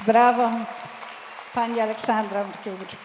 Brawo, pani Aleksandra Mutkiewicz.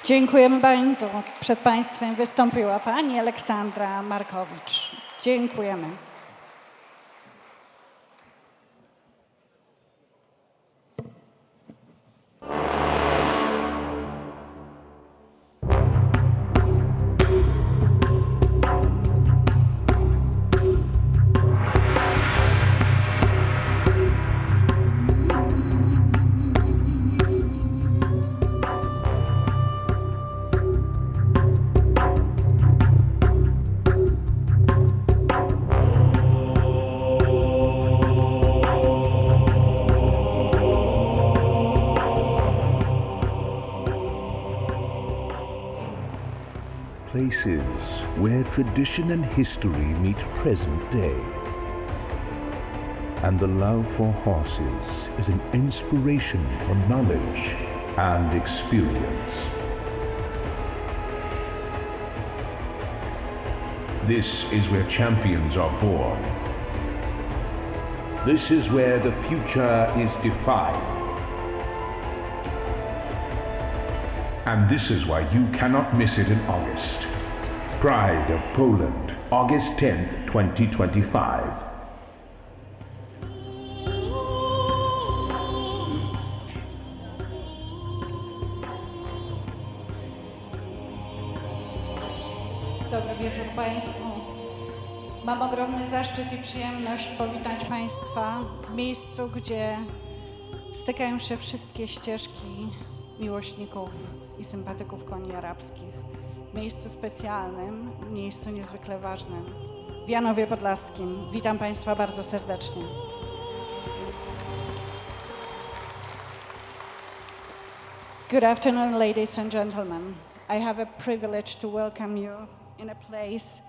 Dziękujemy bardzo. Przed Państwem wystąpiła pani Aleksandra Markowicz. Dziękujemy. Places where tradition and history meet present day. And the love for horses is an inspiration for knowledge and experience. This is where champions are born. This is where the future is defined. And this is why you cannot miss it in August. Pride of Poland, August 10th, 2025. Dobry wieczór Państwu. Mam ogromny zaszczyt i przyjemność powitać Państwa w miejscu, gdzie stykają się wszystkie ścieżki miłośników i sympatyków koni arabskich. W miejscu specjalnym, miejscu niezwykle ważnym, w Janowie Podlaskim. Witam Państwa bardzo serdecznie. Good afternoon, ladies and gentlemen. I have a privilege to welcome you in a place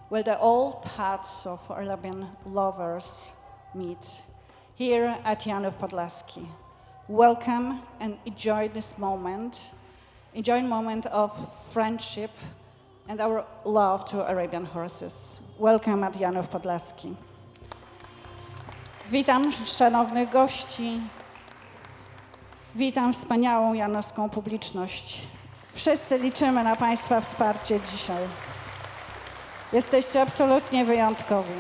where the old paths of Arabian lovers meet, here at Janów Podlaski. Welcome and enjoy this moment. Enjoy a moment of friendship and our love to Arabian horses. Welcome at Janów Podlaski. Witam szanownych gości. Witam wspaniałą janowską publiczność. Wszyscy liczymy na Państwa wsparcie dzisiaj. Jesteście absolutnie wyjątkowi.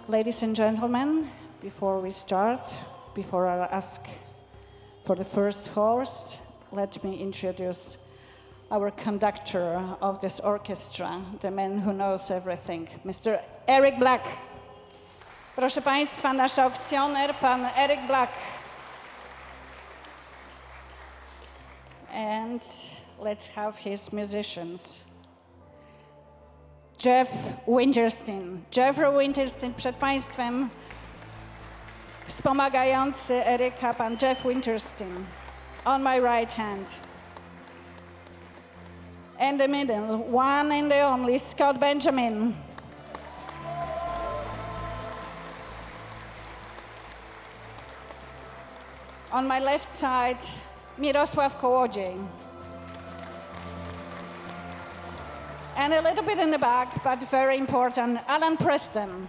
Ladies and gentlemen, before we start, before I ask for the first horse, let me introduce our conductor of this orchestra, the man who knows everything, Mr. Eric Black. Proszę Państwa, nasz aukcjoner, pan Eric Black. And let's have his musicians. Jeff Winterstein. Jeffrey Winterstein, przed Państwem wspomagający Eryka, pan Jeff Winterstein. On my right hand. In the middle, one and the only, Scott Benjamin. On my left side, Mirosław Kołodziej. And a little bit in the back, but very important, Alan Preston.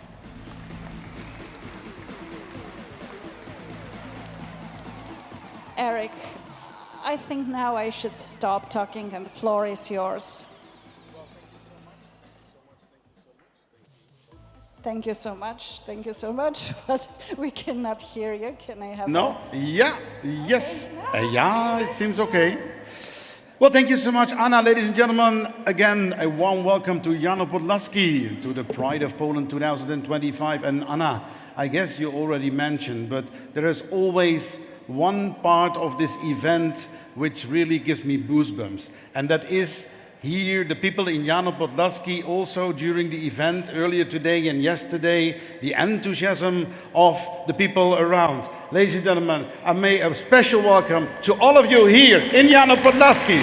Eric, I think now I should stop talking and the floor is yours. Thank you so much. Thank you so much. But we cannot hear you. Can I have No? Yeah. Yes. Yeah, it seems okay. Well, thank you so much, Anna. Ladies and gentlemen, again, a warm welcome to Janów Podlaski, to the Pride of Poland 2025. And Anna, I guess you already mentioned, but there is always one part of this event which really gives me goosebumps, and that is here, the people in Janów Podlaski, also during the event earlier today and yesterday, the enthusiasm of the people around. Ladies and gentlemen, I make a special welcome to all of you here in Janów Podlaski.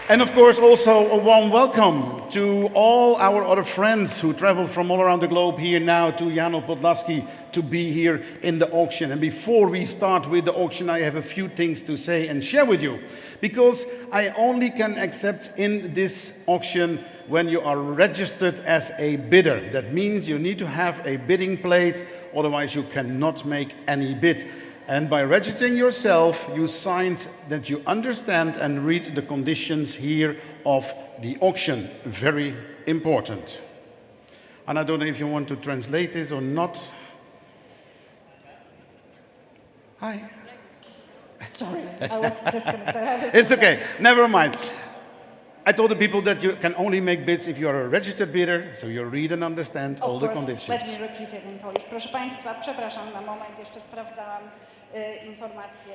And of course, also a warm welcome to all our other friends who travel from all around the globe here now to Jano Podlaski to be here in the auction. And before we start with the auction, I have a few things to say and share with you. Because I only can accept in this auction when you are registered as a bidder. That means you need to have a bidding plate, otherwise you cannot make any bid. And by registering yourself, you signed that you understand and read the conditions here of the auction. Very important. And I don't know if you want to translate this or not. Hi. Sorry, I was disconnected. It's okay, never mind. I told the people that you can only make bids if you are a registered bidder, so you read and understand all the conditions. Let me repeat it in Polish. Proszę Państwa, przepraszam na moment, jeszcze sprawdzałam informacje.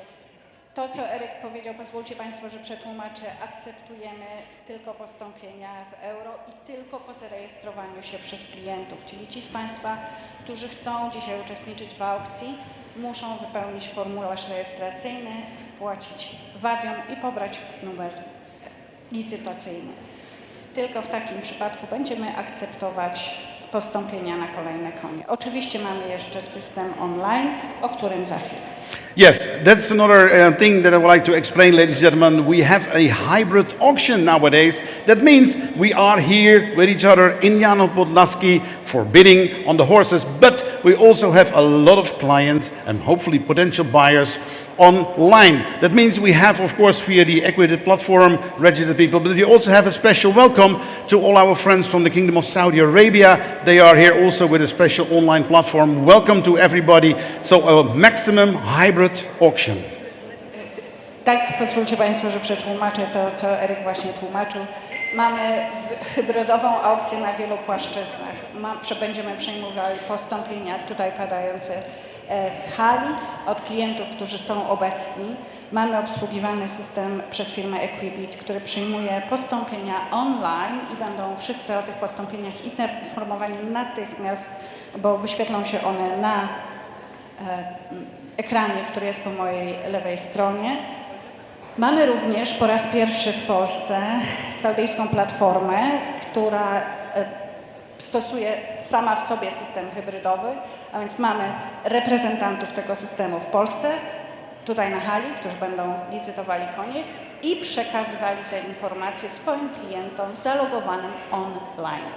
To, co Eryk powiedział, pozwólcie Państwo, że przetłumaczę. Akceptujemy tylko postąpienia w euro i tylko po zarejestrowaniu się przez klientów. Czyli ci z Państwa, którzy chcą dzisiaj uczestniczyć w aukcji, muszą wypełnić formularz rejestracyjny, wpłacić wadium i pobrać numer licytacyjny. Tylko w takim przypadku będziemy akceptować postąpienia na kolejne konie. Oczywiście mamy jeszcze system online, o którym za chwilę. Yes, that's another thing that I would like to explain, ladies and gentlemen. We have a hybrid auction nowadays. That means we are here with each other in Jano Podlaski for bidding on the horses, but we also have a lot of clients and hopefully potential buyers online. That means we have, of course, via the accredited platform, registered people, but we also have a special welcome to all our friends from the Kingdom of Saudi Arabia. They are here also with a special online platform. Welcome to everybody. So a maximum hybrid auction. Tak, pozwólcie Państwo, że przetłumaczę to, co Eryk właśnie tłumaczył. Mamy hybrydową aukcję na wielu płaszczyznach. Będziemy przyjmowali postąpienia tutaj padające w hali od klientów, którzy są obecni. Mamy obsługiwany system przez firmę Equibit, który przyjmuje postąpienia online i będą wszyscy o tych postąpieniach informowani natychmiast, bo wyświetlą się one na ekranie, który jest po mojej lewej stronie. Mamy również po raz pierwszy w Polsce saudyjską platformę, która stosuje sama w sobie system hybrydowy, a więc mamy reprezentantów tego systemu w Polsce, tutaj na hali, którzy będą licytowali konie i przekazywali te informacje swoim klientom zalogowanym online.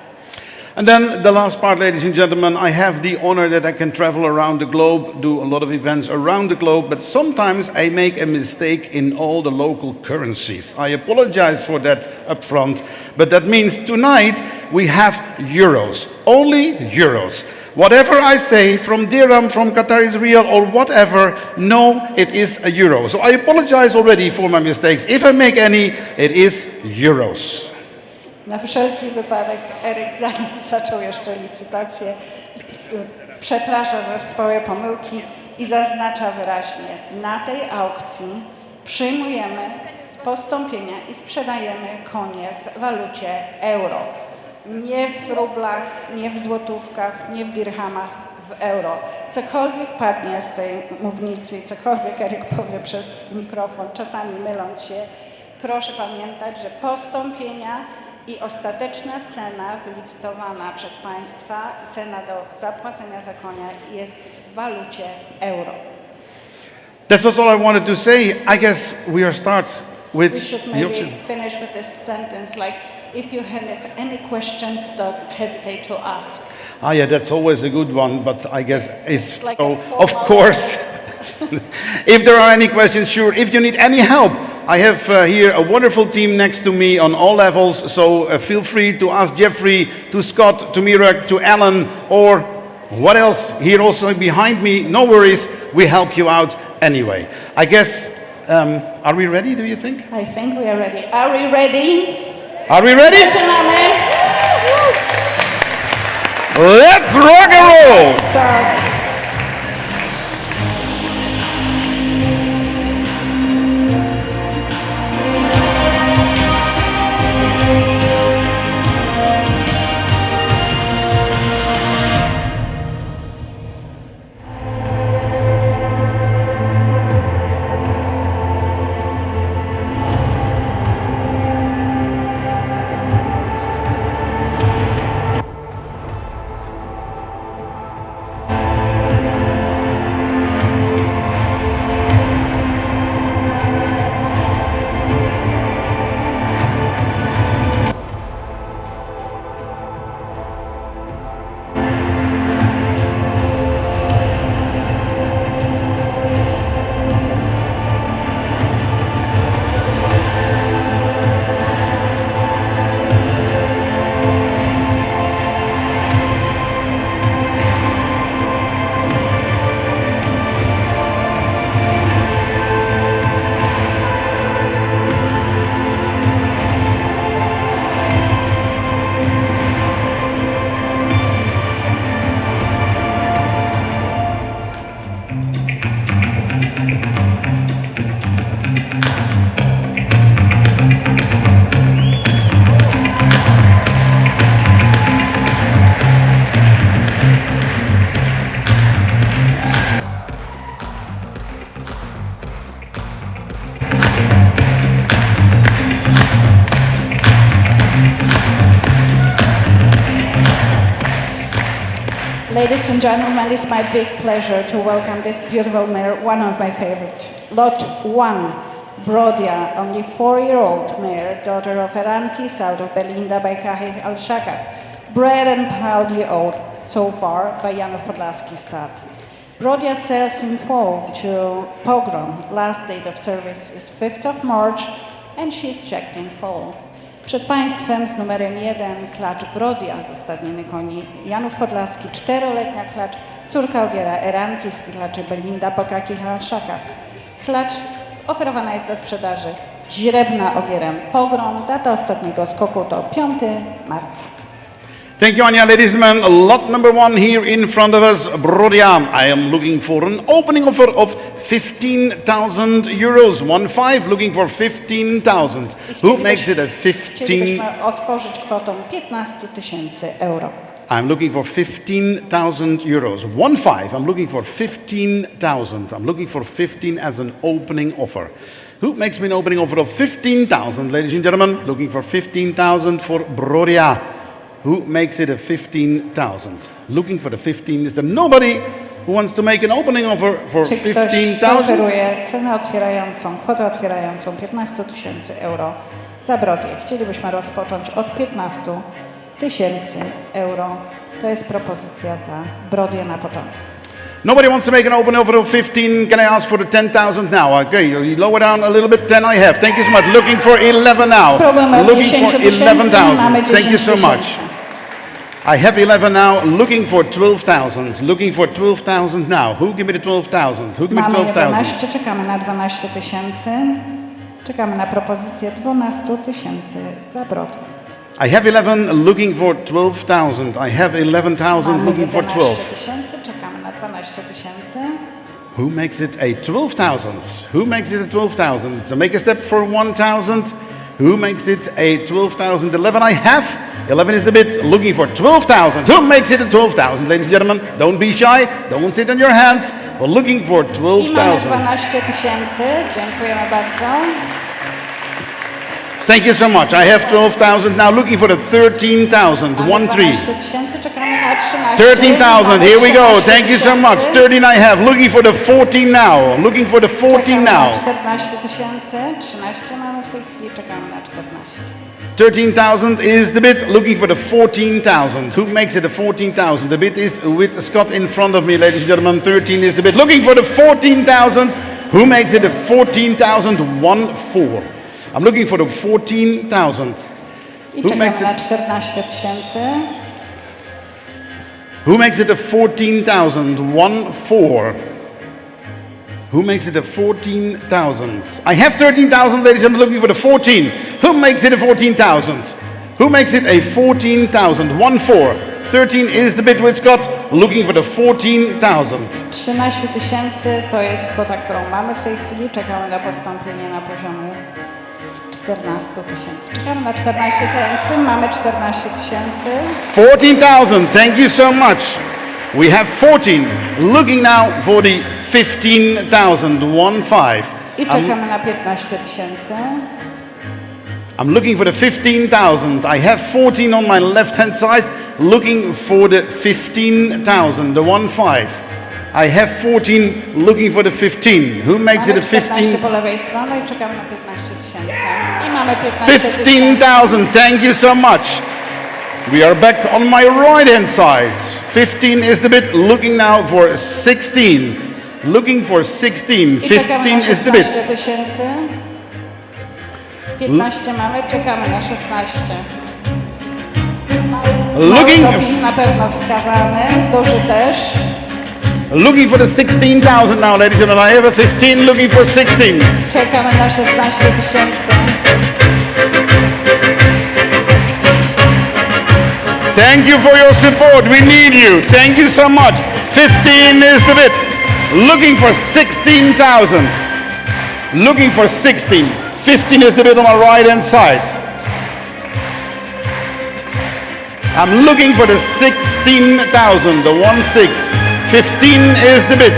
And then the last part, ladies and gentlemen, I have the honor that I can travel around the globe, do a lot of events around the globe, but sometimes I make a mistake in all the local currencies. I apologize for that up front, but that means tonight we have euros, only euros. Whatever I say, from dirham, from Qatari rial, or whatever, no, it is a euro. So I apologize already for my mistakes. If I make any, it is euros. Na wszelki wypadek Eryk, zanim zaczął jeszcze licytację, przeprasza za swoje pomyłki i zaznacza wyraźnie, na tej aukcji przyjmujemy postąpienia i sprzedajemy konie w walucie euro. Nie w rublach, nie w złotówkach, nie w dirhamach, w euro. Cokolwiek padnie z tej mównicy, cokolwiek Eryk powie przez mikrofon, czasami myląc się, proszę pamiętać, że postąpienia i ostateczna cena wylicytowana przez Państwa, cena do zapłacenia za konia jest w walucie euro. That was all I wanted to say. I guess we are start with We should maybe finish with this sentence like, if you have any questions, don't hesitate to ask. Ah, yeah, that's always a good one, but I guess it's like so, a of course. If there are any questions, sure. If you need any help, I have here a wonderful team next to me on all levels, so feel free to ask Jeffrey, to Scott, to Mirak, to Alan, or what else here also behind me. No worries, we help you out anyway. I guess, are we ready, do you think? I think we are ready. Are we ready? Are we ready? Zaczynamy. Let's rock and roll! Let's start. Ladies and gentlemen, it's my big pleasure to welcome this beautiful mare, one of my favorite. Lot 1, Brodia, only 4-year-old mare, daughter of Erantis out of Belinda by Kahir Al-Shaka, bred and proudly owned so far by Janów Podlaski stud. Brodia sells in fall to Pogrom. Last date of service is 5th of March and she is checked in fall. Przed Państwem z numerem 1 klacz Brodia ze stadniny koni Janów Podlaski, 4-letnia klacz, córka ogiera Erantis, klaczy Belinda po Kahir Al-Shaka. Klacz oferowana jest do sprzedaży źrebna ogierem Pogrom. Data ostatniego skoku to 5 marca. Thank you, Anya. Ladies and gentlemen, lot number 1 here in front of us, Brodia. I am looking for an opening offer of 15,000 euros. 1-5, looking for 15,000. Who makes it a 15? Chcielibyśmy otworzyć kwotą 15 000 euro. I'm looking for 15,000 euros. 1-5, I'm looking for 15,000. I'm looking for 15 as an opening offer. Who makes me an opening offer of 15,000, ladies and gentlemen? Looking for 15,000 for Brodia. Who makes it a 15,000? Looking for the 15. Is there nobody who wants to make an opening offer for Czy ktoś 15,000? oferuje cenę otwierającą, kwotę otwierającą 15 000 euro za Brodię? Chcielibyśmy rozpocząć od 15 000 euro. To jest propozycja za Brodię na początek. Nobody wants to make an opening offer of 15. Can I ask for the 10,000 now? Okay, you lower down a little bit. 10 I have. Thank you so much. Looking for 11 now. Looking for 11,000. Thank you so much. I have 11 now. Looking for 12,000. Looking for 12,000 now. Who give me the 12,000? Who give me Mamy 12,000? 11, czekamy na 12 000. Czekamy na propozycję 12 000 za Brodię. I have 11 looking for 12,000. I have 11,000 Mamy looking for 11 12. 000, czekamy na 12 000. Who makes it a 12,000? Who makes it a 12,000? So make a step for 1,000. Who makes it a 12,000? 11 I have. 11 is the bid. Looking for 12,000. Who makes it a 12,000? Ladies and gentlemen, don't be shy. Don't sit on your hands. We're looking for I mamy 12,000. 12 000. Dziękujemy bardzo. Thank you so much. I have 12,000 now. Looking for the 13,000. Mamy 1-3. 12 000, czekamy na 13. 13,000. Mamy Here we go. 13 Thank you so 000. much. 13 I have. Looking for the 14 now. Looking for the 14 Czekamy now. na 14 000. 13 mamy w tej chwili, czekamy na 14. 13,000 is the bid. Looking for the 14,000. Who makes it a 14,000? The bid is with Scott in front of me, ladies and gentlemen. 13 is the bid. Looking for the 14,000. Who makes it a 14,000? 1-4. I'm looking for the 14,000. I Who czekamy makes it? na 14 000. Who makes it a 14,000? 1-4. Who makes it a 14,000? I have 13,000, ladies. I'm looking for the 14. Who makes it a 14,000? Who makes it a 14,000? 1-4. 13 is the bid with Scott. Looking for the 14,000. 13 000 to jest kwota, którą mamy w tej chwili. Czekamy na postąpienie na poziomie 14 000. Czekamy na 14 000. Mamy 14 000. 14,000. Thank you so much. We have 14. Looking now for the 15,000. 1-5. I czekamy na 15 000. I'm looking for the 15,000. I have 14 on my left-hand side. Looking for the 15,000. The 1-5. I have 14. Looking for the 15. Who makes Mamy it a 15? 14 po lewej stronie i czekamy na 15 000. I mamy 15 000. 15,000. Thank you so much. We are back on my right-hand side. 15 is the bid. Looking now for 16. Looking for 16. I czekamy 15 na is the bid. 16 000. 15 mamy, czekamy na 16. Looking, Doping na pewno wskazany, duży też. looking for the 16,000 now, ladies and gentlemen. I have a 15. Looking for 16. Czekamy na 16 000. Thank you for your support. We need you. Thank you so much. 15 is the bid. Looking for 16,000. Looking for 16. 15 is the bid on my right hand side. I'm looking for the 16,000, the 1-6. 15 is the bid.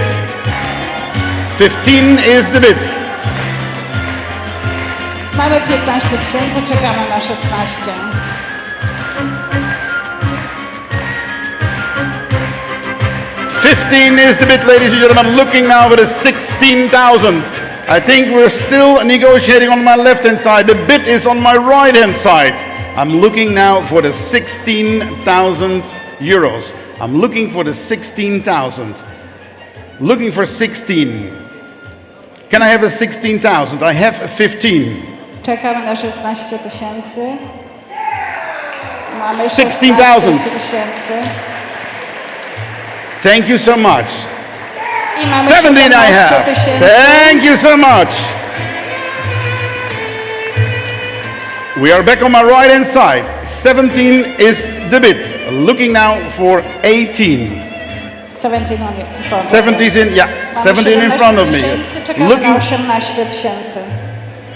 15 is the bid. Mamy 15 000, czekamy na 16. 15 is the bid, ladies and gentlemen. Looking now for the 16,000. I think we're still negotiating on my left-hand side. The bid is on my right-hand side. I'm looking now for the 16,000 euros. I'm looking for the 16,000. Looking for 16. Can I have a 16,000? I have a 15. Czekamy na 16 tysięcy. Mamy 16,000. 16 tysięcy. Thank you so much. I mamy 17 I have. 17 tysięcy. Thank you so much. We are back on my right hand side. 17 is the bid. Looking now for 18. 17 on in front. 70's in, yeah, Mamy 17 in front of 17 me. tysięcy, czekamy Looking, na 18 tysięcy.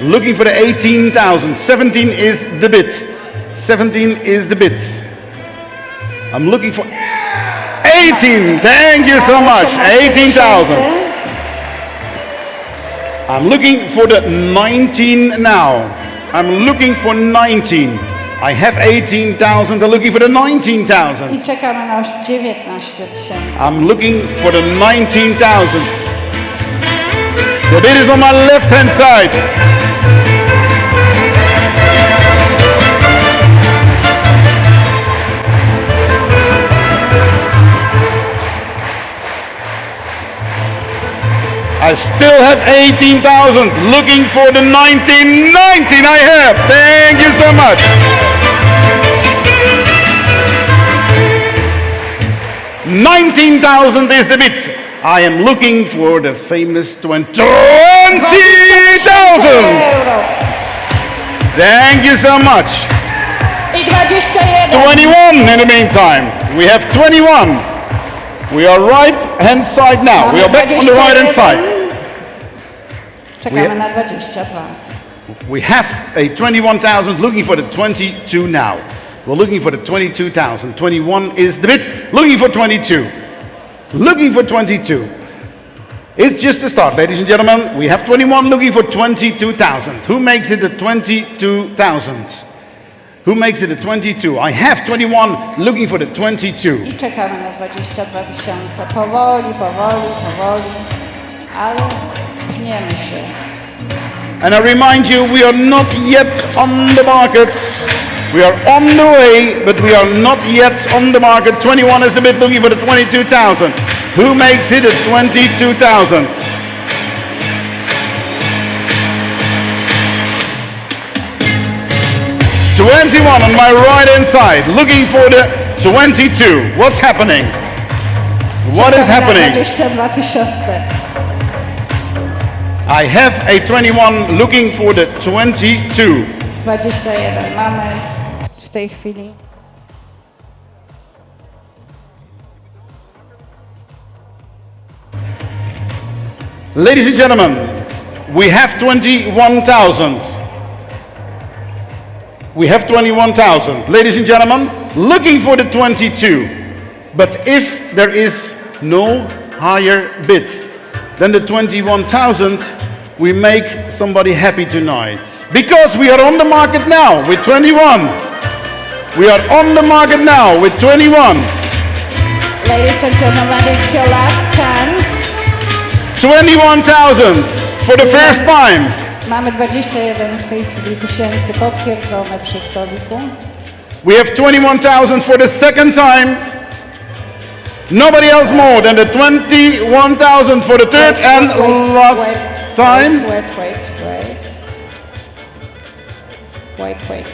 looking for the 18,000. 17 is the bid. 17 is the bid. I'm looking for 18. Thank you so much. 18,000. I'm looking for the 19 now. I'm looking for 19. I have 18,000. I'm looking for the 19,000. I czekamy na 19 tysięcy. I'm looking for the 19,000. The bid is on my left hand side. I still have 18,000. Looking for the 19. 19 I have. Thank you so much. 19,000 is the bid. I am looking for the famous 20,000. Thank you so much. I 21. 21 in the meantime. We have 21. We are right hand side now. We are back on the right hand side. Czekamy na 22. We have a 21,000, looking for the 22 now. We're looking for the 22,000. 21 is the bid. Looking for 22. Looking for 22. It's just a start, ladies and gentlemen. We have 21 looking for 22,000. Who makes it the 22,000? Who makes it a 22? I have 21 looking for the 22. I czekamy na 22 tysiące. Powoli, powoli, powoli. Ale pniemy się. And I remind you, we are not yet on the market. We are on the way, but we are not yet on the market. 21 is the bid, looking for the 22,000. Who makes it a 22,000? $21 on my right hand side, looking for the 22. What's happening? What is happening? 22 tysiące. I have a 21 looking for the 22. 21 mamy w tej chwili. Ladies and gentlemen, we have 21,000. We have 21,000. Ladies and gentlemen, looking for the 22. But if there is no higher bid than the 21,000, we make somebody happy tonight. Because we are on the market now with 21. We are on the market now with 21. Ladies and gentlemen, it's your last chance. 21,000 for the first time. Mamy 21 w tej chwili tysięcy potwierdzone przy stoliku. We have 21,000 for the second time. Nobody else more than the 21,000 for the third and last time. Wait.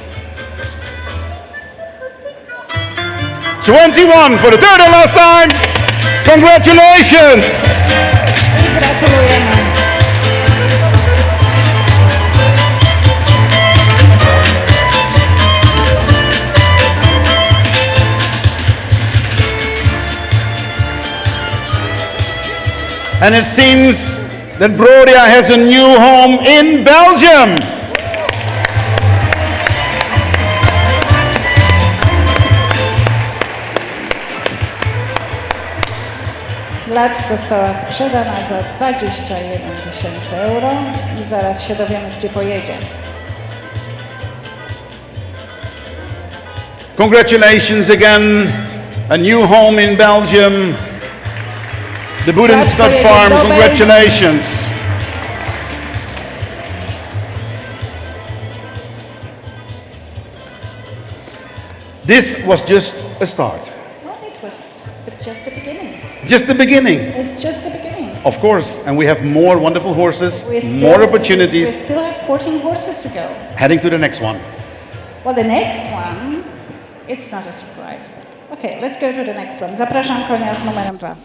21 for the third and last time. Congratulations. I gratulujemy. And it seems that Brodia has a new home in Belgium. Lacz została sprzedana za 21 tysięcy euro i zaraz się dowiemy, gdzie pojedzie. Congratulations again, a new home in Belgium. The Buddha Scott Farm, congratulations. This was just a start. Well, it was just the beginning. Just the beginning. It's just the beginning. Of course, and we have more wonderful horses, We still- more opportunities, We still have 14 horses to go. heading to the next one. Well, the next one, it's not a surprise. Okay, let's go to the next one. Zapraszam konia z numerem 2.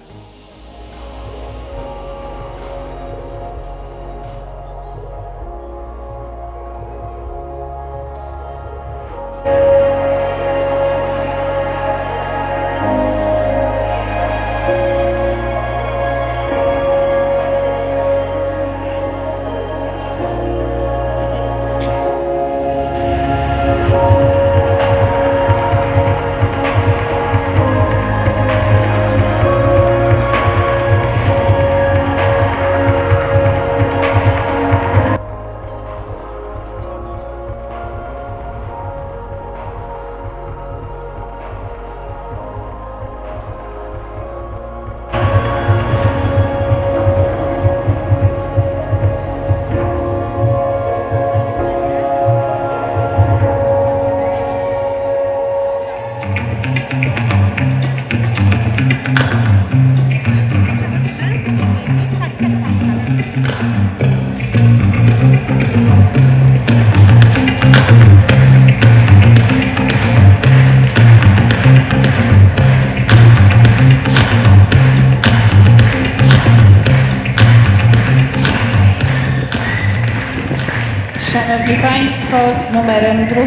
Szanowni Państwo, z numerem 2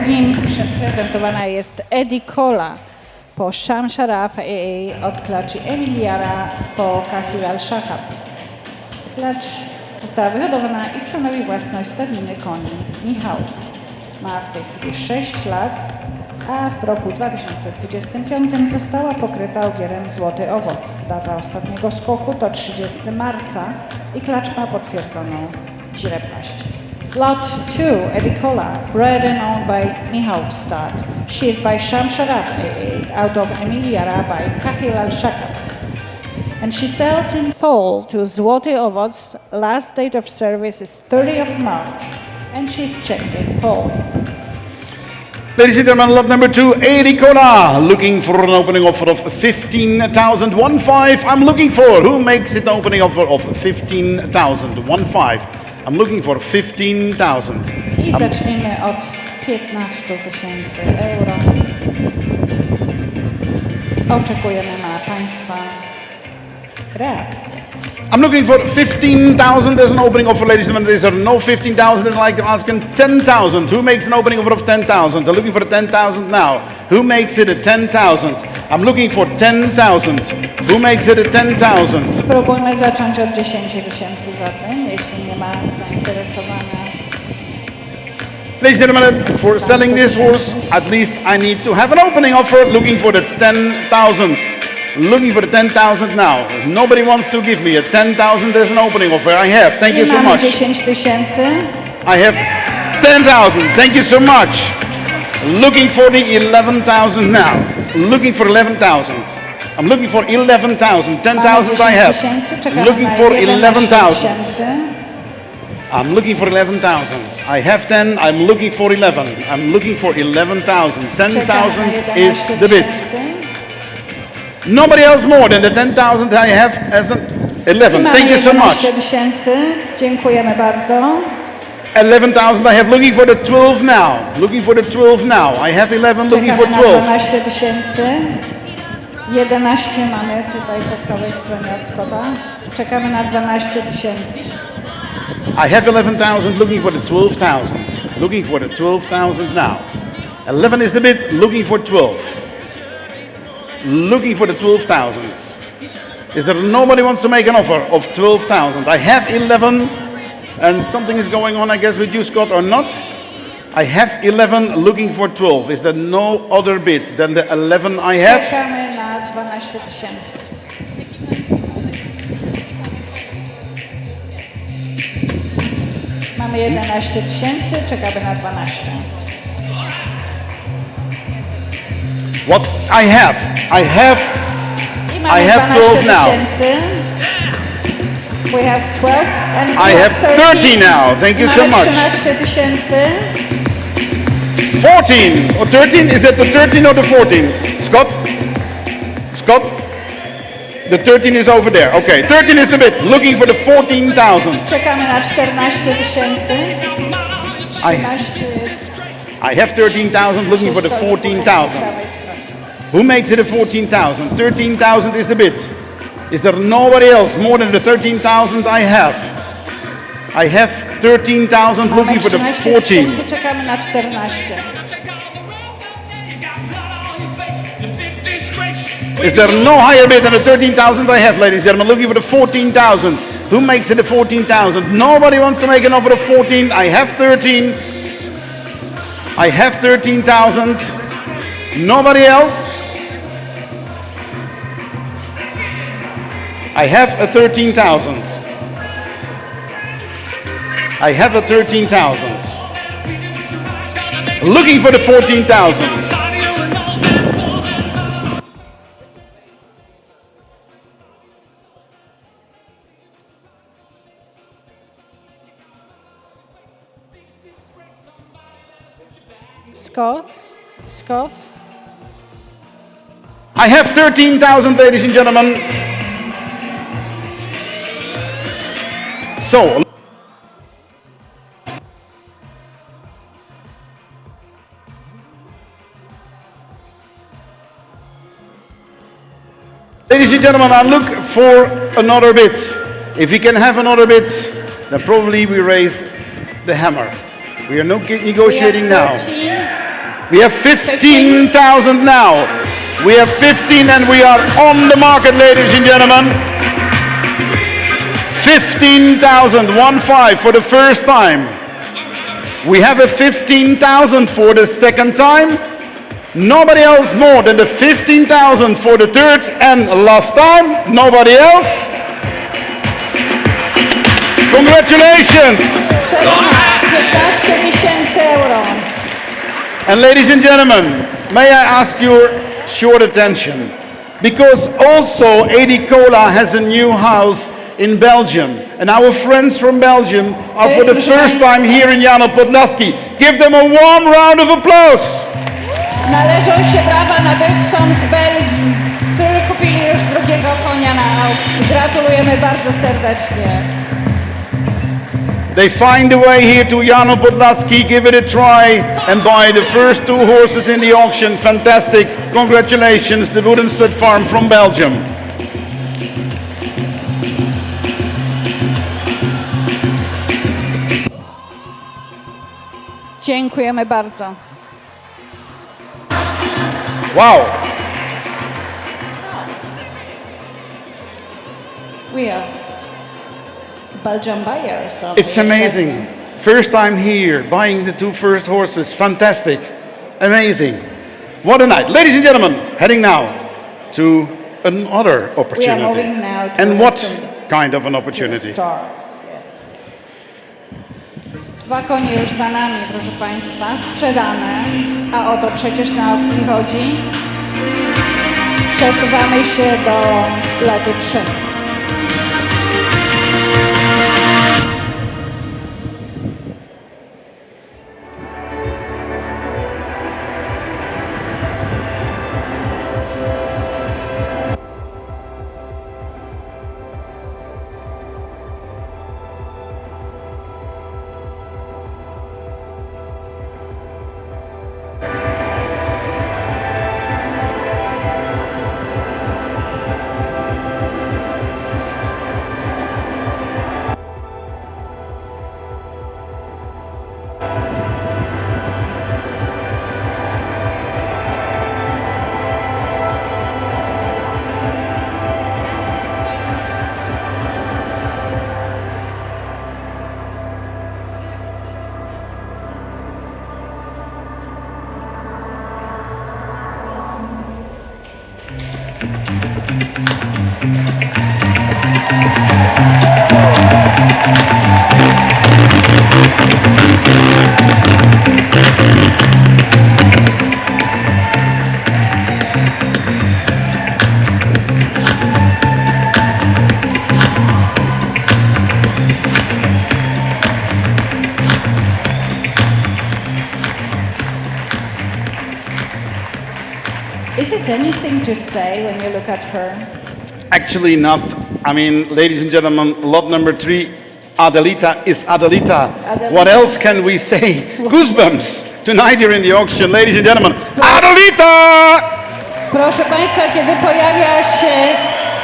prezentowana jest Edicola po Shamsharaf od klaczy Emiliara po Kahil al-Shakab. Klacz została wyhodowana i stanowi własność stadniny koni Michałów. Ma w tej chwili 6 lat, a w roku 2025 została pokryta ogierem Złoty Owoc. Data ostatniego skoku to 30 marca i klacz ma potwierdzoną źrebność. Lot 2, Edicola, bred and owned by Michał Stud. She is by Shamsharaf out of Emiliara by Kahil al-Shakab. And she sells in foal to Złoty Owoc. Last date of service is 30th of March, and she's checked in foal. Ladies and gentlemen, lot number 2, Edicola, looking for an opening offer of 15,000, 1.5. I'm looking for, who makes it opening offer of 15,000, 1.5. I'm looking for 15,000. I zaczniemy od 15 tysięcy euro. Oczekujemy na Państwa reakcję. I'm looking for 15,000 as an opening offer, ladies and gentlemen. There are no 15,000, I'd like to ask 10,000. Who makes an opening offer of 10,000? I'm looking for 10,000 now. Who makes it a 10,000? I'm looking for 10,000. Who makes it a 10,000? Spróbujmy zacząć od 10 tysięcy zatem, jeśli nie ma zainteresowania. Ladies and gentlemen, for selling this horse, at least I need to have an opening offer, looking for the 10,000. Looking for the 10,000 now. Nobody wants to give me a 10,000 as an opening offer. I have. Thank you so Mamy much. 10 tysięcy. I have 10,000. Thank you so much. Looking for the 11,000 now. Looking for 11,000. I'm looking for 11,000. 10,000 I have. Looking for 11,000. I'm looking for 11,000. I have 10. I'm looking for 11. I'm looking for 11,000. 10,000 is the bid. Nobody else more than the 10,000 I have as an 11. Thank you so much. 11 tysięcy. Dziękujemy bardzo. 11,000 I have. Looking for the 12 now. Looking for the 12 now. I have 11. Looking for Czekamy na 12. 12 tysięcy. 11 mamy tutaj po prawej stronie od Scotta. Czekamy na 12 tysięcy. I have 11,000. Looking for the 12,000. Looking for the 12,000 now. 11 is the bid. Looking for 12. Looking for the 12,000. Is there nobody wants to make an offer of 12,000? I have 11, and something is going on, I guess, with you, Scott, or not? I have 11, looking for 12. Is there no other bid than the 11 I have? Czekamy na 12 tysięcy. Mamy 11 tysięcy, czekamy na 12. What's I have? I mamy I have 12 12 now. tysięcy. We have 12 and we I have 30 now. Thank you so much. 13 tysięcy. 14 or 13? Is that the 13 or the 14? Scott? Scott? The 13 is over there. Okay, 13 is the bid. Looking for the 14,000. Czekamy na 14 tysięcy. 13 jest I have 13,000. Looking for the 14,000. Who makes it a 14,000? 13,000 is the bid. Is there nobody else more than the 13,000 I have? I have 13,000 looking for the 14. Czekamy na 14. Is there no higher bid than the 13,000 I have, ladies and gentlemen? Looking for the 14,000. Who makes it a 14,000? Nobody wants to make an offer of 14. I have 13. I have 13,000. Nobody else? I have a 13,000. I have a 13,000. Looking for the 14,000. Scott? Scott? I have 13,000, ladies and gentlemen. So, ladies and gentlemen, I look for another bid. If we can have another bid, then probably we raise the hammer. We are not negotiating now. We have 15,000 now. We have 15 and we are on the market, ladies and gentlemen. 15,000, 1-5 for the first time. We have a 15,000 for the second time. Nobody else more than the 15,000 for the third and last time. Nobody else. Congratulations. 15 tysięcy euro. And ladies and gentlemen, may I ask your short attention? Because also Edicola has a new house in Belgium. And our friends from Belgium are for the first time here in Jano Podlaski. Give them a warm round of applause. Należą się brawa nabywcom z Belgii, którzy kupili już drugiego konia na aukcji. Gratulujemy bardzo serdecznie. They find a way here to Jano Podlaski, give it a try and buy the first two horses in the auction. Fantastic. Congratulations, the Woodenstead Farm from Belgium. Dziękujemy bardzo. Wow. We have Belgian buyers. It's amazing. First time here, buying the two first horses. Fantastic. Amazing. What a night. Ladies and gentlemen, heading now to another opportunity. We are moving now to and what kind of an opportunity? Yes. Dwa konie już za nami, proszę Państwa, sprzedane, a o to przecież na aukcji chodzi. Przesuwamy się do lotu 3. Is it anything to say when you look at her? Actually not. I mean, ladies and gentlemen, lot number 3, Adelita is Adelita. What else can we say? Goosebumps tonight here in the auction, ladies and gentlemen. Adelita! Proszę Państwa, kiedy pojawia się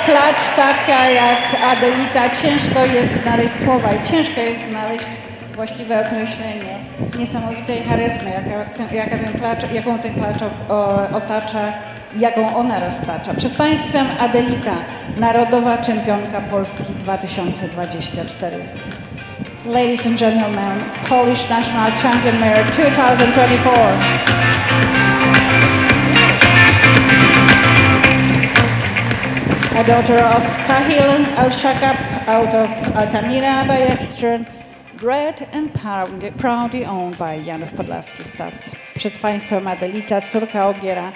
klacz taka jak Adelita, ciężko jest znaleźć słowa i ciężko jest znaleźć właściwe określenie niesamowitej charyzmy, jaką ten klacz otacza, jaką ona roztacza. Przed Państwem Adelita, narodowa czempionka Polski 2024. Ladies and gentlemen, Polish National Champion Mare 2024. A daughter of Kahil Al-Shakab out of Altamira by Extern, bred and proudly owned by Janów Podlaski Stat. Przed Państwem Adelita, córka Ogiera,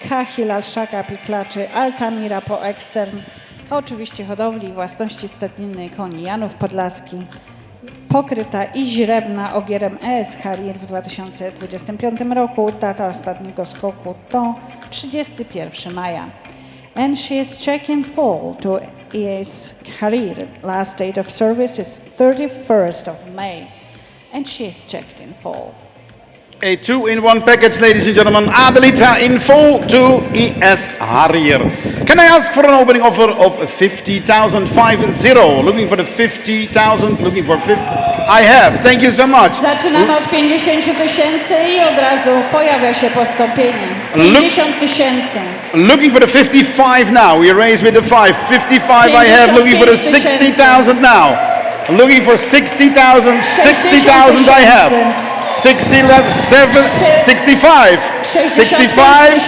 Kahil Al-Shakab i klaczy Altamira po Extern, a oczywiście hodowli i własności stadninnej koni Janów Podlaski, pokryta i źrebna ogierem ES Harrier w 2025 roku. Data ostatniego skoku to 31 maja. And she is checking full to ES Harrier. Last date of service is 31st of May. And she is checked in full. A 2-in-1 package, ladies and gentlemen. Adelita in full to ES Harrier. Can I ask for an opening offer of 50,000, 50? Looking for the 50,000, looking for 50. I have, thank you so much. Zaczynamy od 50 tysięcy i od razu pojawia się postąpienie. 50 tysięcy. Looking for the 55 now. We raise with the 5. 55 I have. Looking for the 60,000 now. Looking for 60,000. 60,000 I have. 60, 7, 65. 65.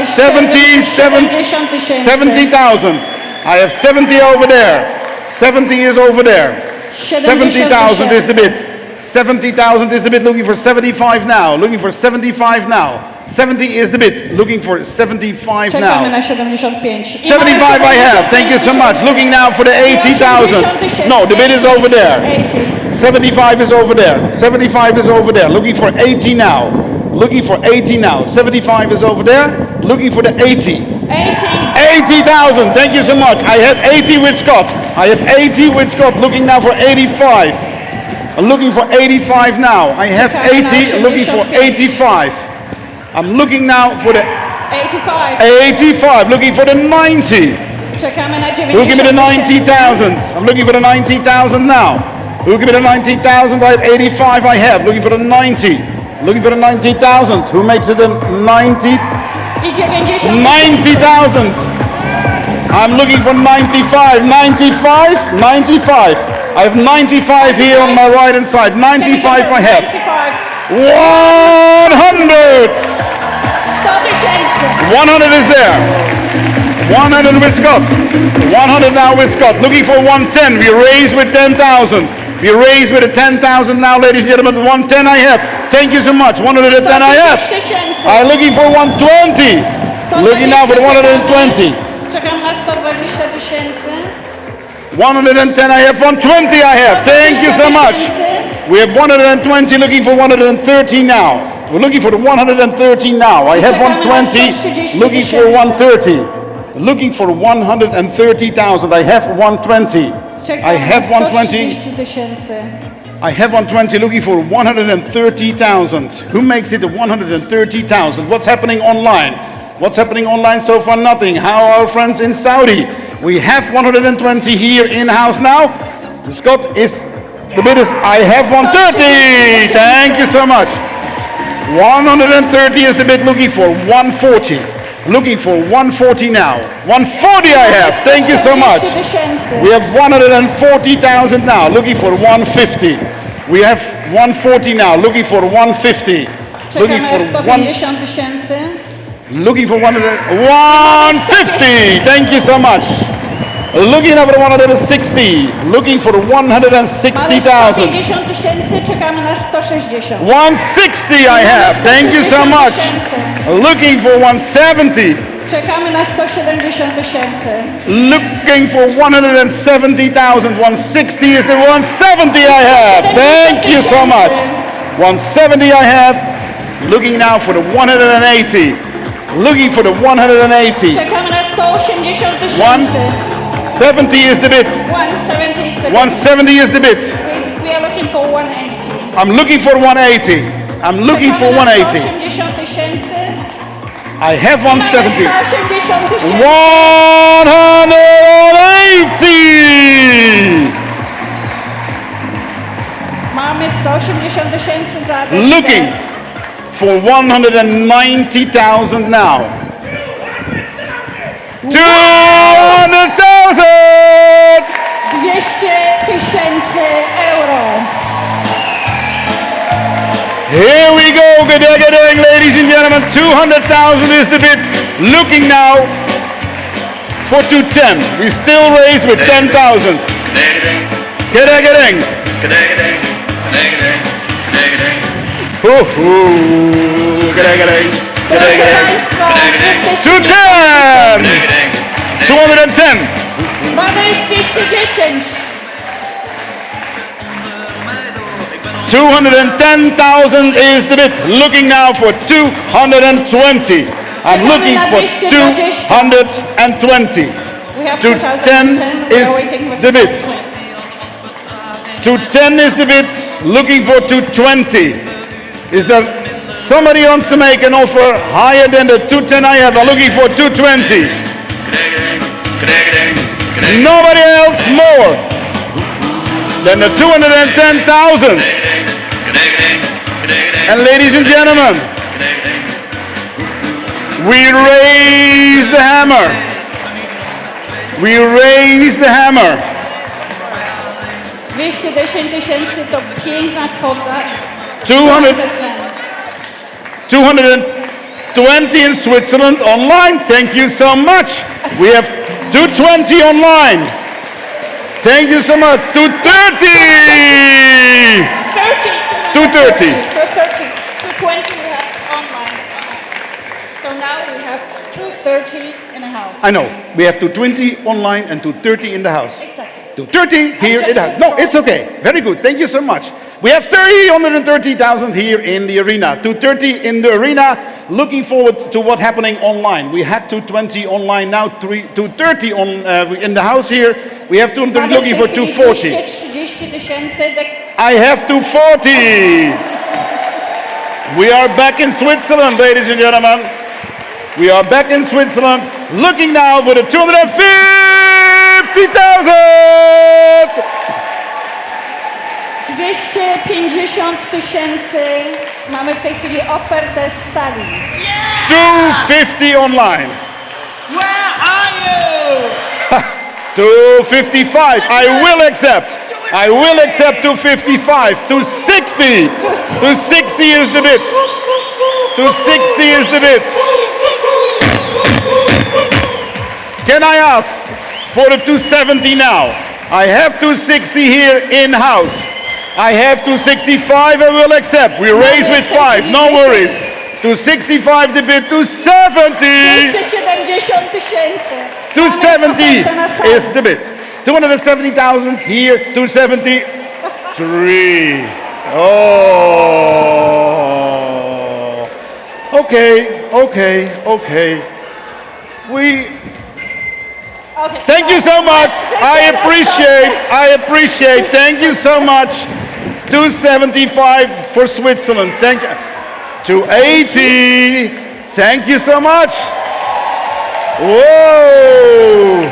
70, 70,000. I have 70 over there. 70 is over there. 70,000 is the bid. 70,000 is the bid. Looking for 75 now. Looking for 75 now. 70 is the bid. Looking for 75 Czekamy now. na 75. 75 I have. Thank you so much. Looking now for the 80,000. No, the bid is over there. 75 is over there. 75 is over there. Looking for 80 now. Looking for 80 now. 75 is over there. Looking for the 80. 80,000. Thank you so much. I have 80 with Scott. I have 80 with Scott. Looking now for 85. Looking for 85 now. I have 80. Looking for 85. I'm looking now for the 85. 85. Looking for the 90. Czekamy na Who give me the 90,000? I'm looking for the 90,000 now. Who give me the 90,000? I have 85. I have. Looking for the 90. Looking for the 90,000. Who makes it a 90? I 90. 90,000. I'm looking for 95. 95. 95. I have 95 here on my right hand side. 95 I have. 100. 100 is there. 100 with Scott. 100 now with Scott. Looking for 110. We raise with 10,000. We raise with a 10,000 now, ladies and gentlemen. 110 I have. Thank you so much. 110 I have. I'm looking for 120. Looking now for 120. Czekam na 120 tysięcy. 110 I have. 120 I have. Thank you so much. We have 120. Looking for 130 now. We're looking for the 130 now. I have 120. Looking for 130. Looking for 130,000. I have 120. I have 120. I have 120. Looking for 130,000. Who makes it 130,000? What's happening online? What's happening online so far? Nothing. How are our friends in Saudi? We have 120 here in-house now. Scott is the bid is I have 130. Thank you so much. 130 is the bid. Looking for 140. Looking for 140 now. 140 I have. Thank you so much. We have 140,000 now. Looking for 150. We have 140 now. Looking for 150. Looking for 150 tysięcy. Looking for 150. Thank you so much. Looking over 160. Looking for 160,000. 150 tysięcy, czekamy na 160. 160 I have. Thank you so much. Looking for 170. Czekamy na 170 tysięcy. Looking for 170,000. 160 is the 170 I have. Thank you so much. 170 I have. Looking now for the 180. looking for the 180. Czekamy na 180 tysięcy. 170 is the bid. 170 is the bid. 170 is the bid. We are looking for 180. I'm looking for 180. I'm looking for Czekamy na 180. 180 tysięcy. I have 170. 180 tysięcy. 180. Mamy 180 tysięcy za Looking for 190,000 now. 200,000. 200 tysięcy euro. Here we go, gadang, ladies and gentlemen. 200,000 is the bid. Looking now for 210. We still raise with 10,000. Gadang. Gadang. Proszę Państwa, jesteśmy 210. 210. Mamy już 210. 210,000 is the bid. Looking now for 220. I'm looking for 220. We have 210 2010. We are is waiting for the bid. 2020. 210 is the bid. Looking for 220. Is there somebody wants to make an offer higher than the 210 I have? I'm looking for 220. Nobody else more than the 210,000. And ladies and gentlemen, we raise the hammer. We raise the hammer. 210 tysięcy to piękna kwota. 220 in Switzerland online. Thank you so much. We have 220 online. Thank you so much. 230. 230. 220 we have online. So now we have 230 in a house. I know. We have 220 online and 230 in the house. Exactly. 230 here in the house. No, it's okay. Very good. Thank you so much. We have 330,000 here in the arena. 230 in the arena. Looking forward to what happening online. We had 220 online, now 230 on in the house here. We have 230 looking for 240. 230 tysięcy. I have 240. We are back in Switzerland, ladies and gentlemen. We are back in Switzerland, looking now for the 250,000. 250 tysięcy. Mamy w tej chwili ofertę z sali. 250 online. Where are you? 255. I will accept. I will accept 255. 260. 260 is the bid. 260 is the bid. Can I ask for the 270 now? I have 260 here in house. I have 265. I will accept. We raise with 5. No worries. 265 the bid. 270. 270 tysięcy. 270 is the bid. 270,000 here. 270. 3. Oh. Okay. Okay. Thank you so much. I appreciate. Thank you so much. 275 for Switzerland. Thank you. 280. Thank you so much. Whoa.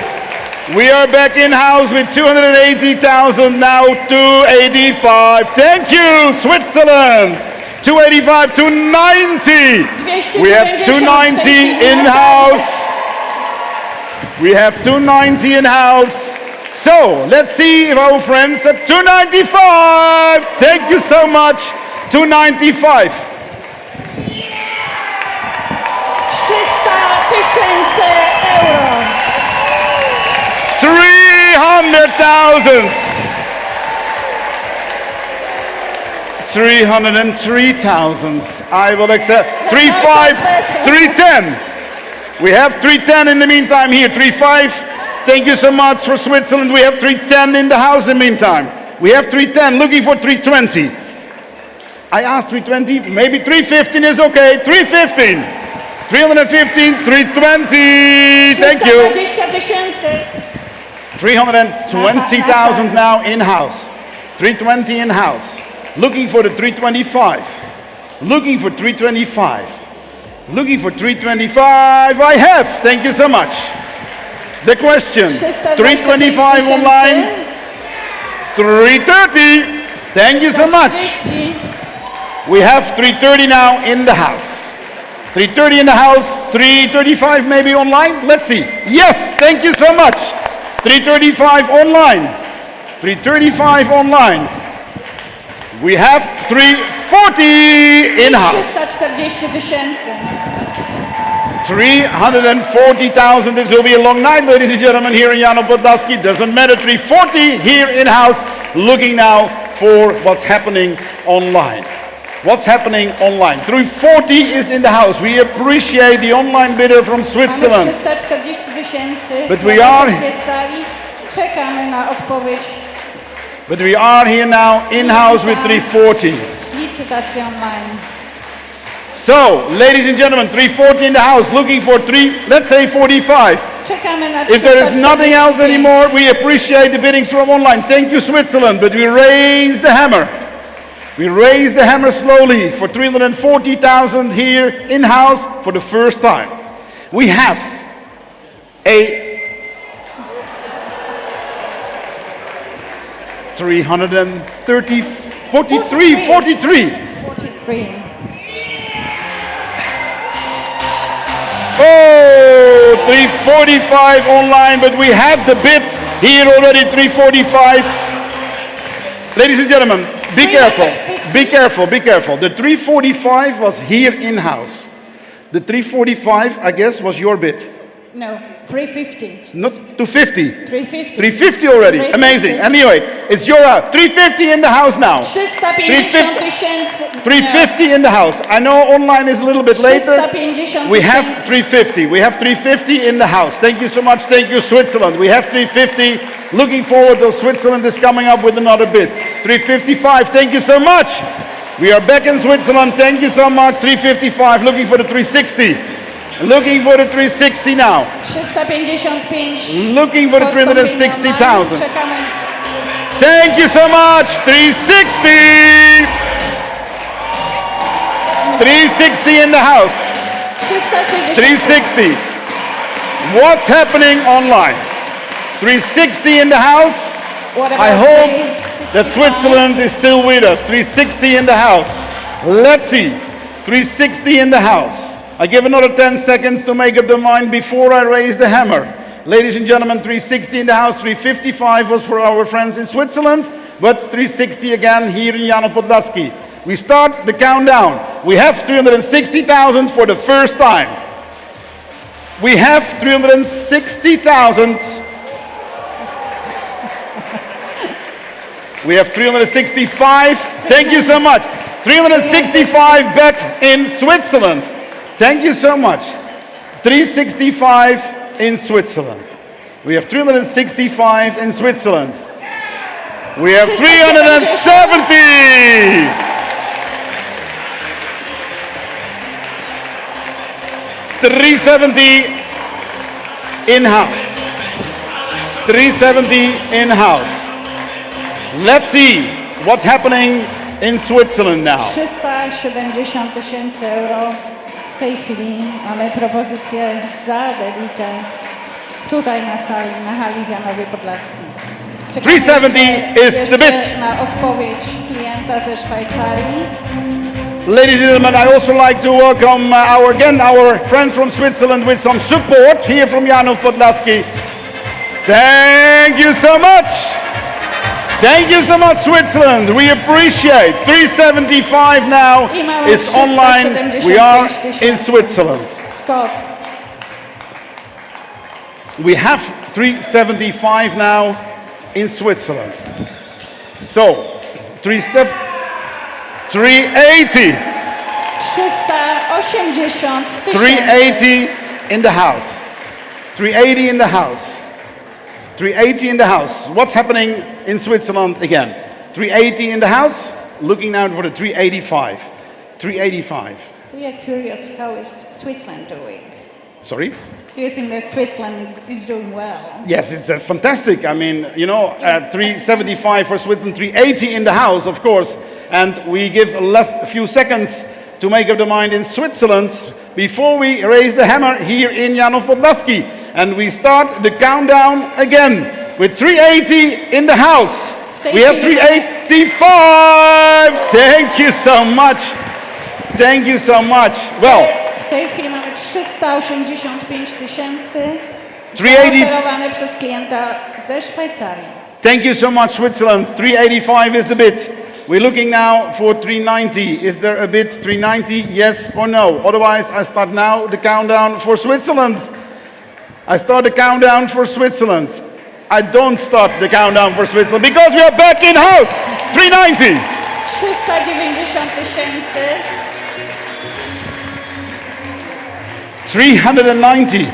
We are back in house with 280,000 now. 285. Thank you, Switzerland. 285, 290. We have 290 in house. We have 290 in house. So let's see if our friends at 295. Thank you so much. 295. 300 tysięcy euro. 300,000. 303,000. I will accept. 35, 310. We have 310 in the meantime here. 35. Thank you so much for Switzerland. We have 310 in the house in the meantime. We have 310 looking for 320. I asked 320. Maybe 315 is okay. 315. 315, 320. Thank you. 320 000. 320,000 now in-house. 320 in-house. Looking for the 325. Looking for 325. Looking for 325. I have. Thank you so much. The question. 325 online. 330. Thank you so much. We have 330 now in the house. 330 in the house. 335 maybe online. Let's see. Yes. Thank you so much. 335 online. 335 online. We have 340 in-house. 340,000. This will be a long night, ladies and gentlemen, here in Jano Podlaski. Doesn't matter. 340 here in-house. Looking now for what's happening online. What's happening online? 340 is in the house. We appreciate the online bidder from Switzerland. But we are... Czekamy na odpowiedź. But we are here now in-house with 340. Licytacja online. So, ladies and gentlemen, 340 in the house, looking for let's say 45. Czekamy na If there is nothing else anymore, we appreciate the biddings from online. Thank you, Switzerland, but we raise the hammer. We raise the hammer slowly for 340,000 here in-house for the first time. We have a 330, 43. Oh, 345 online, but we have the bid here already, 345. Ladies and gentlemen, be careful, be careful, be careful. The 345 was here in-house. The 345, I guess, was your bid. No, 350. Not 250. 350. 350 already. 350. Amazing. Anyway, it's your 350 in the house now. 350 350 in the house. I know online is a little bit later. 350 We have 350. We have 350 in the house. Thank you so much. Thank you, Switzerland. We have 350. Looking forward to Switzerland is coming up with another bid. 355. Thank you so much. We are back in Switzerland. Thank you so much. 355. Looking for the 360. Looking for the 360 now. 355. Looking for the 360,000. Thank you so much. 360. 360 in the house. 360. What's happening online? 360 in the house. I hope that Switzerland is still with us. 360 in the house. Let's see. 360 in the house. I give another 10 seconds to make up the mind before I raise the hammer. Ladies and gentlemen, 360 in the house. 355 was for our friends in Switzerland, but 360 again here in Jano Podlaski. We start the countdown. We have 360,000 for the first time. We have 360,000. We have 365. Thank you so much. 365 back in Switzerland. Thank you so much. 365 in Switzerland. We have 365 in Switzerland. We have 370. 370 in-house. 370 in-house. Let's see what's happening in Switzerland now. 370 000 euro. W tej chwili mamy propozycję za Adelitę tutaj na sali, na hali w Janowie Podlaskim. 370 is the bid. Na odpowiedź klienta ze Szwajcarii. Ladies and gentlemen, I also like to welcome our friends from Switzerland with some support here from Jano Podlaski. Thank you so much. Thank you so much, Switzerland. We appreciate. 375 now is online. We are in Switzerland. Scott. We have 375 now in Switzerland. So, 380. 380 380 in the house. 380 in the house. 380 in the house. What's happening in Switzerland again? 380 in the house. Looking now for the 385. 385. We are curious, how is Switzerland doing? Sorry? Do you think that Switzerland is doing well? Yes, it's fantastic. I mean, you know, 375 for Switzerland, 380 in the house, of course. And we give a few seconds to make up the mind in Switzerland before we raise the hammer here in Janov Podlaski. And we start the countdown again with 380 in the house. We have 385. Thank you so much. Thank you so much. Well, W tej chwili mamy 385 tysięcy 380. zaoferowane przez klienta ze Szwajcarii. Thank you so much, Switzerland. 385 is the bid. We're looking now for 390. Is there a bid? 390, yes or no? Otherwise, I start now the countdown for Switzerland. I start the countdown for Switzerland. I don't start the countdown for Switzerland because we are back in house. 390. 390 tysięcy. 390.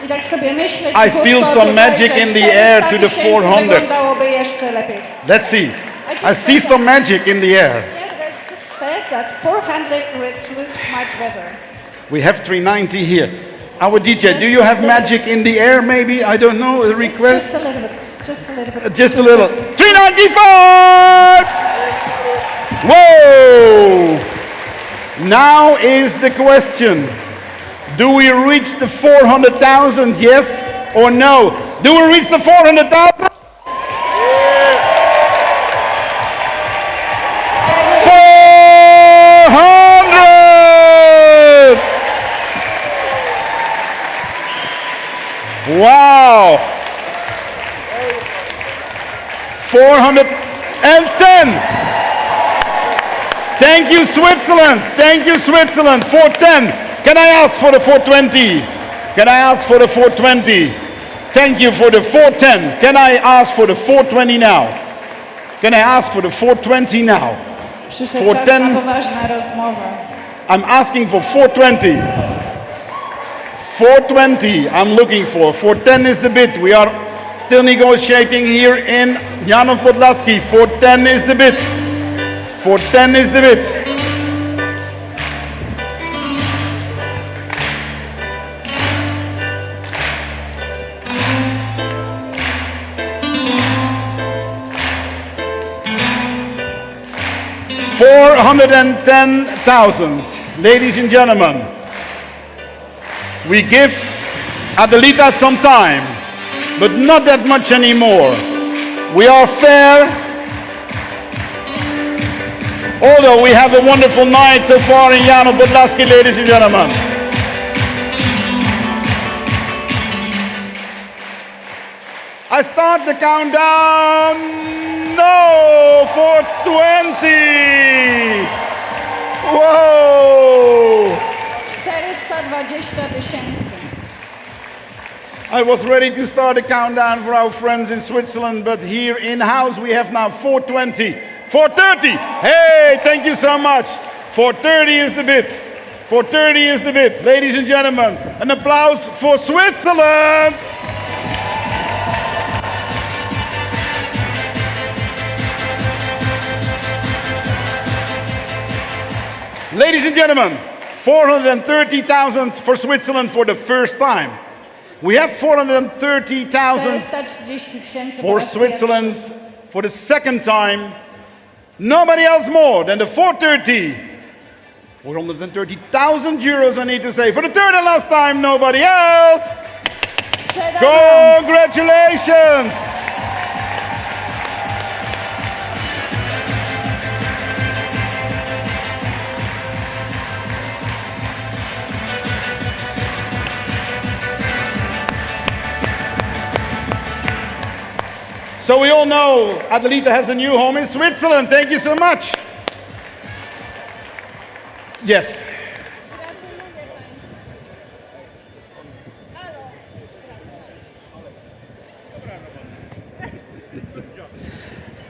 I tak sobie myślę, I feel some magic in the air to the 400. Wyglądałoby jeszcze lepiej. Let's see. I see some magic in the air. Yeah, but I just said that 400 looks much better. We have 390 here. Our DJ, do you have magic in the air maybe? I don't know, a request? Just a little bit. Just a little bit. Just a little. 395! Whoa! Now is the question. Do we reach the 400,000, yes or no? Do we reach the 400,000? 400! Wow! 410! Thank you, Switzerland! Thank you, Switzerland! 410! Can I ask for the 420? Can I ask for the 420? Thank you for the 410. Can I ask for the 420 now? Can I ask for the 420 now? Przyszedł czas 410. na poważne rozmowy. I'm asking for 420. 420 I'm looking for. 410 is the bid. We are still negotiating here in Janov Podlaski. 410 is the bid. 410 is the bid. $410,000. Ladies and gentlemen, we give Adelita some time, but not that much anymore. We are fair, although we have a wonderful night so far in Janov Podlaski, ladies and gentlemen. I start the countdown. No, 420. Whoa! 420 tysięcy. I was ready to start a countdown for our friends in Switzerland, but here in-house we have now 420. 430! Hey, thank you so much. 430 is the bid. 430 is the bid. Ladies and gentlemen, an applause for Switzerland! Ladies and gentlemen, 430,000 for Switzerland for the first time. We have 430,000 430 tysięcy for Switzerland for the second time. Nobody else more than the 430. 430,000 euros, I need to say. For the third and last time, nobody else. Congratulations. So we all know Adelita has a new home in Switzerland. Thank you so much. Yes.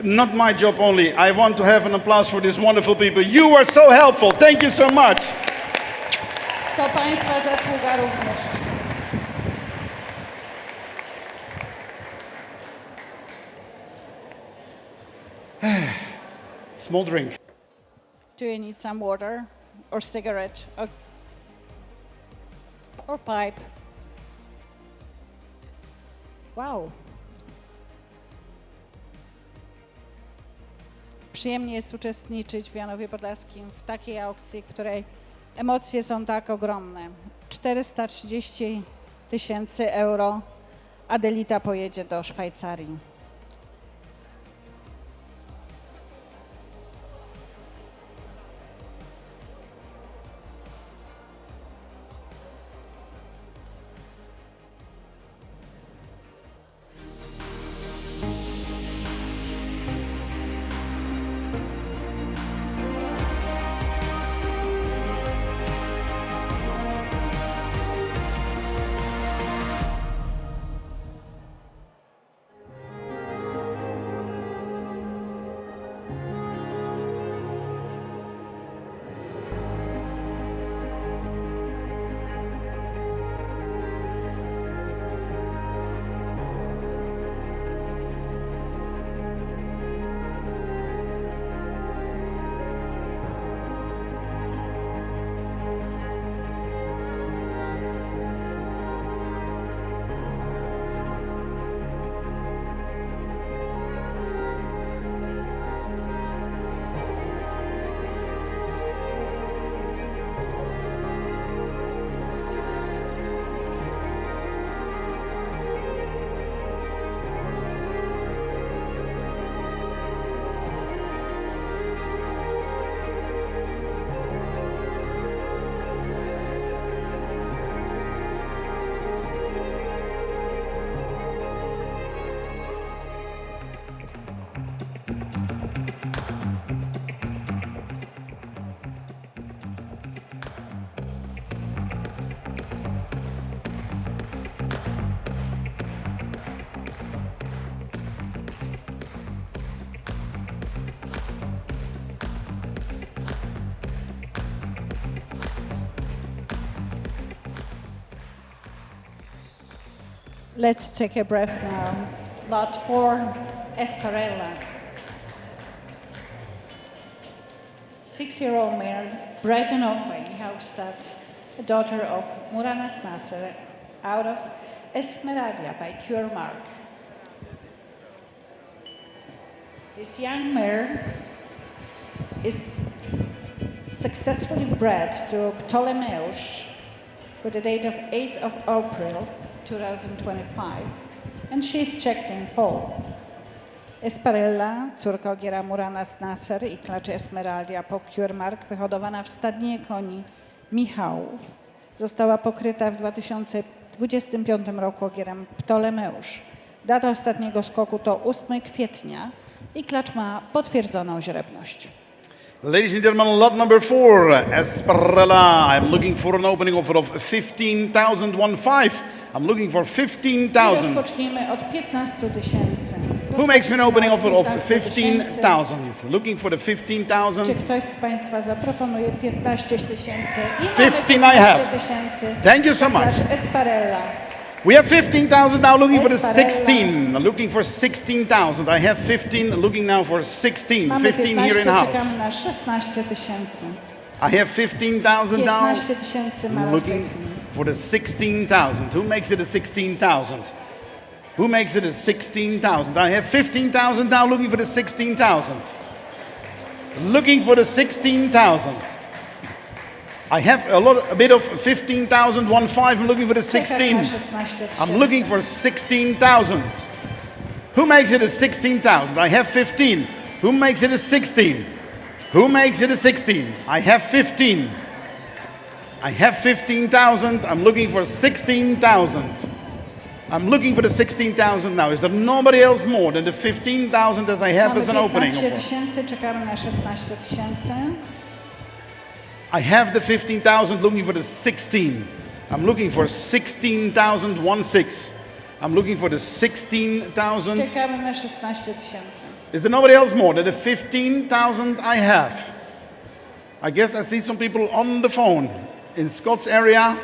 Not my job only. I want to have an applause for these wonderful people. You were so helpful. Thank you so much. To Państwa zasługa również. Small drink. Do you need some water? or cigarette or pipe. Wow. Przyjemnie jest uczestniczyć w Janowie Podlaskim w takiej aukcji, w której emocje są tak ogromne. 430 000 euro. Adelita pojedzie do Szwajcarii. Let's take a breath now. Lot 4, Esparella. 6-year-old mare, bred in Oakway, Hofstad, a daughter of Muranas Nasser, out of Esmeralda by Cure Mark. This young mare is successfully bred to Ptolemeus with the date of 8th of April 2025, and she's checked in full. Esparella, córka ogiera Muranas Nasser i klaczy Esmeralda po Cure Mark, wyhodowana w stadninie koni Michałów, została pokryta w 2025 roku ogierem Ptolemeusz. Data ostatniego skoku to 8 kwietnia i klacz ma potwierdzoną źrebność. Ladies and gentlemen, lot number 4, Esparella. I'm looking for an opening offer of 15,015. I'm looking for 15,000. Rozpoczniemy od 15 000. Who makes me an opening offer of 15,000? Looking for the 15,000. Czy ktoś z Państwa zaproponuje 15 000? 15 I have. Thank you so much. Esparella. We have 15,000 now, looking for the Esparella. 16. Looking for 16,000. I have 15, looking now for 16. Mamy 15 here 15, in house. czekamy na 16 000. I have 15,000 now. 15 000 mamy w tej Looking chwili. for the 16,000. Who makes it a 16,000? Who makes it a 16,000? I have 15,000 now, looking for the 16,000. Looking for the 16,000. I have a bit of 15,015. I'm looking for the 16. I'm looking for 16,000. Who makes it a 16,000? I have 15. Who makes it a 16? Who makes it a 16? I have 15. I have 15,000. I'm looking for 16,000. I'm looking for the 16,000 now. Is there nobody else more than the 15,000 as I have Mamy as an opening? 15 000, czekamy na 16 000. I have the 15,000, looking for the 16. I'm looking for 16,016. I'm looking for the 16,000. Czekamy na 16 000. Is there nobody else more than the 15,000 I have? I guess I see some people on the phone. In Scott's area,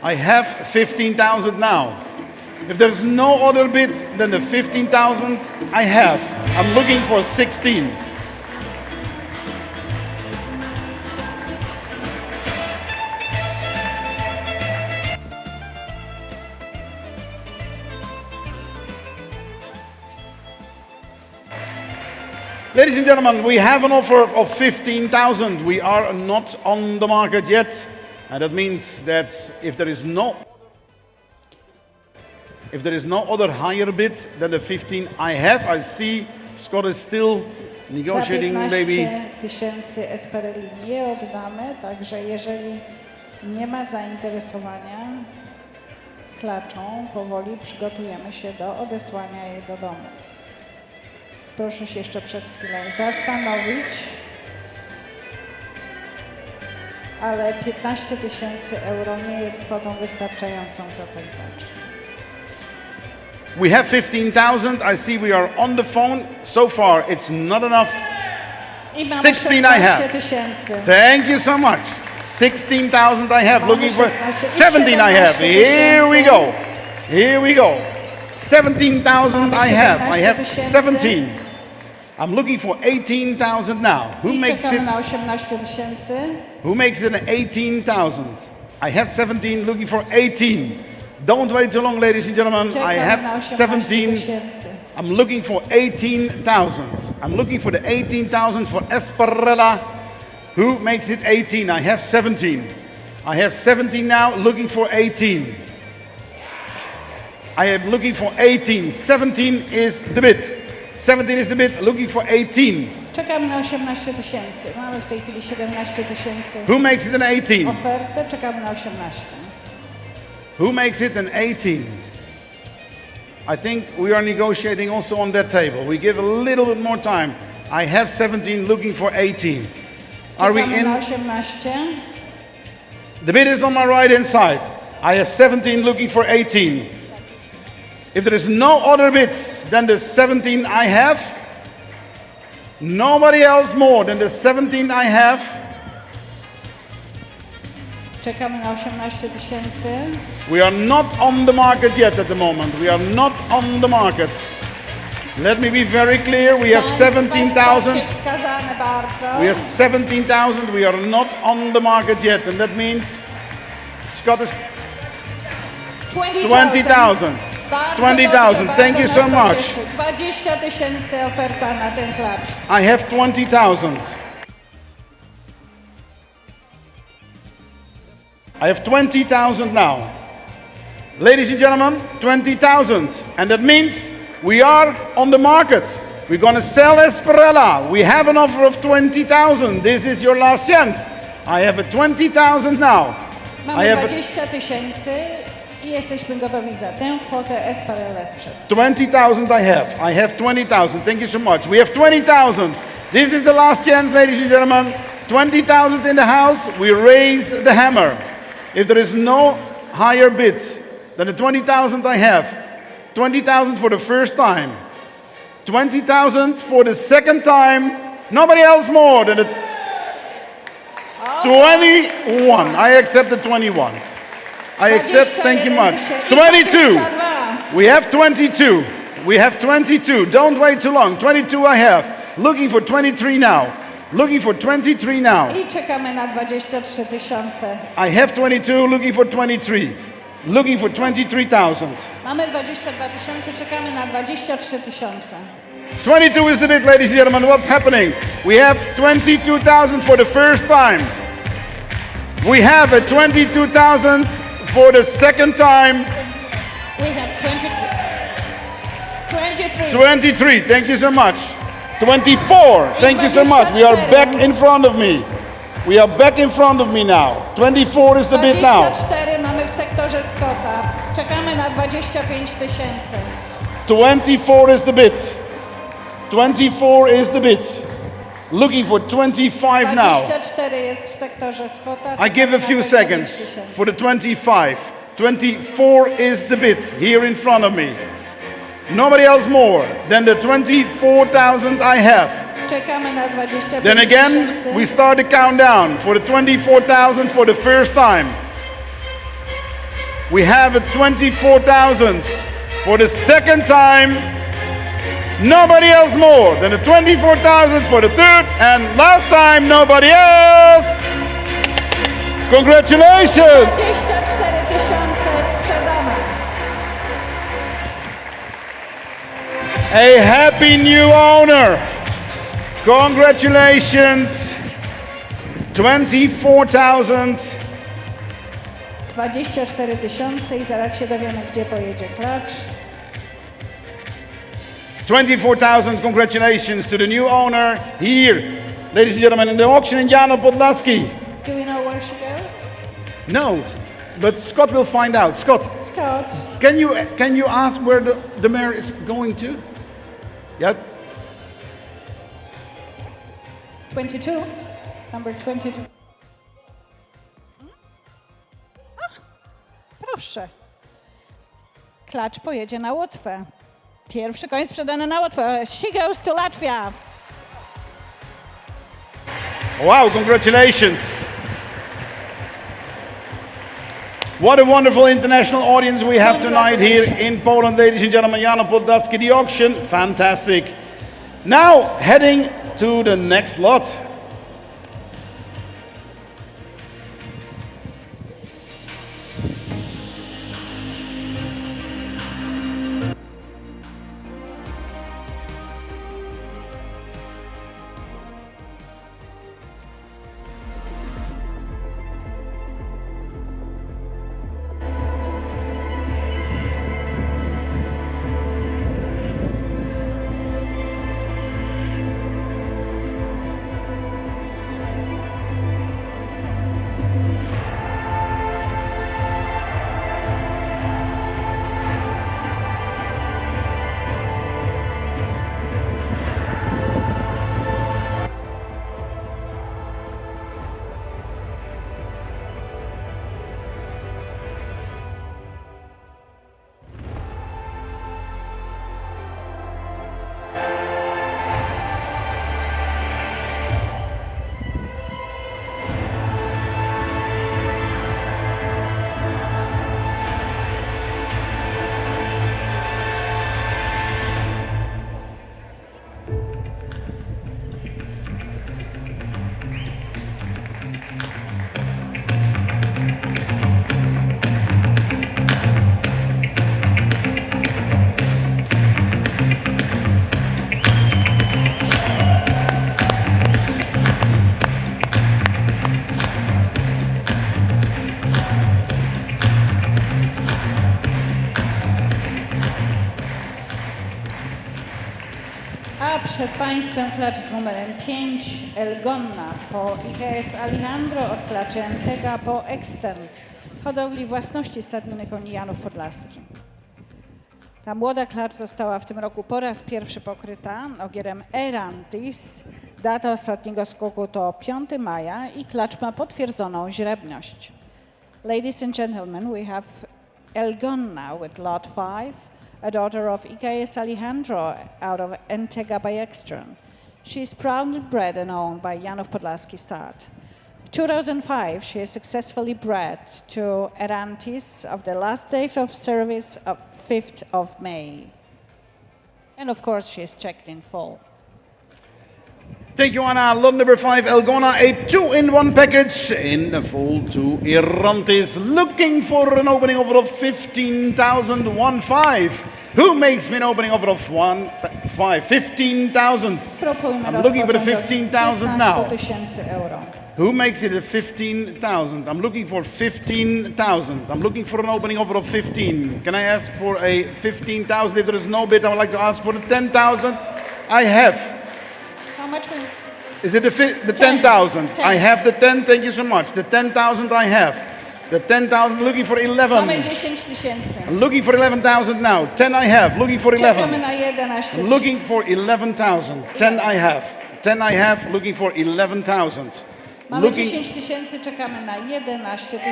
I have 15,000 now. If there's no other bid than the 15,000 I have, I'm looking for 16. Ladies and gentlemen, we have an offer of 15,000. We are not on the market yet. And that means that if there is no other higher bid than the 15 I have, I see Scott is still negotiating Za maybe. 15 tysięcy Esparelli nie oddamy, także jeżeli nie ma zainteresowania klaczą, powoli przygotujemy się do odesłania jej do domu. Proszę się jeszcze przez chwilę zastanowić, ale 15 000 euro nie jest kwotą wystarczającą za ten klacz. We have 15,000. I see we are on the phone. So far, it's not enough. I mamy 16 I have. 16 000. Thank you so much. 16,000 I have. Looking for 16 17 I have. Here we go. Here we go. 17,000 I have. I have 17. I'm looking for 18,000 now. Who I makes czekamy it? na 18 000. Who makes it an 18,000? I have 17. Looking for 18. Don't wait too long, ladies and gentlemen. I Czekamy na have 18 17. 000. I'm looking for 18,000. I'm looking for the 18,000 for Esparella. Who makes it 18? I have 17. I have 17 now, looking for 18. I am looking for 18. 17 is the bid. 17 is the bid, looking for 18. Czekamy na 18 000. Mamy w tej chwili 17 000 Who makes it an 18? ofertę, czekamy na 18. Who makes it an 18? I think we are negotiating also on that table. We give a little bit more time. I have 17, looking for 18. Are we Czekamy na in? 18. The bid is on my right hand side. I have 17, looking for 18. If there is no other bids than the 17 I have, nobody else more than the 17 I have, Czekamy na 18 000. we are not on the market yet at the moment. We are not on the market. Let me be very clear. We have 17,000. Wskazane bardzo. We have 17,000. We are not on the market yet. And that means Scott is 20,000. Bardzo 20,000. dobrze, Thank you bardzo so nas to much. cieszy. 20 000 oferta na ten klacz. I have 20,000. I have 20,000 now. Ladies and gentlemen, 20,000. And that means we are on the market. We're going to sell Esparella. We have an offer of 20,000. This is your last chance. I have a 20,000 now. Mamy I have 20 000 i jesteśmy gotowi za tę kwotę Esparella sprzedać. 20,000 I have 20,000. Thank you so much. We have 20,000. This is the last chance, ladies and gentlemen. 20,000 in the house. We raise the hammer. If there is no higher bids than the 20,000 I have, 20,000 for the first time, 20,000 for the second time, nobody else more than the 21. I accept the 21. I accept, thank you much. 22. We have 22. We have 22. Don't wait too long. 22 I have. Looking for 23 now. Looking for 23 now. I czekamy na 23 000. I have 22, looking for 23. Looking for 23,000. Mamy 22 000, czekamy na 23 000. 22 is the bid, ladies and gentlemen. What's happening? We have 22,000 for the first time. We have a 22,000 for the second time. We have 23. 23, thank you so much. 24, thank you so much. We are back in front of me. We are back in front of me now. 24 is the bid now. 24 mamy w sektorze Scotta. Czekamy na 25 000. 24 is the bid. 24 is the bid. Looking for 25 now. 24 jest w sektorze Scotta. I give a few seconds for the 25. 24 is the bid here in front of me. Nobody else more than the 24,000 I have. Czekamy na 25 Then again, we start the countdown for the 24,000 for the first time. We have a 24,000 for the second time. Nobody else more than the 24,000 for the third and last time. Nobody else. Congratulations. 24 000 sprzedane. A happy new owner. Congratulations. 24,000. 24 000 i zaraz się dowiemy, gdzie pojedzie klacz. 24,000. Congratulations to the new owner here, ladies and gentlemen, in the auction in Jano Podlaski. Do we know where she goes? No, but Scott will find out. Scott, Scott. can you ask where the mare is going to? Yeah. 22. Number 22. Proszę. Klacz pojedzie na Łotwę. Pierwszy koń sprzedany na Łotwę. She goes to Latvia. Wow, congratulations. What a wonderful international audience we have tonight here in Poland, ladies and gentlemen. Jano Podlaski, the auction, fantastic. Now, heading to the next lot. A przed Państwem klacz z numerem 5, Elona po IKS Alejandro od klaczy Entega po Extern, hodowli własności stadniny koni Janów Podlaski. Ta młoda klacz została w tym roku po raz pierwszy pokryta ogierem Erantis. Data ostatniego skoku to 5 maja i klacz ma potwierdzoną źrebność. Ladies and gentlemen, we have Elona with lot 5, a daughter of IKS Alejandro out of Entega by Extern. She is proudly bred and owned by Janów Podlaski Stud. 2005, she is successfully bred to Erantis of the last date of service of 5th of May. And of course, she is checked in full. Thank you, Anna. Lot number 5, Elona, a 2-in-1 package in the full to Erantis, looking for an opening offer of 15,015. Who makes me an opening offer of 15,000? I'm looking for the 15,000 now. Euro. Who makes it a 15,000? I'm looking for 15,000. I'm looking for an opening offer of 15. Can I ask for a 15,000? If there is no bid, I would like to ask for the 10,000. I have. How much will... Is it the 10,000? I have the 10, thank you so much. The 10,000 I have. The 10,000, looking for 11. Mamy 10 000. Looking for 11,000 now. 10 I have, looking for 11. Czekamy na 11 000. Looking for 11,000. 10 I have. 10 I have, looking for 11,000. Mamy 10 000, czekamy na 11 000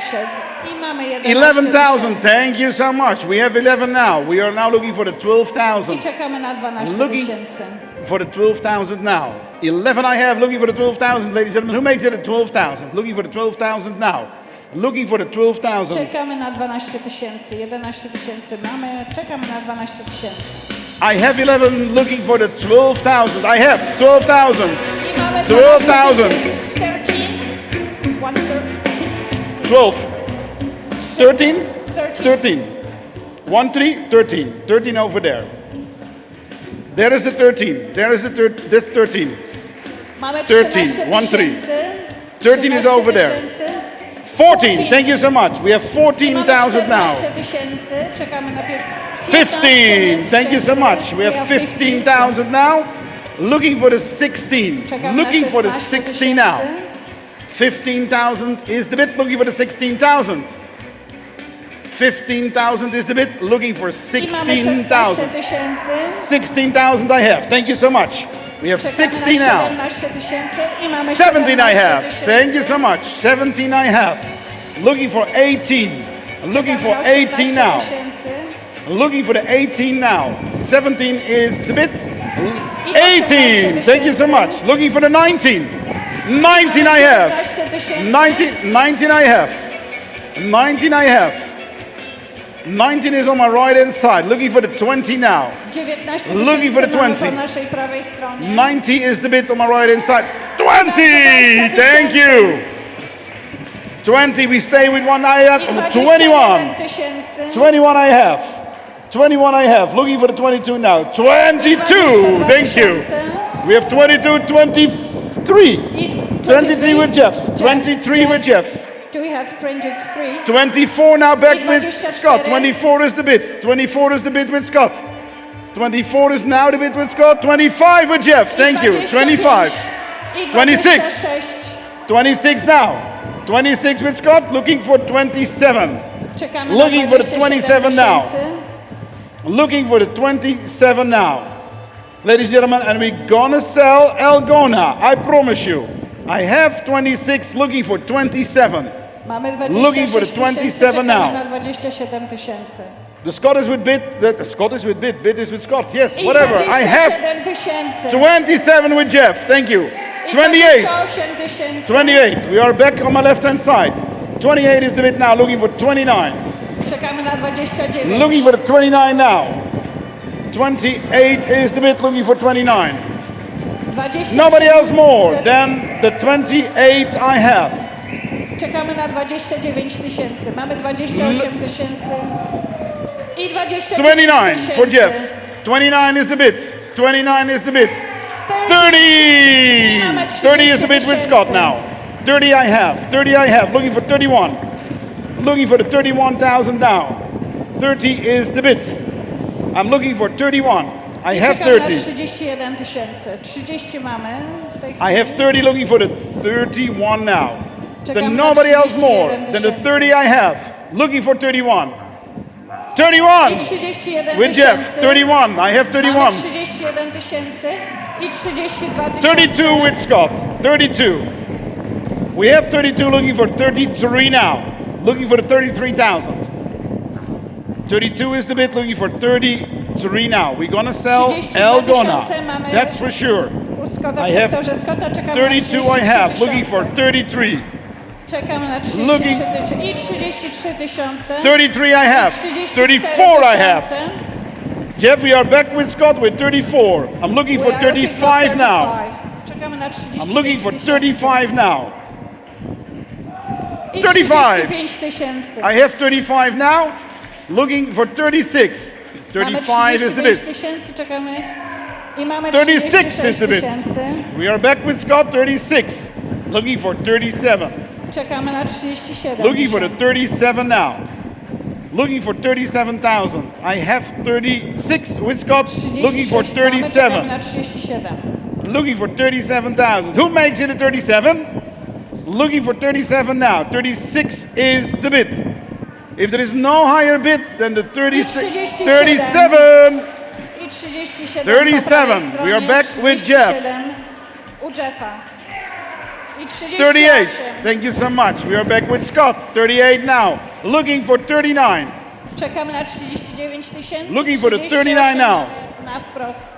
i mamy 11 11,000, thank you so much. We have 11 now. We are now looking for the 12,000. I czekamy na 12 Looking 000. for the 12,000 now. 11 I have, looking for the 12,000, ladies and gentlemen. Who makes it a 12,000? Looking for the 12,000 now. Looking for the 12,000. Czekamy na 12 000, 11 000 mamy, czekamy na 12 000. I have 11, looking for the 12,000. I have 12,000. I mamy 12,000. 13, 12. 13? 13. 13. 1, 3, 13. 13 over there. There is a 13. There is a this 13. Mamy 13, 13 1, 3. tysięcy. 13 is over there. 14, thank you so much. We have 14,000 now. 14 tysięcy, czekamy na 15, thank you so much. We have 15,000 now. Looking for the 16. Looking for the 16 now. 15,000 is the bid, looking for the 16,000. 15,000 is the bid, looking for 16,000. 16,000 I have, thank you so much. We have 16 now. 17 I have, thank you so much. 17 I have. Looking for 18. Looking for 18 now. Looking for the 18 now. 17 is the bid. 18, thank you so much. Looking for the 19. 19 I have. 19 I have. 19 I have. 19 is on my right hand side. Looking for the 20 now. Looking for the 20. 90 is the bid on my right hand side. 20! Thank you! 20, we stay with one I have. 21. 21 I have. 21 I have. Looking for the 22 now. 22! Thank you! We have 22, 23. 23 with Jeff. 23 with Jeff. Do we have 23? 24 now back with Scott. 24 is the bid. 24 is the bid with Scott. 24 is now the bid with Scott. 25 with Jeff. Thank you. 25. 26. 26 now. 26 with Scott. Looking for 27. Looking for the 27 now. Looking for the 27 now. Ladies and gentlemen, and we're gonna sell Elona. I promise you. I have 26, looking for 27. Looking for the 27 now. The Scott is with bid. The Scott is with bid. Bid is with Scott. Yes, whatever. I have 27 with Jeff. Thank you. 28. 28. We are back on my left hand side. 28 is the bid now. Looking for 29. Looking for the 29 now. 28 is the bid. Looking for 29. Nobody else more than the 28 I have. Czekamy na 29 tysięcy. Mamy 28 tysięcy. I 29 for Jeff. 29 is the bid. 29 is the bid. 30! 30 is the bid with Scott now. 30 I have. 30 I have. Looking for 31. Looking for the 31,000 now. 30 is the bid. I'm looking for 31. I have 30. 31 tysięcy. 30 mamy w tej I have 30 looking for the 31 now. Then nobody else more than the 30 I have. Looking for 31. 31 with Jeff. 31. I have 31. 31 tysięcy i 32 tysięcy. 32 with Scott. 32. We have 32 looking for 33 now. Looking for the 33,000. 32 is the bid looking for 33 now. We're gonna sell Elona. That's for sure. I have 32 I have. Looking for 33. Czekamy na 33 i 33 tysiące. 33 I have. 34 I have. Jeff, we are back with Scott with 34. I'm looking for 35 now. I'm looking for 35 now. 35. I have 35 now. Looking for 36. 35 is the bid. 36 is the bid. We are back with Scott, 36. Looking for 37. Czekamy na 37. Looking for the 37 now. Looking for 37,000. I have 36 with Scott. Looking for 37. Looking for 37,000. Who makes it a 37? Looking for 37 now. 36 is the bid. If there is no higher bid than the 36, 37. 37. We are back with Jeff. 38. Thank you so much. We are back with Scott. 38 now. Looking for 39. Czekamy na 39 tysięcy. Looking for the 39 now. Na wprost.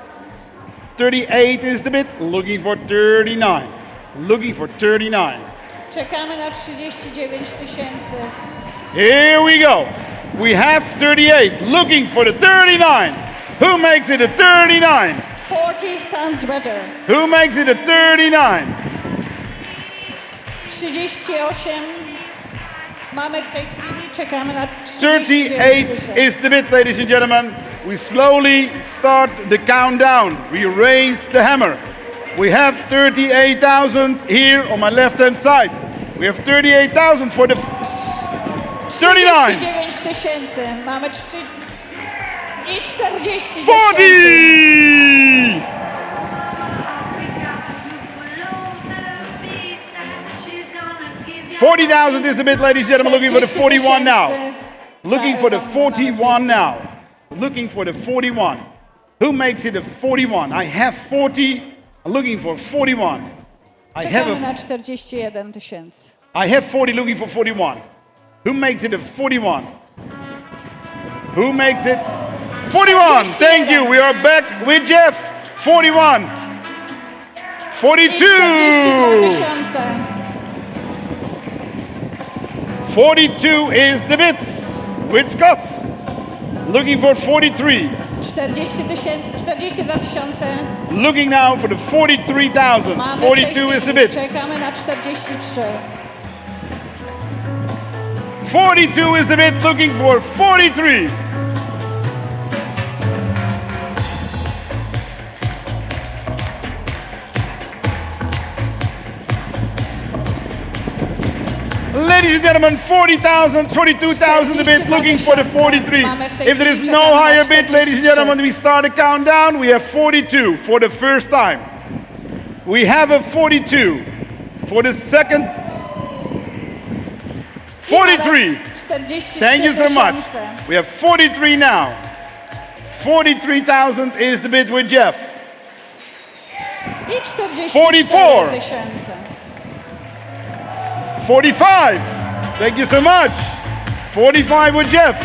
38 is the bid. Looking for 39. Looking for 39. Czekamy na 39 tysięcy. Here we go. We have 38. Looking for the 39. Who makes it a 39? 40 sounds better. Who makes it a 39? 38 mamy w tej chwili, czekamy na 38 is the bid, ladies and gentlemen. We slowly start the countdown. We raise the hammer. We have 38,000 here on my left-hand side. We have 38,000 for the 39. 39 tysięcy. Mamy i 40 tysięcy. 40! 40,000 is the bid, ladies and gentlemen. Looking for the 41 now. Looking for the 41 now. Looking for the 41. Who makes it a 41? I have 40. I'm looking for 41. I Czekamy na 41 tysięcy. I have 40 looking for 41. Who makes it a 41? Who makes it 41? Thank you. We are back with Jeff. 41. 42. 42 is the bid with Scott. Looking for 43. 42 tysiące. Looking now for the 43,000. 42 is the bid. Czekamy na 43. 42 is the bid. Looking for 43. Ladies and gentlemen, 40,000, 42,000 a bid, looking for the 43. If there is no higher bid, ladies and gentlemen, we start a countdown. We have 42 for the first time. We have a 42 for the second. 43. Thank you so much. We have 43 now. 43,000 is the bid with Jeff. 44. 45. Thank you so much. 45 with Jeff.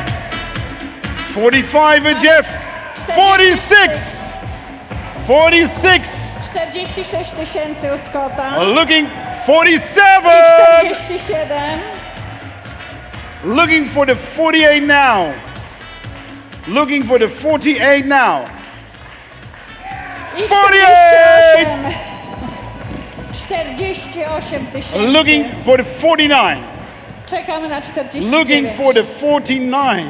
45 with Jeff. 46. 46. 46 tysięcy u Scotta. Looking 47. 47. Looking for the 48 now. Looking for the 48 now. 48. 48 tysięcy. Looking for the 49. Czekamy na 49. Looking for the 49.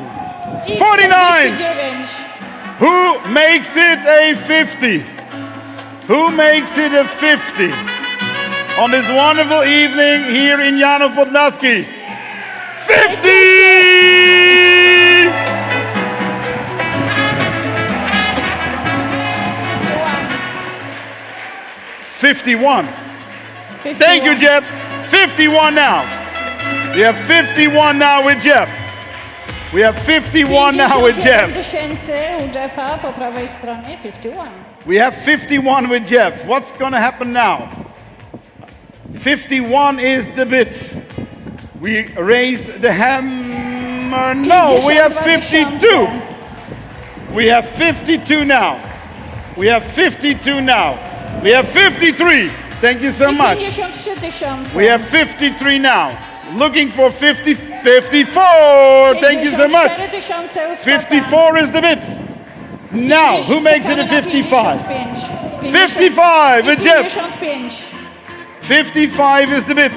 I 49. 49. Who makes it a 50? Who makes it a 50? On this wonderful evening here in Janów Podlaski. 50! 51. 51. Thank you, Jeff. 51 now. We have 51 now with Jeff. We have 51 now with Jeff. 51 tysięcy u Jeffa po prawej stronie. 51. We have 51 with Jeff. What's going to happen now? 51 is the bid. We raise the hammer. No, we have 52. We have 52 now. We have 52 now. We have 53. Thank you so much. 53 tysiące. We have 53 now. Looking for 50, 54. Thank you so much. 54 tysiące u Scotta. 54 is the bid. Now, who makes it a 55? 55 with Jeff. 55. 55 is the bid.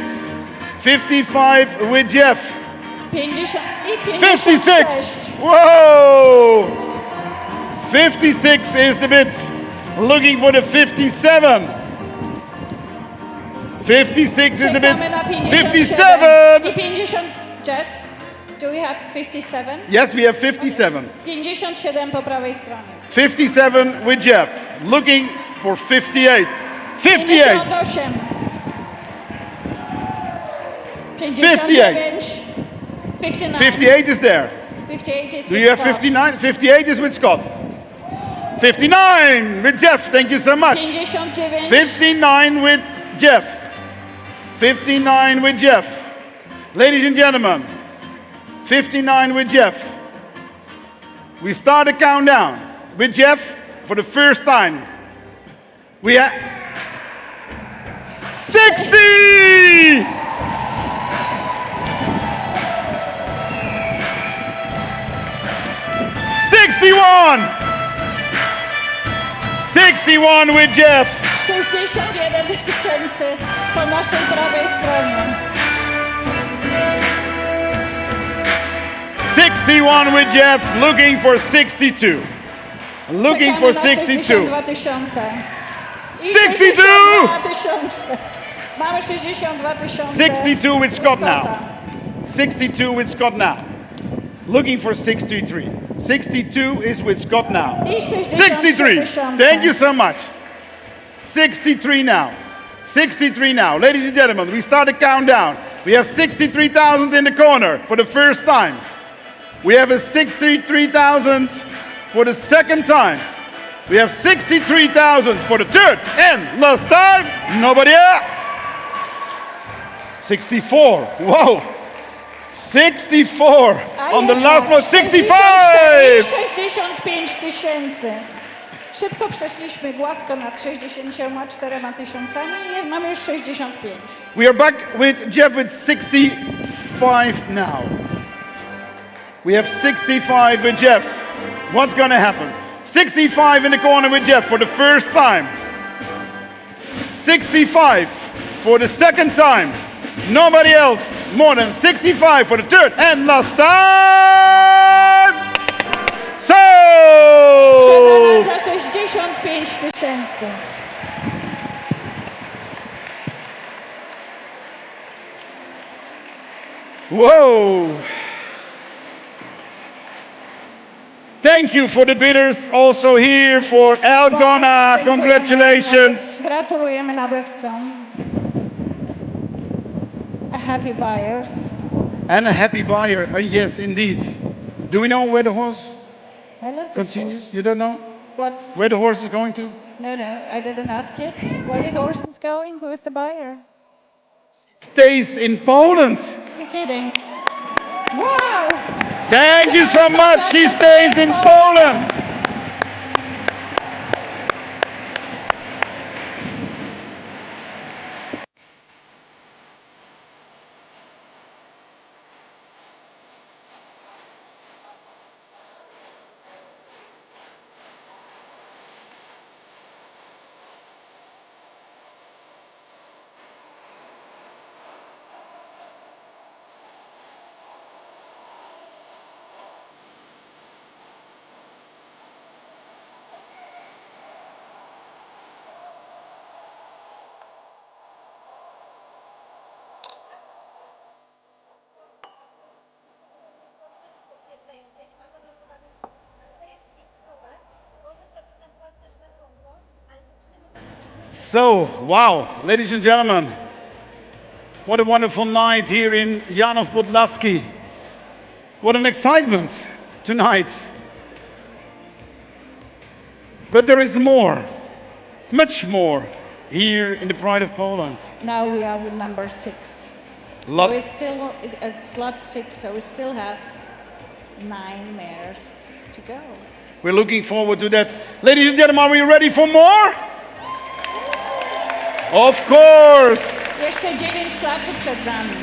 55 with Jeff. 50 i 56. Whoa! 56 is the bid. Looking for the 57. 56 is the bid. Czekamy na 57. I 50. Jeff, do we have 57? Yes, we have 57. 57 po prawej stronie. 57 with Jeff. Looking for 58. 58. 58. 58. 59. 58 is there. 58 is Do you have 59? 58 is with Scott. 59 with Jeff. Thank you so much. 59. 59 with Jeff. 59 with Jeff. Ladies and gentlemen, 59 with Jeff. We start a countdown with Jeff for the first time. We have 60! 61! 61 with Jeff. 61 tysięcy po naszej prawej stronie. 61 with Jeff, looking for 62. Looking for 62. 62 tysiące. 62! 000. Mamy 62 000. 62 with Scott now. 62 with Scott now. Looking for 63. 62 is with Scott now. I 63. 000. Thank you so much. 63 now. 63 now. Ladies and gentlemen, we start a countdown. We have 63,000 in the corner for the first time. We have a 63,000 for the second time. We have 63,000 for the third and last time. Nobody else. 64. Whoa. 64 on the last one. 65. 65 000. Szybko przeszliśmy gładko nad 64 000 i mamy już 65. We are back with Jeff with 65 now. We have 65 with Jeff. What's going to happen? 65 in the corner with Jeff for the first time. 65 for the second time. Nobody else more than 65 for the third and last time. Sprzedana So! za 65 000. Whoa! Thank you for the bidders also here for Elona. Congratulations. Gratulujemy nabywcom. A happy buyers. And a happy buyer. Yes, indeed. Do we know where the horse I love this continues? horse. You don't know What? where the horse is going to? No, I didn't ask it. Where the horse is going? Who is the buyer? Stays in Poland. You're kidding. Wow! Thank you so much. She stays in Poland. So, wow, ladies and gentlemen, what a wonderful night here in Janov Podlaski. What an excitement tonight. But there is more, much more, here in the Pride of Poland. Now we are with number 6. Lot- So we still at slot 6, so we still have 9 mares to go. We're looking forward to that. Ladies and gentlemen, are we ready for more? Of course! Jeszcze 9 klaczy przed nami.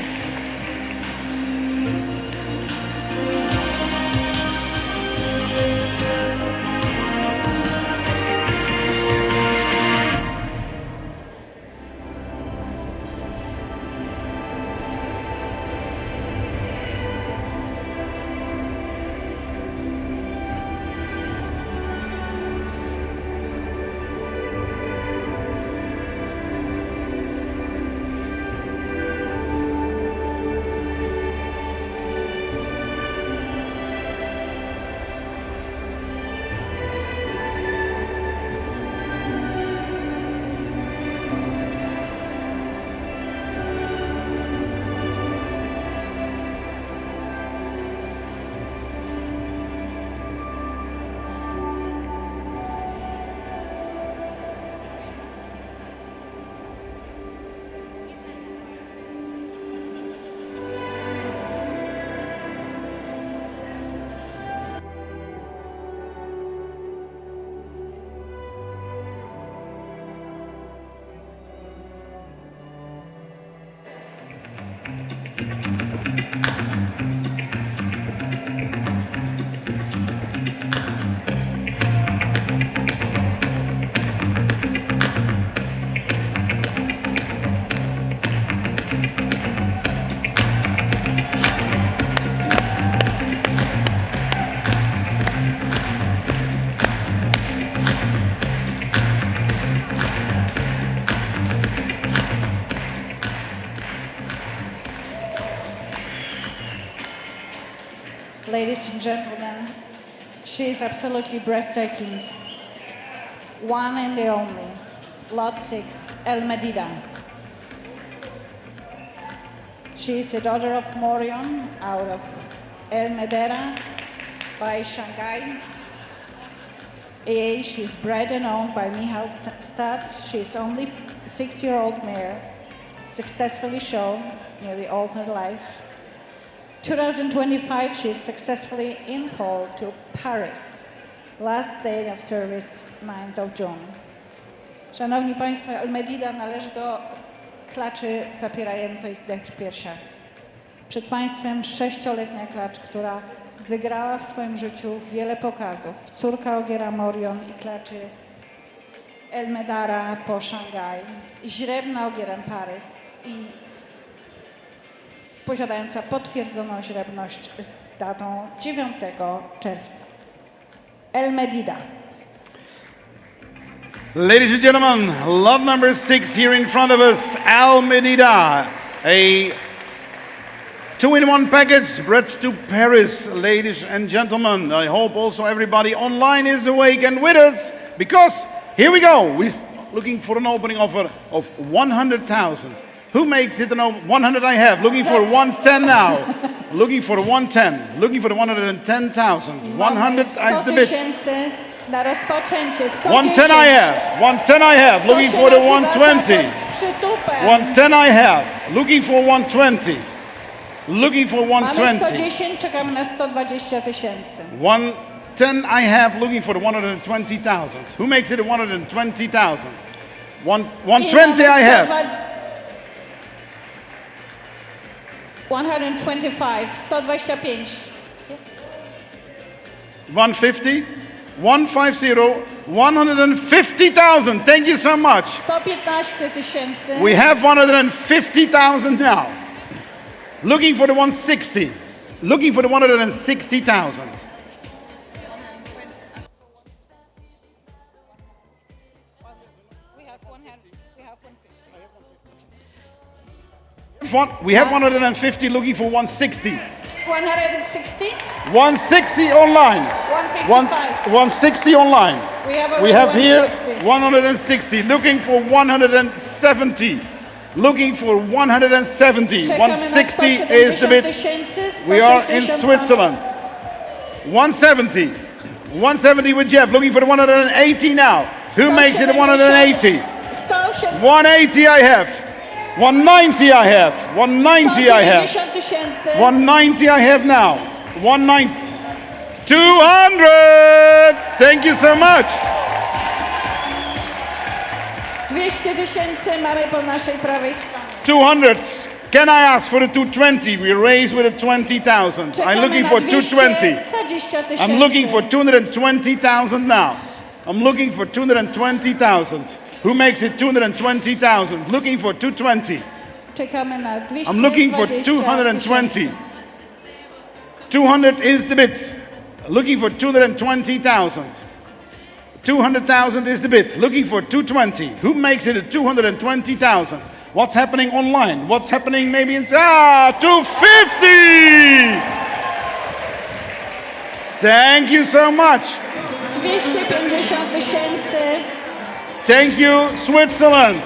Ladies and gentlemen, she is absolutely breathtaking. One and the only, Lot 6, Medida. She is the daughter of Morion out of Medida by Shanghai. She is bred and owned by Michał Stad. She is only 6-year-old mare, successfully shown nearly all her life. 2025, she is successfully in fall to Paris. Last day of service, 9th of June. Szanowni Państwo, Medida należy do klaczy zapierającej dech w piersiach. Przed Państwem 6-letnia klacz, która wygrała w swoim życiu wiele pokazów. Córka Ogiera Morion i klaczy Medara po Szanghaj, źrebna Ogierem Paris i posiadająca potwierdzoną źrebność z datą 9 czerwca. Medida. Ladies and gentlemen, lot number 6 here in front of us, Medida, a 2-in-1 package bred to Paris. Ladies and gentlemen, I hope also everybody online is awake and with us, because here we go. We're looking for an opening offer of 100,000. Who makes it? 100 I have. Looking for 110 now. Looking for 110. Looking for 110,000. 100 is the bid. Na rozpoczęcie 110 I have. 110 I have. Looking for the 120. 110 I have. Looking for 120. Looking for 120. Mamy 110, czekamy na 120 tysięcy. 110 I have. Looking for the 120,000. Who makes it 120,000? 120 I have. 125, 125. 150, 150, 150,000. Thank you so much. 115 tysięcy. We have 150,000 now. Looking for the 160. Looking for the 160,000. We have 150 looking for 160. 160? 160 online. 155. 160 online. We have here 160. 160. Looking for 170. Looking for 170. Czekamy 160 na is the bid. 160 We are in Switzerland. 170. 170 with Jeff. Looking for the 180 now. Who makes it 180? 180 I have. 190 I have. 190 I have. 190 I have now. 190. 200. Thank you so much. 200 tysięcy mamy po naszej prawej stronie. 200. Can I ask for the 220? We raise with a 20,000. I'm looking for 220. I'm looking for 220,000 now. I'm looking for 220,000. Who makes it 220,000? Looking for 220. Czekamy na 220. I'm looking for 220. 200 is the bid. Looking for 220,000. 200,000 is the bid. Looking for 220. Who makes it at 220,000? What's happening online? What's happening maybe in 250? Thank you so much. 250 tysięcy. Thank you, Switzerland.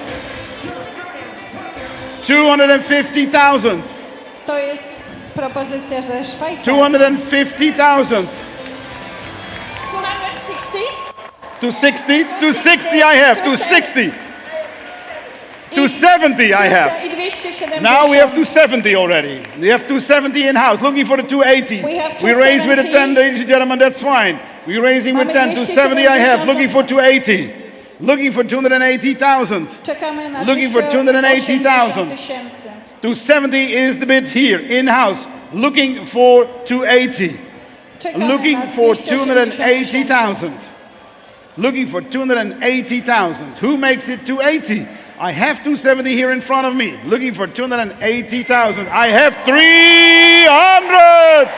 250,000. To jest propozycja ze Szwajcarii. 250,000. 260? 260? 260 I have. 260. 270 I have. I 270. Now we have 270 already. We have 270 in house. Looking for the 280. We have We raise with a 10, 270. ladies and gentlemen. That's fine. We're raising with Mamy 10. 270 I have. 270. Looking for 280. Looking for 280,000. Czekamy na Looking for 280,000. 280,000. 270 is the bid here in house. Looking for 280. Czekamy Looking na for 280,000. 280,000. Looking for 280,000. Who makes it 280? I have 270 here in front of me. Looking for 280,000. I have 300.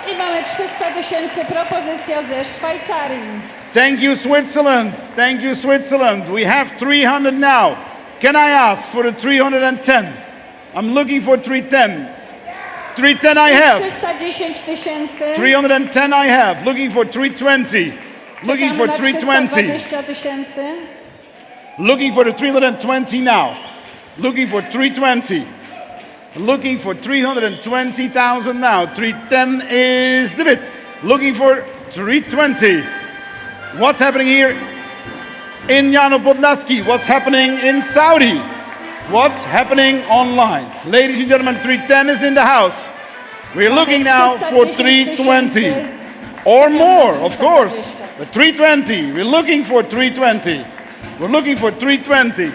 I mamy 300 tysięcy, propozycja ze Szwajcarii. Thank you, Switzerland. Thank you, Switzerland. We have 300 now. Can I ask for the 310? I'm looking for 310. 310 I have. 310 tysięcy. 310 I have. Looking for 320. Looking Czekamy for na 320. 320 tysięcy. Looking for the 320 now. Looking for 320. Looking for 320,000 now. 310 is the bid. Looking for 320. What's happening here in Jano Podlaski? What's happening in Saudi? What's happening online? Ladies and gentlemen, 310 is in the house. We're looking now for 320 or more, of course. But 320, we're looking for 320. We're looking for 320.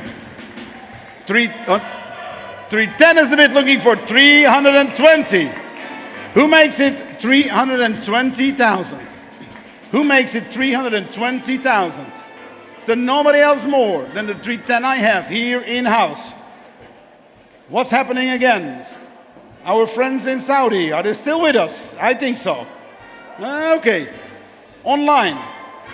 310 is the bid, looking for 320. Who makes it 320,000? Who makes it 320,000? Is there nobody else more than the 310 I have here in-house? What's happening again? Our friends in Saudi, are they still with us? I think so. Okay. Online.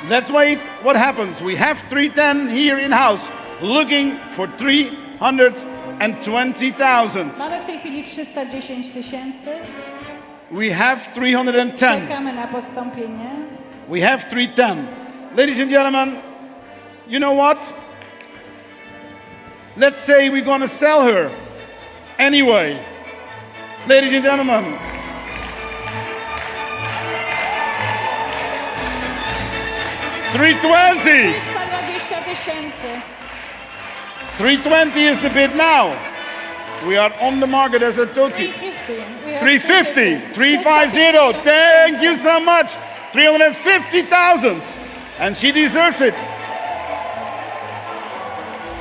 Let's wait. What happens? We have 310 here in-house, looking for 320,000. Mamy w tej chwili 310 tysięcy. We have 310. Czekamy na postąpienie. We have 310. Ladies and gentlemen, you know what? Let's say we're going to sell her anyway. Ladies and gentlemen, 320. 320 tysięcy. 320 is the bid now. We are on the market, as I told you. 350. We have 350. 350. Thank you so much. 350,000. And she deserves it.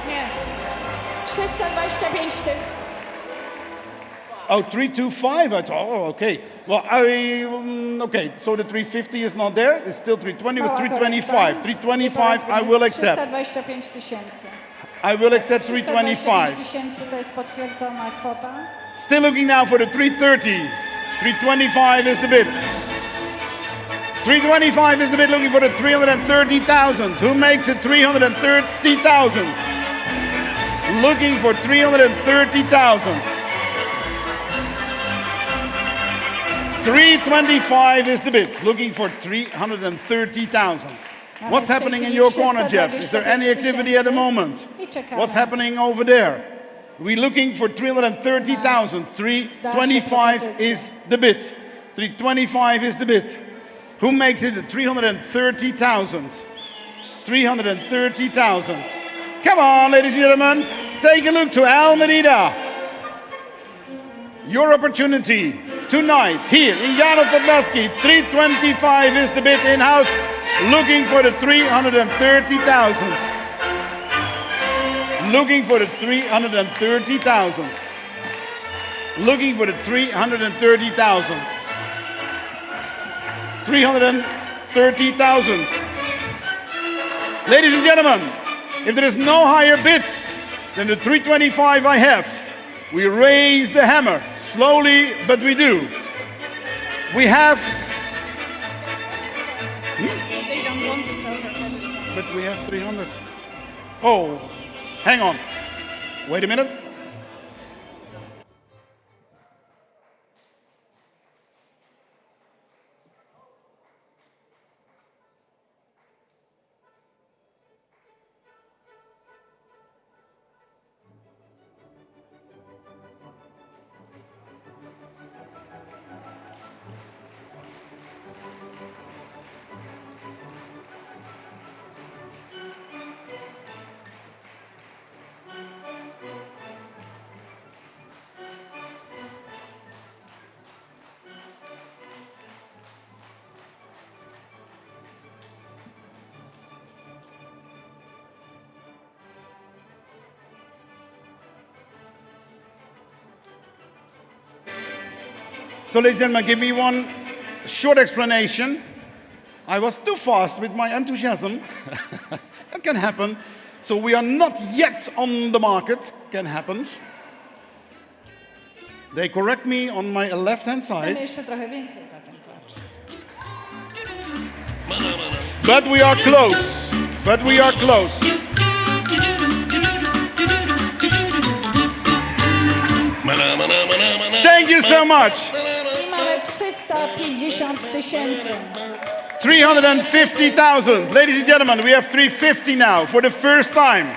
Nie. 325 tych. Oh, 325. I thought, oh, okay. Well, okay. So the 350 is not there. It's still 320 with 325. 325 I will accept. 325 tysięcy. I will accept 325. 325 tysięcy to jest potwierdzona kwota. Still looking now for the 330. 325 is the bid. 325 is the bid, looking for the 330,000. Who makes it 330,000? Looking for 330,000. 325 is the bid, looking for 330,000. What's happening in your corner, Jeff? Is there any activity at the moment? What's happening over there? We're looking for 330,000. 325 is the bid. 325 is the bid. Who makes it 330,000? 330,000. Come on, ladies and gentlemen. Take a look to Medida. Your opportunity tonight here in Jano Podlaski. 325 is the bid in-house. Looking for the 330,000. Looking for the 330,000. Looking for the 330,000. 330,000. Ladies and gentlemen, if there is no higher bid than the 325 I have, we raise the hammer. Slowly, but we do. We have... They don't want to sell her. But we have 300. Oh, hang on. Wait a minute. So, ladies and gentlemen, give me one short explanation. I was too fast with my enthusiasm. That can happen. So we are not yet on the market. Can happen. They correct me on my left-hand Chcemy side. jeszcze trochę więcej za ten klacz. But we are close. But we are close. Thank Thank you so much. I mamy 350 tysięcy. 350,000. Ladies and gentlemen, we have 350 now for the first time.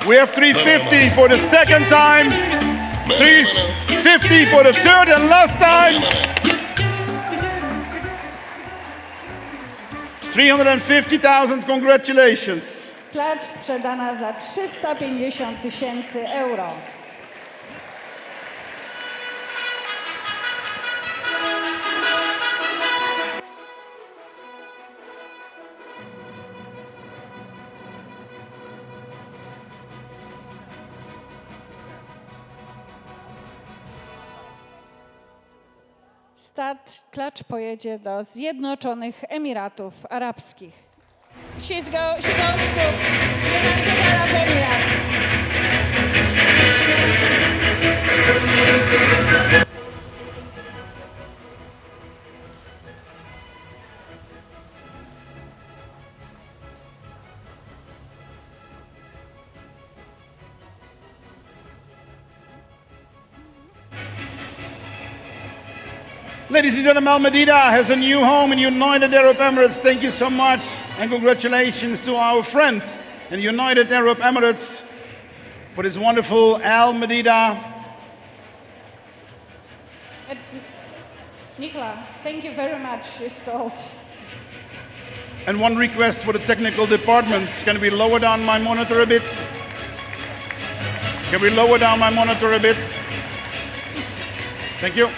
We have 350 for the second time. 350 for the third and last time. 350,000, congratulations. Klacz sprzedana za 350 tysięcy euro. Klacz pojedzie do Zjednoczonych Emiratów Arabskich. She goes to United Arab Emirates. Ladies and gentlemen, Medida has a new home in United Arab Emirates. Thank you so much and congratulations to our friends in United Arab Emirates for this wonderful Medida. Nicola, thank you very much. It's sold. And one request for the technical department. Can we lower down my monitor a bit? Can we lower down my monitor a bit? Thank you.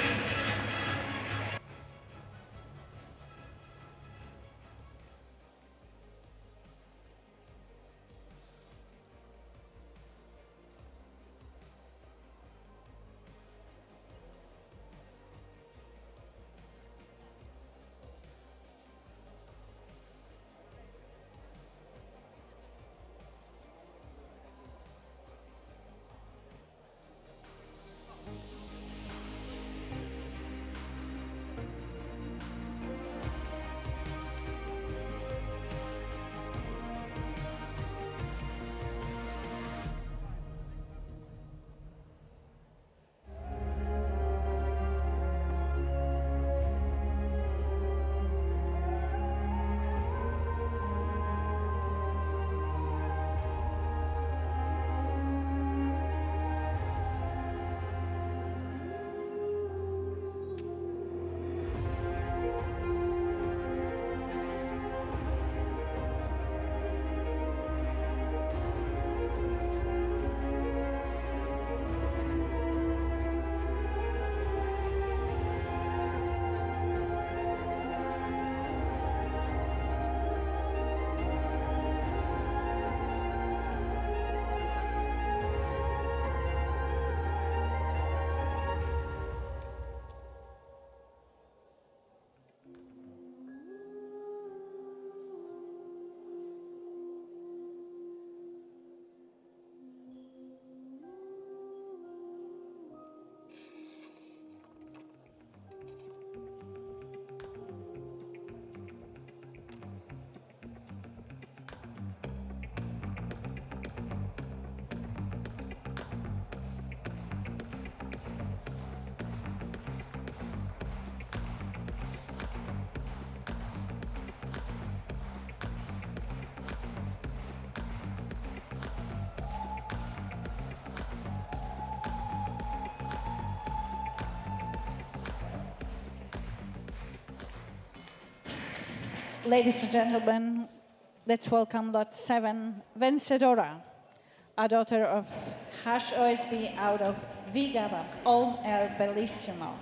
Ladies and gentlemen, let's welcome Lot 7, Venadora, a daughter of Hash OSB out of Vigava, Olm El Bellissimo.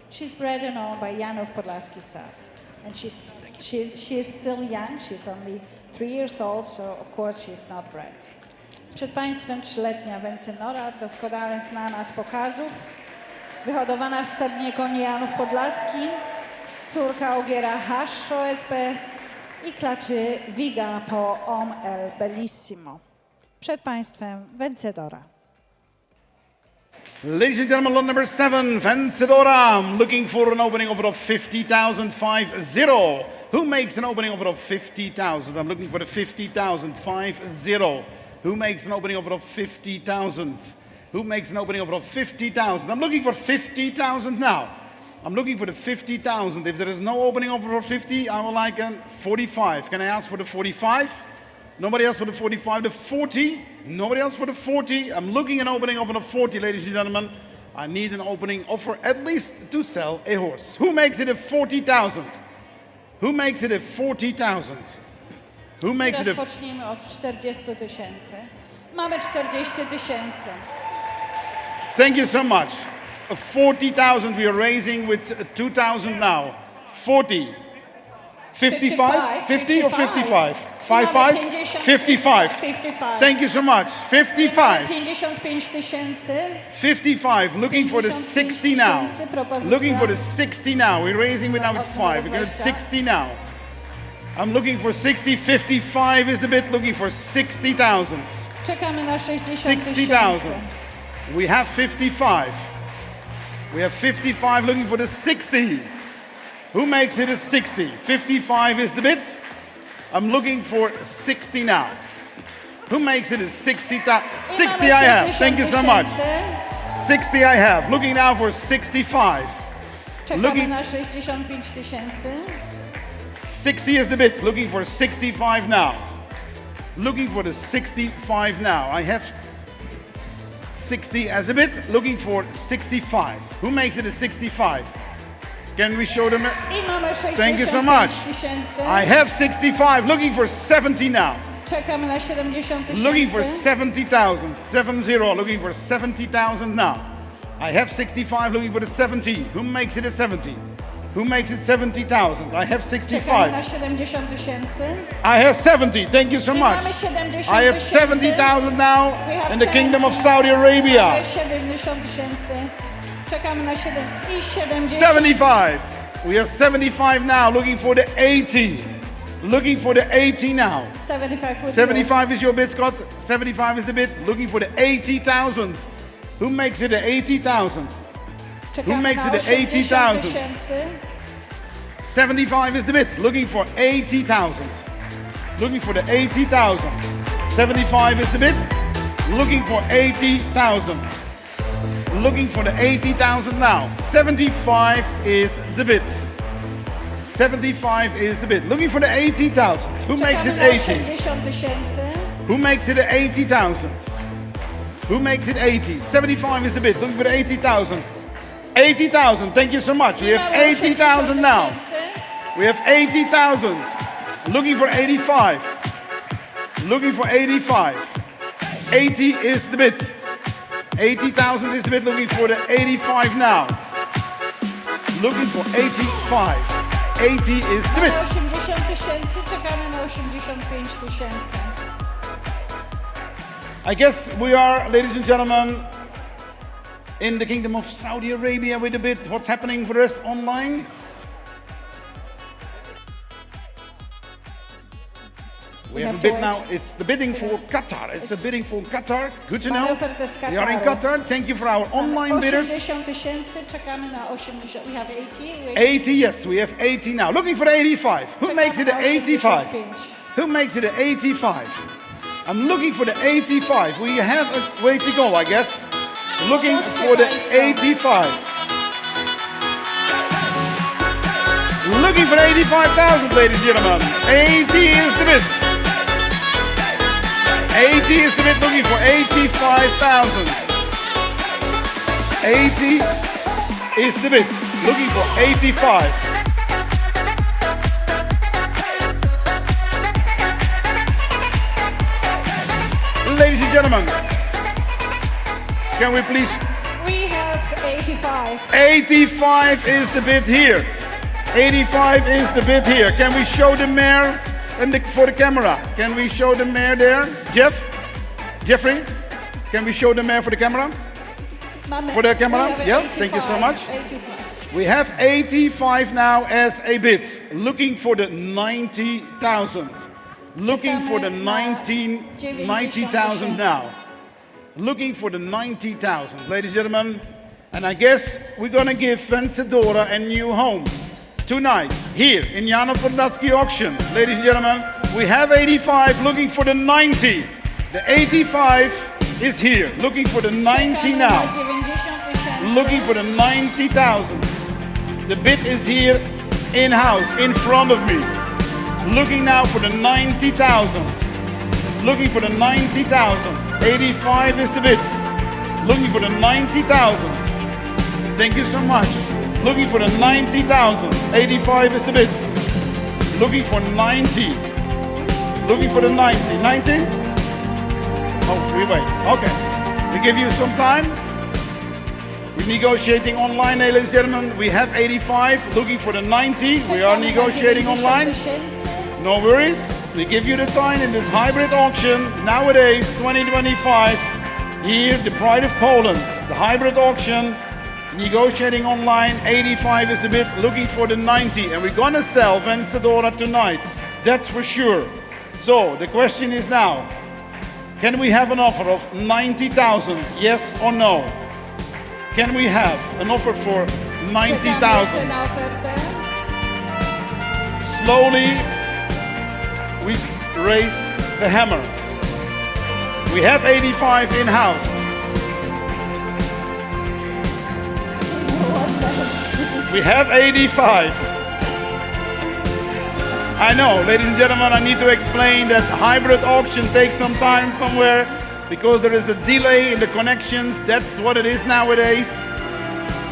She's bred and owned by Jan of Podlaski Stad. And she's still young, she's only 3 years old, so of course she's not bred. Przed Państwem 3-letnia Venadora, doskonale znana z pokazów, wyhodowana w stadnie koni Janów Podlaski, córka ogiera Hash OSB i klaczy Viga po Om El Bellissimo. Przed Państwem Venadora. Ladies and gentlemen, lot number 7, Venadora. I'm looking for an opening offer of 50,000, 50. Who makes an opening offer of 50,000? I'm looking for the 50,000, 50. Who makes an opening offer of 50,000? Who makes an opening offer of 50,000? I'm looking for 50,000 now. I'm looking for the 50,000. If there is no opening offer for 50, I would like a 45. Can I ask for the 45? Nobody else for the 45. The 40? Nobody else for the 40. I'm looking at an opening offer of 40, ladies and gentlemen. I need an opening offer at least to sell a horse. Who makes it a 40,000? Who makes it a 40,000? Who makes it a... Rozpoczniemy od 40 tysięcy. Mamy 40 tysięcy. Thank you so much. 40,000 we are raising with 2,000 now. 40. 55? 50 or 55? 55? 55. 55. Thank you so much. 55. 55 tysięcy. 55. Looking for the 60 now. Looking for the 60 now. We're raising it now with 5. We get 60 now. I'm looking for 60. 55 is the bid. Looking for 60,000. Czekamy na 60 60,000. tysięcy. We have 55. We have 55 looking for the 60. Who makes it a 60? 55 is the bid. I'm looking for 60 now. Who makes it a 60? 60 I have. Thank you so much. 60 I have. Looking now for 65. Czekamy na 65 tysięcy. 60 is the bid. Looking for 65 now. Looking for the 65 now. I have 60 as a bid. Looking for 65. Who makes it a 65? Can we show them? Thank you so much. I have 65. Looking for 70 now. Czekamy na 70 tysięcy. Looking for 70,000. 70. Looking for 70,000 now. I have 65. Looking for the 70. Who makes it a 70? Who makes it 70,000? I have 65. Czekamy na 70 tysięcy. I have 70. Thank you so much. Mamy 70 I have 70,000 now in the Kingdom of Saudi Arabia. Mamy 70 tysięcy. Czekamy na 70. 75. We have 75 now. Looking for the 80. Looking for the 80 now. 75 is your bid, Scott. 75 is the bid. Looking for the 80,000. Who makes it the 80,000? Who makes it the 80,000? 75 is the bid. Looking for 80,000. Looking for the 80,000. 75 is the bid. Looking for 80,000. Looking for the 80,000 now. 75 is the bid. 75 is the bid. Looking for the 80,000. Who makes it 80? Who makes it 80,000? Who makes it 80? 75 is the bid. Looking for the 80,000. 80,000. Thank you so much. We have 80,000 now. We have 80,000. Looking for 85. Looking for 85. 80 is the bid. 80,000 is the bid. Looking for the 85 now. Looking for 85. 80 is the bid. 80 tysięcy, czekamy na 85 tysięcy. I guess we are, ladies and gentlemen, in the Kingdom of Saudi Arabia with a bit. What's happening for us online? We have a bid now. It's the bidding for Qatar. It's a bidding for Qatar. Good to know. We are in Qatar. Thank you for our online bidders. 80 tysięcy, czekamy na 80. We have 80. 80, yes, we have 80 now. Looking for the 85. Who makes it the 85? Who makes it the 85? I'm looking for the 85. We have a way to go, I guess. Looking for the 85. Looking for 85,000, ladies and gentlemen. 80 is the bid. 80 is the bid. Looking for 85,000. 80 is the bid. Looking for 85. Ladies and gentlemen, can we please? We have 85. 85 is the bid here. 85 is the bid here. Can we show the mare for the camera? Can we show the mare there? Jeffrey, can we show the mare for the camera? For the camera? Yes, thank you so much. 85. We have 85 now as a bid. Looking for the 90,000. Looking for the 90,000 now. Looking for the 90,000, ladies and gentlemen. And I guess we're gonna give Venadora a new home tonight here in Jan Podlaski auction. Ladies and gentlemen, we have 85 looking for the 90. The 85 is here, looking for the 90 Czekamy now. na 90 000. Looking for the 90,000. The bid is here in-house, in front of me. Looking now for the 90,000. Looking for the 90,000. 85 is the bid. Looking for the 90,000. Thank you so much. Looking for the 90,000. 85 is the bid. Looking for 90. Looking for the 90. 90? Oh, we wait. Okay. We give you some time. We're negotiating online, ladies and gentlemen. We have 85. Looking for the 90. We are negotiating online. No worries. We give you the time in this hybrid auction. Nowadays, 2025. Here, the pride of Poland. The hybrid auction. Negotiating online. 85 is the bid. Looking for the 90. And we're gonna sell Venadora tonight. That's for sure. So, the question is now. Can we have an offer of 90,000? Yes or no? Can we have an offer for 90,000? Slowly, we raise the hammer. We have 85 in-house. We have 85. I know, ladies and gentlemen, I need to explain that hybrid auction takes some time somewhere because there is a delay in the connections. That's what it is nowadays.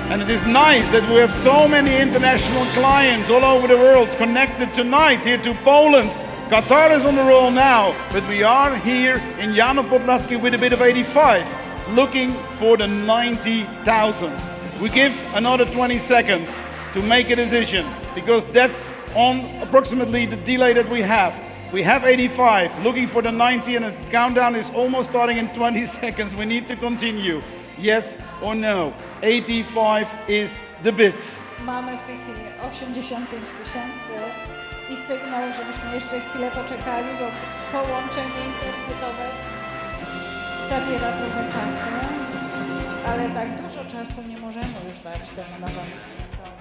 And it is nice that we have so many international clients all over the world connected tonight here to Poland. Qatar is on the roll now, but we are here in Janów Podlaski with a bid of 85, looking for the 90,000. We give another 20 seconds to make a decision because that's on approximately the delay that we have. We have 85, looking for the 90, and the countdown is almost starting in 20 seconds. We need to continue. Yes or no? 85 is the bid. Mamy w tej chwili 85 000 i sygnał, żebyśmy jeszcze chwilę poczekali, bo połączenie internetowe zabiera trochę czasu, ale tak dużo czasu nie możemy już dać temu nowemu klientowi.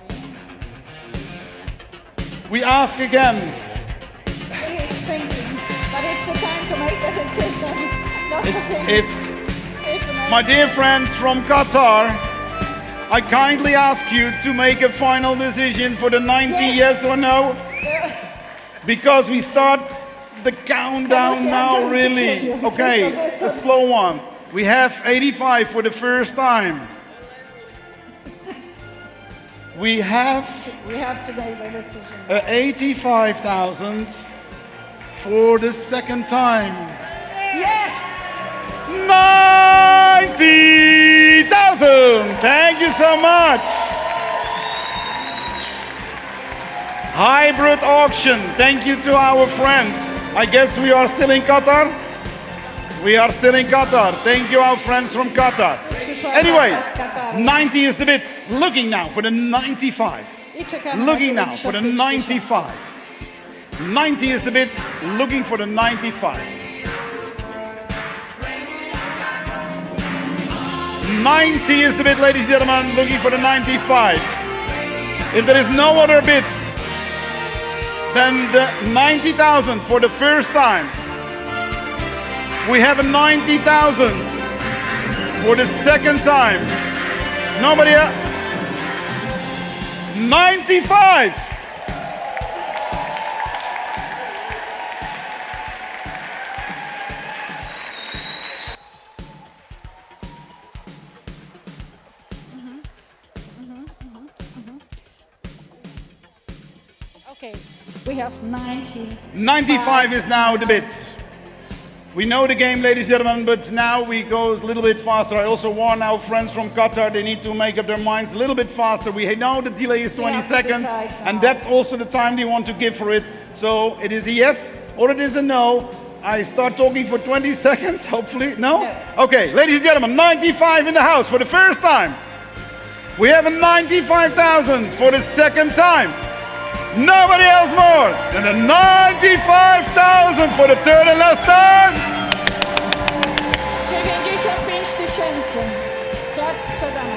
We ask again. He is thinking, but it's the time to make a decision. Not to think. It's My dear friends from Qatar, I kindly ask you to make a final decision for the 90, yes or no? Because we start the countdown now, really. Okay, a slow one. We have 85 for the first time. We have to make a decision. 85,000 for the second time. Yes! 90,000! Thank you so much! Hybrid auction. Thank you to our friends. I guess we are still in Qatar? We are still in Qatar. Thank you, our friends from Qatar. Anyway, 90 is the bid. Looking now for the 95. Looking now for the 95. 90 is the bid. Looking for the 95. 90 is the bid, ladies and gentlemen. Looking for the 95. If there is no other bid, then the 90,000 for the first time. We have a 90,000 for the second time. Nobody else. 95. Okay, we have 90. 95 is now the bid. We know the game, ladies and gentlemen, but now we go a little bit faster. I also warn our friends from Qatar, they need to make up their minds a little bit faster. We know the delay is 20 seconds, and that's also the time they want to give for it. So it is a yes or it is a no. I start talking for 20 seconds, hopefully. No? Okay, ladies and gentlemen, 95 in the house for the first time. We have a 95,000 for the second time. Nobody else more than a 95,000 for the third and last time. 95 000. Plac sprzedany.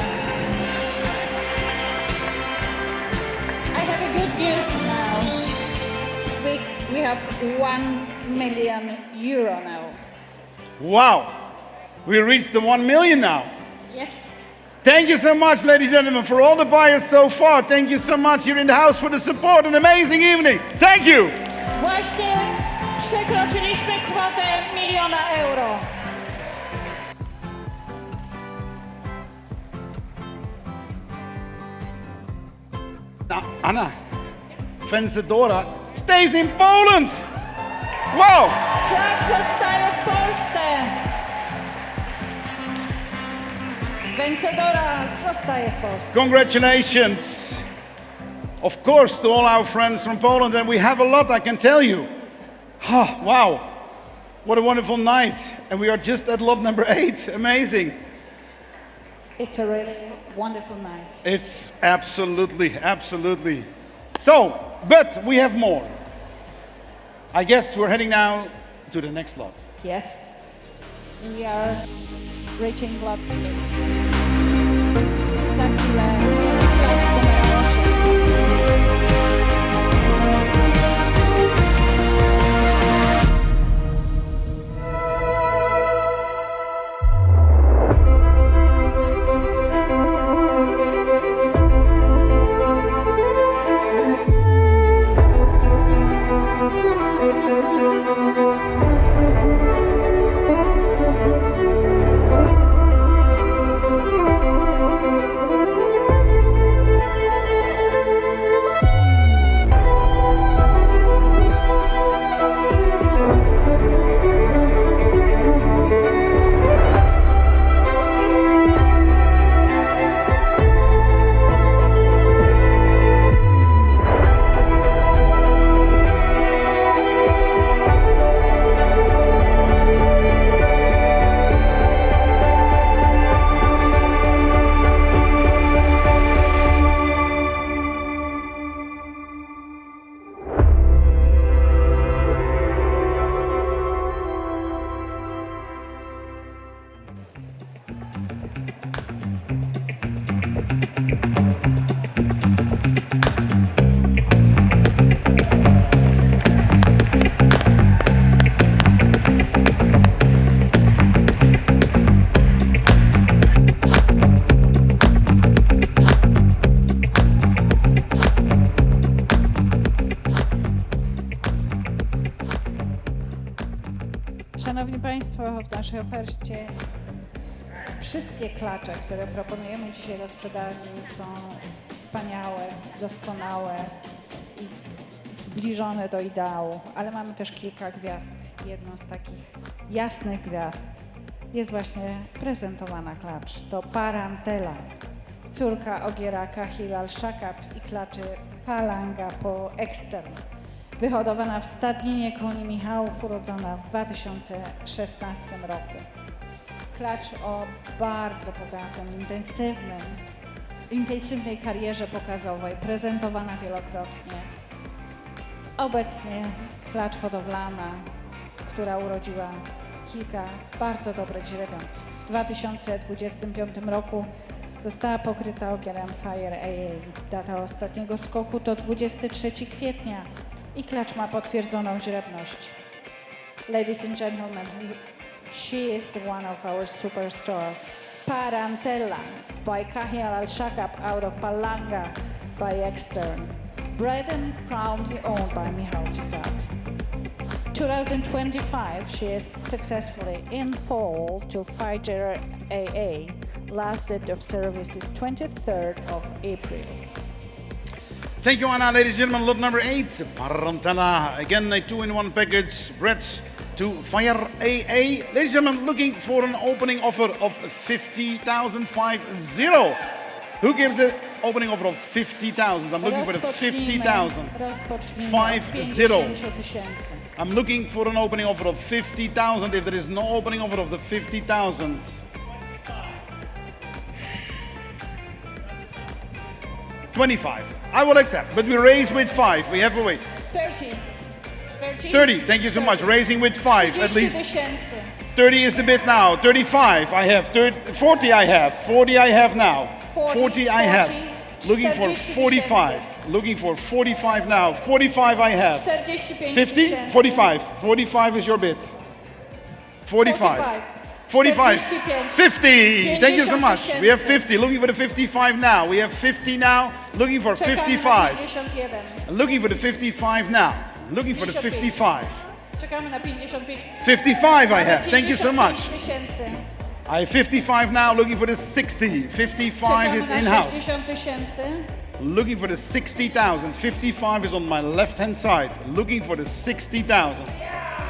I have a good news now. We have €1 million now. Wow. We reached the 1 million now. Yes. Thank you so much, ladies and gentlemen, for all the buyers so far. Thank you so much here in the house for the support. An amazing evening. Thank you. Właśnie przekroczyliśmy kwotę 1 000 000 euro. Now, Anna, Venadora stays in Poland. Wow. Klacz zostaje w Polsce. Venadora zostaje w Polsce. Congratulations. Of course, to all our friends from Poland, and we have a lot, I can tell you. Oh, wow. What a wonderful night. And we are just at lot number 8. Amazing. It's a really wonderful night. It's absolutely. So, but we have more. I guess we're heading now to the next lot. Yes. We are reaching lot 8. Za chwilę klacz numer 8. Szanowni Państwo, w naszej ofercie wszystkie klacze, które proponujemy dzisiaj do sprzedaży, są wspaniałe, doskonałe i zbliżone do ideału, ale mamy też kilka gwiazd. Jedną z takich jasnych gwiazd jest właśnie prezentowana klacz. To Parantella, córka ogieraka Hilal Shakap i klaczy Palanga po Ekstern. Wyhodowana w stadninie koni Michałów, urodzona w 2016 roku. Klacz o bardzo bogatym, intensywnej karierze pokazowej, prezentowana wielokrotnie. Obecnie klacz hodowlana, która urodziła kilka bardzo dobrych źrebiąt. W 2025 roku została pokryta ogierem Fire AA. Data ostatniego skoku to 23 kwietnia i klacz ma potwierdzoną źrebność. Ladies and gentlemen, she is one of our superstars. Parantella by Kahil Al-Shakab out of Palanga by Extern. Bred and proudly owned by Michałowstad. 2025, she is successfully in fall to Fire AA. Last date of service is 23rd of April. Thank you, Anna. Ladies and gentlemen, lot number 8, Parantella. Again, a 2-in-1 package, breds to Fire AA. Ladies and gentlemen, looking for an opening offer of 50,000, 50. Who gives an opening offer of 50,000? I'm looking for the 50,000. 50. I'm looking for an opening offer of 50,000. If there is no opening offer of the 50,000. 25. I will accept, but we raise with 5. We have to wait. 30. 30. Thank you so much. Raising with 5 at least. 30 30 is the bid now. 35 I have. 40 I have. 40 I have now. 40 I have. Looking for 45. Looking for 45 now. 45 I have. 50? 45. 45 is your bid. 45. 45. 45. 50. Thank you so much. 50 We have 50. Looking for the 55 now. We have 50 now. Looking for Czekamy na 55. 51. Looking for the 55 now. Looking for the 55. Czekamy na 55. 55 I have. Thank you so much. 55 000. I have 55 now. Looking for the 60. 55 is Czekamy na in-house. 60 000. Looking for the 60,000. 55 is on my left-hand side. Looking for the 60,000.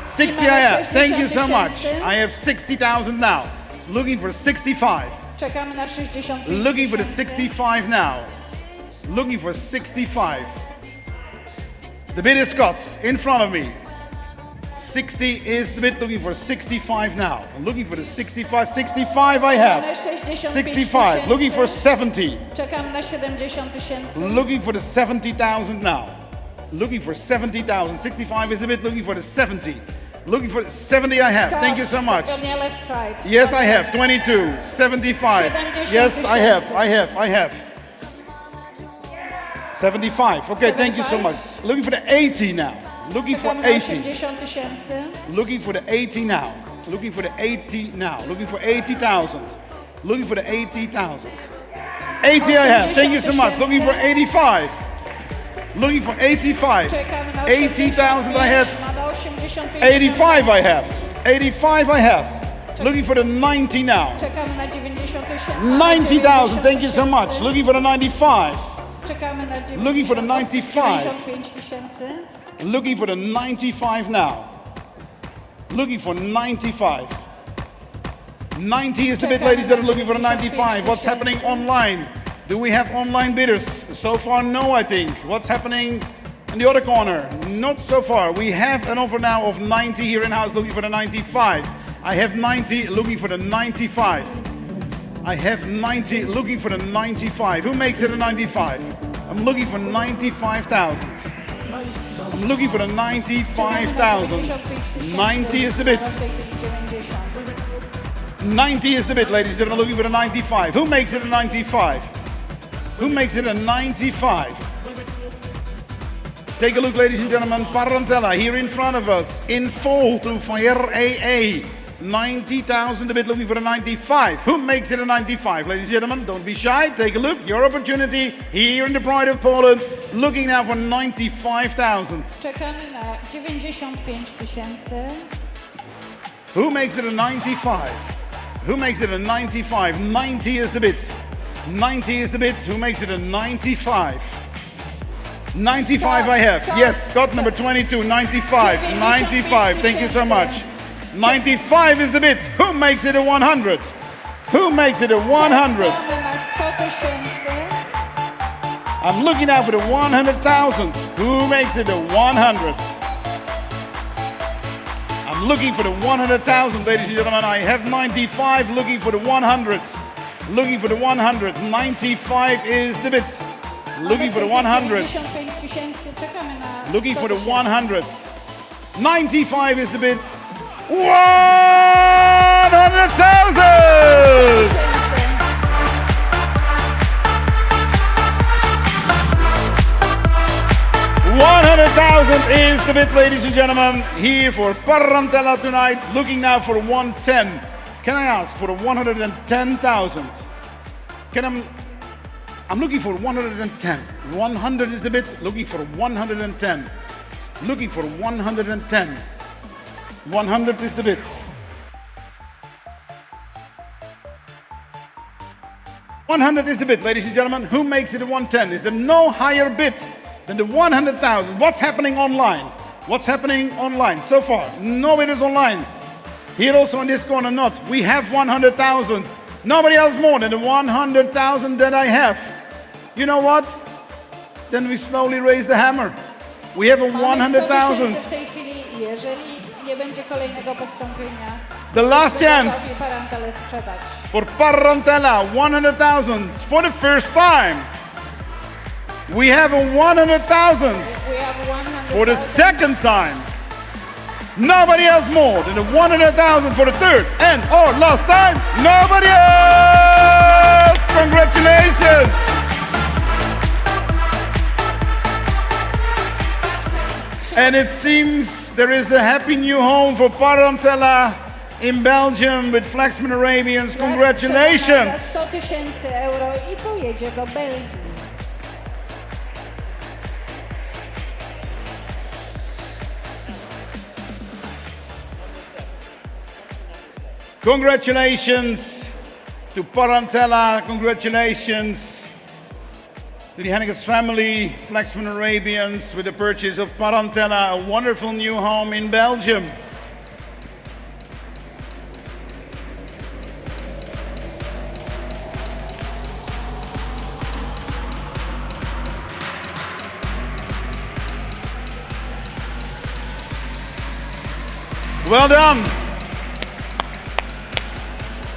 60 I have. Thank you so much. I have 60,000 now. Looking for 65. Czekamy na 65 Looking for the 000. 65 now. Looking for 65. The bid is Scots in front of me. 60 is the bid. Looking for 65 now. I'm looking for the 65. 65 I have. 65. Looking for 70. Czekamy na 70 000. Looking for the 70,000 now. Looking for 70,000. 65 is the bid. Looking for the 70. Looking for 70 I have. Thank you so much. On your left side. Yes, I have. 22. 75. Yes, I have. 75. Okay, thank you so much. Looking for the 80 now. Looking for Czekamy na 80. 80 000. Looking for the 80 now. Looking for the 80 now. Looking for 80,000. Looking for the 80,000. 80 I have. Thank you so much. Looking for 85. Looking for 85. Czekamy na 80,000 I have. Mamy 85 85 I have. 85 I have. Looking for the 90 now. Czekamy na 90 000. 90,000. Thank you so much. Looking for the 95. Czekamy na 90 Looking for the 95. 95 000. Looking for the 95 now. Looking for 95. 90 is the bid, ladies that are looking for the 95. What's happening online? Do we have online bidders? So far, no, I think. What's happening in the other corner? Not so far. We have an offer now of 90 here in house, looking for the 95. I have 90, looking for the 95. I have 90, looking for the 95. Who makes it a 95? I'm looking for 95,000. I'm looking for the 95,000. 90 is the bid. 90 is the bid, ladies and gentlemen, looking for the 95. Who makes it a 95? Who makes it a 95? Take a look, ladies and gentlemen. Parantella here in front of us. In full to Fire AA. 90,000 a bid, looking for a 95. Who makes it a 95? Ladies and gentlemen, don't be shy. Take a look. Your opportunity here in the Pride of Poland. Looking now for 95,000. Czekamy na 95 000. Who makes it a 95? Who makes it a 95? 90 is the bid. 90 is the bid. Who makes it a 95? 95 I have. Yes, Scott number 22, 95. 95. Thank you so much. 95 is the bid. Who makes it a 100? Who makes it a 100? Czekamy na 100 000. I'm looking out for the 100,000. Who makes it a 100? I'm looking for the 100,000, ladies and gentlemen. I have 95, looking for the 100. Looking for the 100. 95 is the bid. Looking for the 100. 95 000. Czekamy na Looking for the 100 000. 100. 95 is the bid. 100,000! 100,000 is the bid, ladies and gentlemen, here for Parantella tonight. Looking now for 110. Can I ask for 110,000? I'm looking for 110. 100 is the bid. Looking for 110. Looking for 110. 100 is the bid. $100 is the bid, ladies and gentlemen. Who makes it a 110? Is there no higher bid than the 100,000? What's happening online? What's happening online so far? No bid is online. Here also in this corner, not. We have 100,000. Nobody else more than the 100,000 that I have. You know what? Then we slowly raise the hammer. We have a 100,000. W tej chwili, jeżeli nie będzie kolejnego postąpienia, The last chance potrafi Parantellę sprzedać. for Parantella, 100,000 for the first time. We have a 100,000 We have 100,000. for the second time. Nobody else more than the 100,000 for the third and or last time. Nobody else! Congratulations! And it seems there is a happy new home for Parantella in Belgium with Flaxman Arabians. Za Congratulations. 100 000 euro i pojedzie do Belgii. Congratulations to Parantella. Congratulations to the Henniges family, Flaxman Arabians, with the purchase of Parantella, a wonderful new home in Belgium. Well done.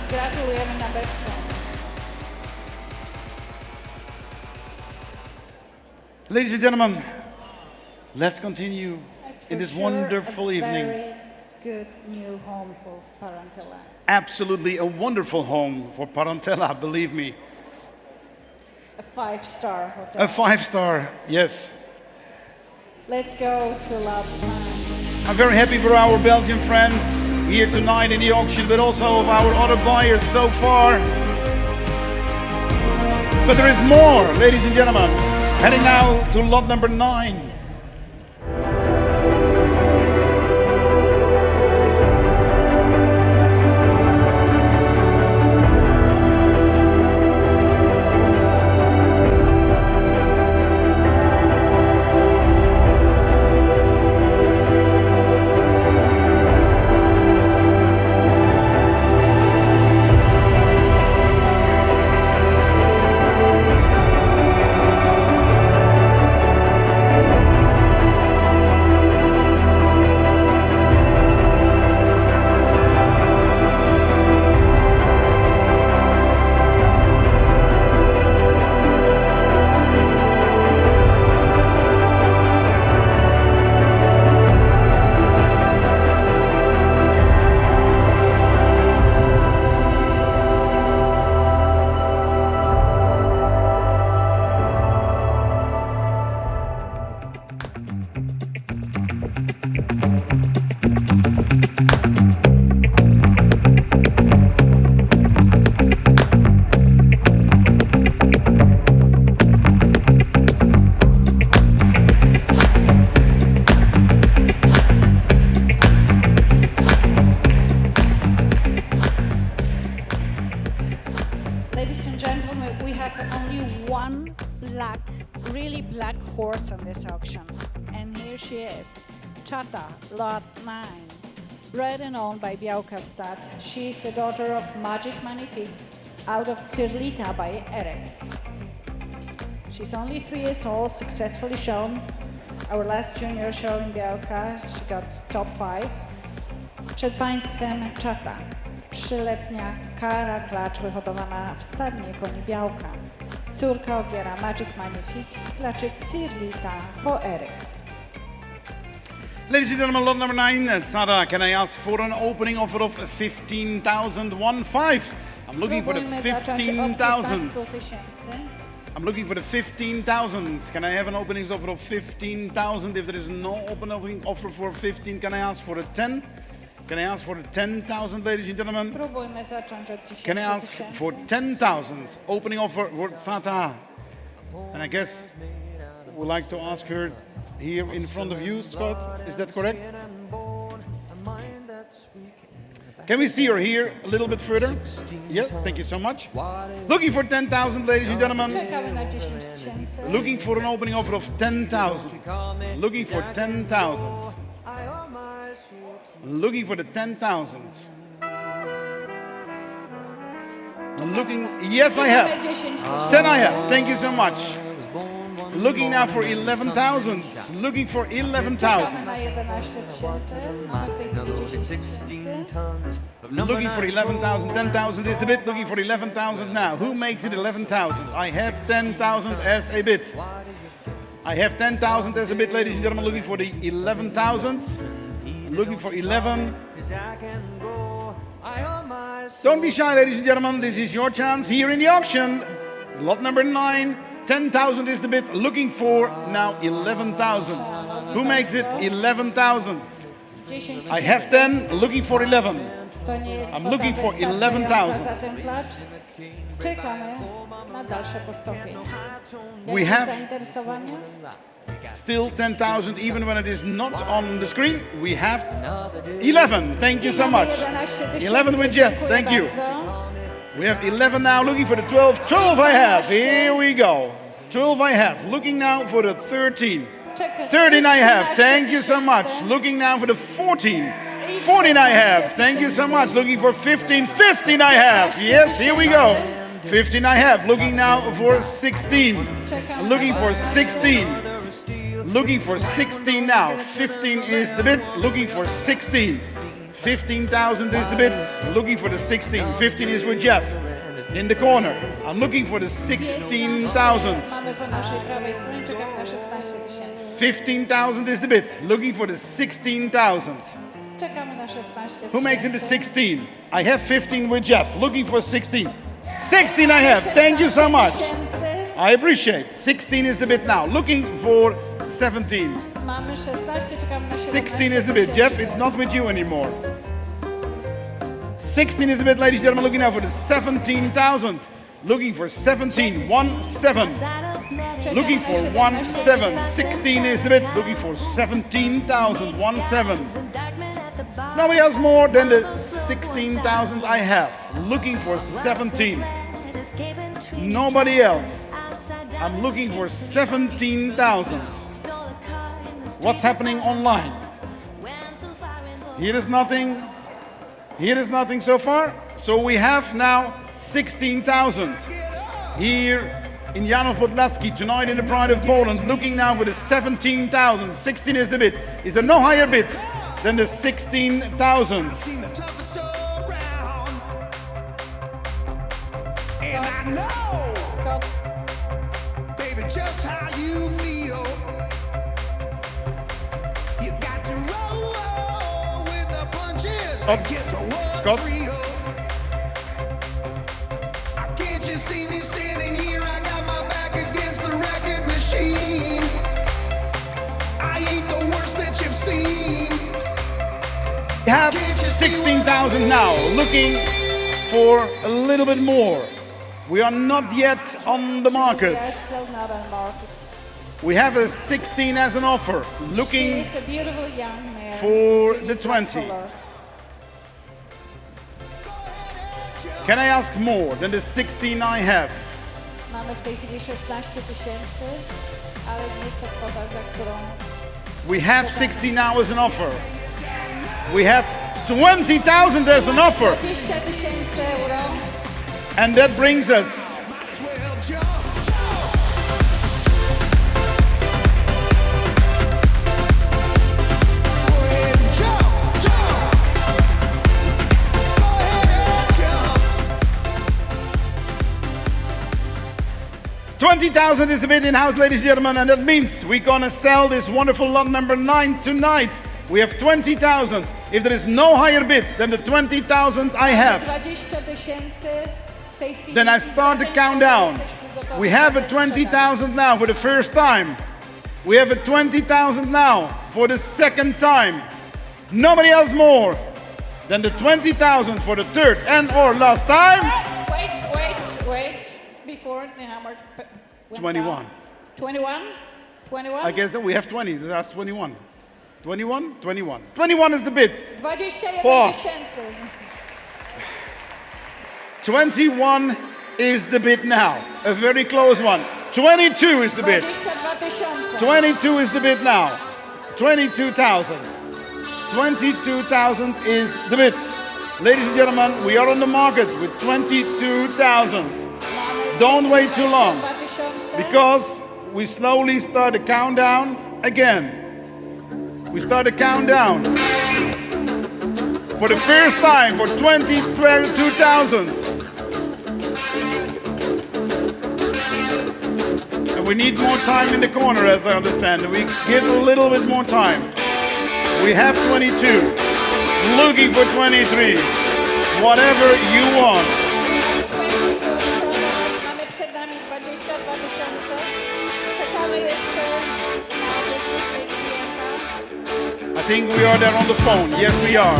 Gratulujemy nabywcom. Ladies and gentlemen, let's continue It's in for this sure wonderful a evening. Very good new home for Parantella. Absolutely a wonderful home for Parantella, believe me. A 5-star hotel. A 5-star, yes. Let's go to Love Line. I'm very happy for our Belgian friends here tonight in the auction, but also of our other buyers so far. But there is more, ladies and gentlemen. Heading now to lot number 9. Ladies and gentlemen, we have only one black, really black horse on this auction. And here she is, Chhatta, lot 9. Bred and owned by Białkastad, she is the daughter of Magic Magnifique out of Cirlita by Erex. She's only 3 years old, successfully shown. Our last junior show in Białka, she got top 5. Przed Państwem Chhatta, 3-letnia kara klacz wyhodowana w stadnie koni Białka. Córka ogiera Magic Magnifique, klaczyk Cirlita po Erex. Ladies and gentlemen, lot number 9. Chhatta, can I ask for an opening offer of 15,000? I'm looking for the Spróbujmy zacząć od 15,000. 15 000. I'm looking for the 15,000. Can I have an openings offer of 15,000? If there is no opening offer for 15, can I ask for a 10? Can I ask for 10,000, ladies and gentlemen? Spróbujmy zacząć od 10 Can I ask for 10,000 opening offer for Chhatta? And I guess we'd like to ask her here in front of you, Scott. Is that correct? Can we see her here a little bit further? Yes, thank you so much. Looking for 10,000, ladies and gentlemen. Czekamy na 10 000. Looking for an opening offer of 10,000. Looking for 10,000. Looking for the 10,000. Looking, yes I have. 10 I have, thank you so much. Looking now for 11,000. Looking for 11,000. Czekamy na 11 000. Mamy w tej chwili 10 000. Looking for 11,000. 10,000 is the bid. Looking for 11,000 now. Who makes it 11,000? I have 10,000 as a bid. I have 10,000 as a bid, ladies and gentlemen. Looking for the 11,000. Looking for 11. Don't be shy, ladies and gentlemen. This is your chance here in the auction. Lot number 9. 10,000 is the bid. Looking for now 11,000. Who makes it 11,000? I have 10. Looking for 11. To nie jest I'm kwota looking for wystarczająca 11,000. za ten klacz. Czekamy na dalsze postąpienie. We Jakieś have zainteresowanie? still 10,000 even when it is not on the screen. We have 11. Thank you so Mamy much. 11 000. 11 with Jeff. Dziękuję Thank you. bardzo. We have 11 now, looking for the 12. 12 I have. Here we go. 12 I have. Looking now for the 13. Czekaj, 13 I have. 13 Thank you so much. 000. Looking now for the 14. 14 I have. Thank you so much. Looking for 15. 15 I have. Yes, here we go. 15 I have. Looking now for 16. Looking for 16. Looking for 16 now. 15 is the bid. Looking for 16. 15,000 is the bid. Looking for the 16. 15 is with Jeff. In the corner. I'm looking for the 16,000. Mamy po naszej prawej stronie, czekamy na 16 000. 15,000 is the bid. Looking for the 16,000. Czekamy na 16 000. Who makes it the 16? I have 15 with Jeff. Looking for 16. 16 I have. Thank you so much. I appreciate. 16 is the bid now. Looking for 17. Mamy 16, czekamy na 17 16 is the bid. Jeff, it's not with you anymore. 16 is the bid, ladies and gentlemen. Looking now for the 17,000. Looking for 17. 1 7. Looking for 1 7. 16 is the bid. Looking for 17,000. 1 7. Nobody else more than the 16,000 I have. Looking for 17. Nobody else. I'm looking for 17,000. What's happening online? Here is nothing. Here is nothing so far. So we have now 16,000 here in Janów Podlaski tonight in the Pride of Poland. Looking now for the 17,000. 16 is the bid. Is there no higher bid than the 16,000? And I know, Scott, baby, just how you feel. You got to roll with the punches and get to what's Scott. real. Can't you see me standing here? I got my back against the record machine. I ain't the worst that you've seen. We have 16,000 now. Looking for a little bit more. We are not yet on the market. we are still not on market. We have a 16 as an offer. She Looking is a beautiful young man. for in the black 20. color. Can I ask more than the 16 I have? Mamy w tej chwili 16 000, ale nie jest to kwota, za którą... We have 60 now as an offer. We have 20,000 as an offer. 20 000 euro. And that brings us Well, jump, jump. Go ahead and jump, jump. Go ahead and jump. 20,000 is the bid in-house, ladies and gentlemen, and that means we're gonna sell this wonderful lot number 9 tonight. We have 20,000. If there is no higher bid than the 20,000 I have, 20 000 w tej chwili. then I start the countdown. We have a 20,000 now for the first time. We have a 20,000 now for the second time. Nobody else more than the 20,000 for the third and or last time. Wait. Before the hammer went 21. down. 21? 21? I guess that we have 20. That's 21. 21? 21. 21 is the bid. 21 Oh. 000. 21 is the bid now. A very close one. 22 is the bid. 22 000. 22 is the bid now. 22,000. 22,000 is the bid. Ladies and gentlemen, we are on the market with 22,000. Don't wait too long, 22 000. because we slowly start the countdown again. We start the countdown for the first time for 22,000. And we need more time in the corner, as I understand. We give a little bit more time. We have 22. Looking for 23. Whatever you want. 22 mamy przed nami 22 000. Czekamy jeszcze na decyzję klienta. I think we are there on the phone. Yes, we are.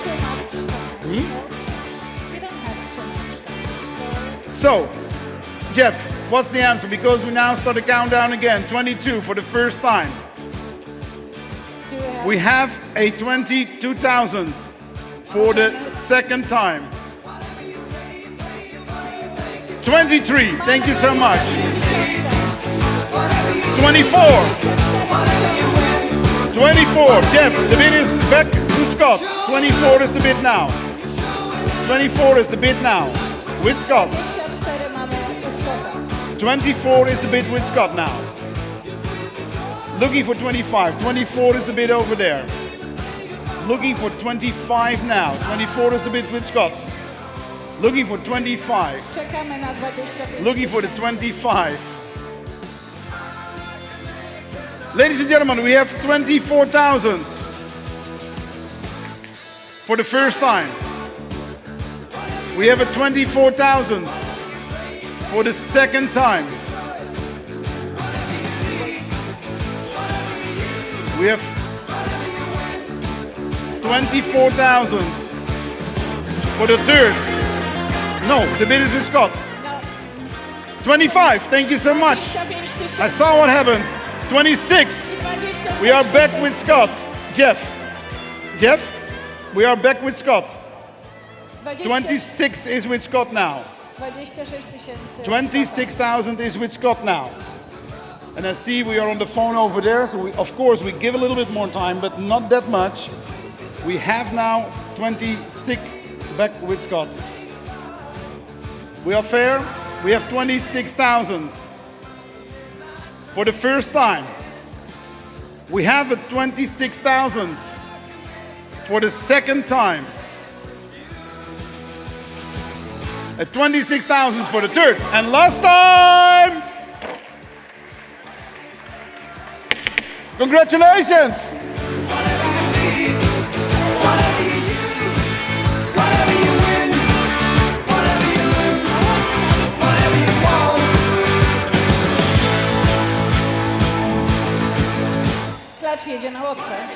Too much time. So, Jeff, what's the answer? Because we now start the countdown again. 22 for the first time. We have a 22,000 for the second time. 23, thank you so much. 24. 24, Jeff, the bid is back to Scott. 24 is the bid now. 24 is the bid now. With Scott. 24 is the bid with Scott now. Looking for 25. 24 is the bid over there. Looking for 25 now. 24 is the bid with Scott. Looking for 25. Looking for the 25. Ladies and gentlemen, we have 24,000 for the first time. We have a 24,000 for the second time. We have 24,000 for the third. No, the bid is with Scott. 25, thank you so much. I saw what happened. 26, we are back with Scott. Jeff, we are back with Scott. 26 is with Scott now. 26,000 is with Scott now. And I see we are on the phone over there, so of course we give a little bit more time, but not that much. We have now 26 back with Scott. We are fair. We have 26,000 for the first time. We have a 26,000 for the second time. A 26,000 for the third and last time. Congratulations. Klacz jedzie na łopkę.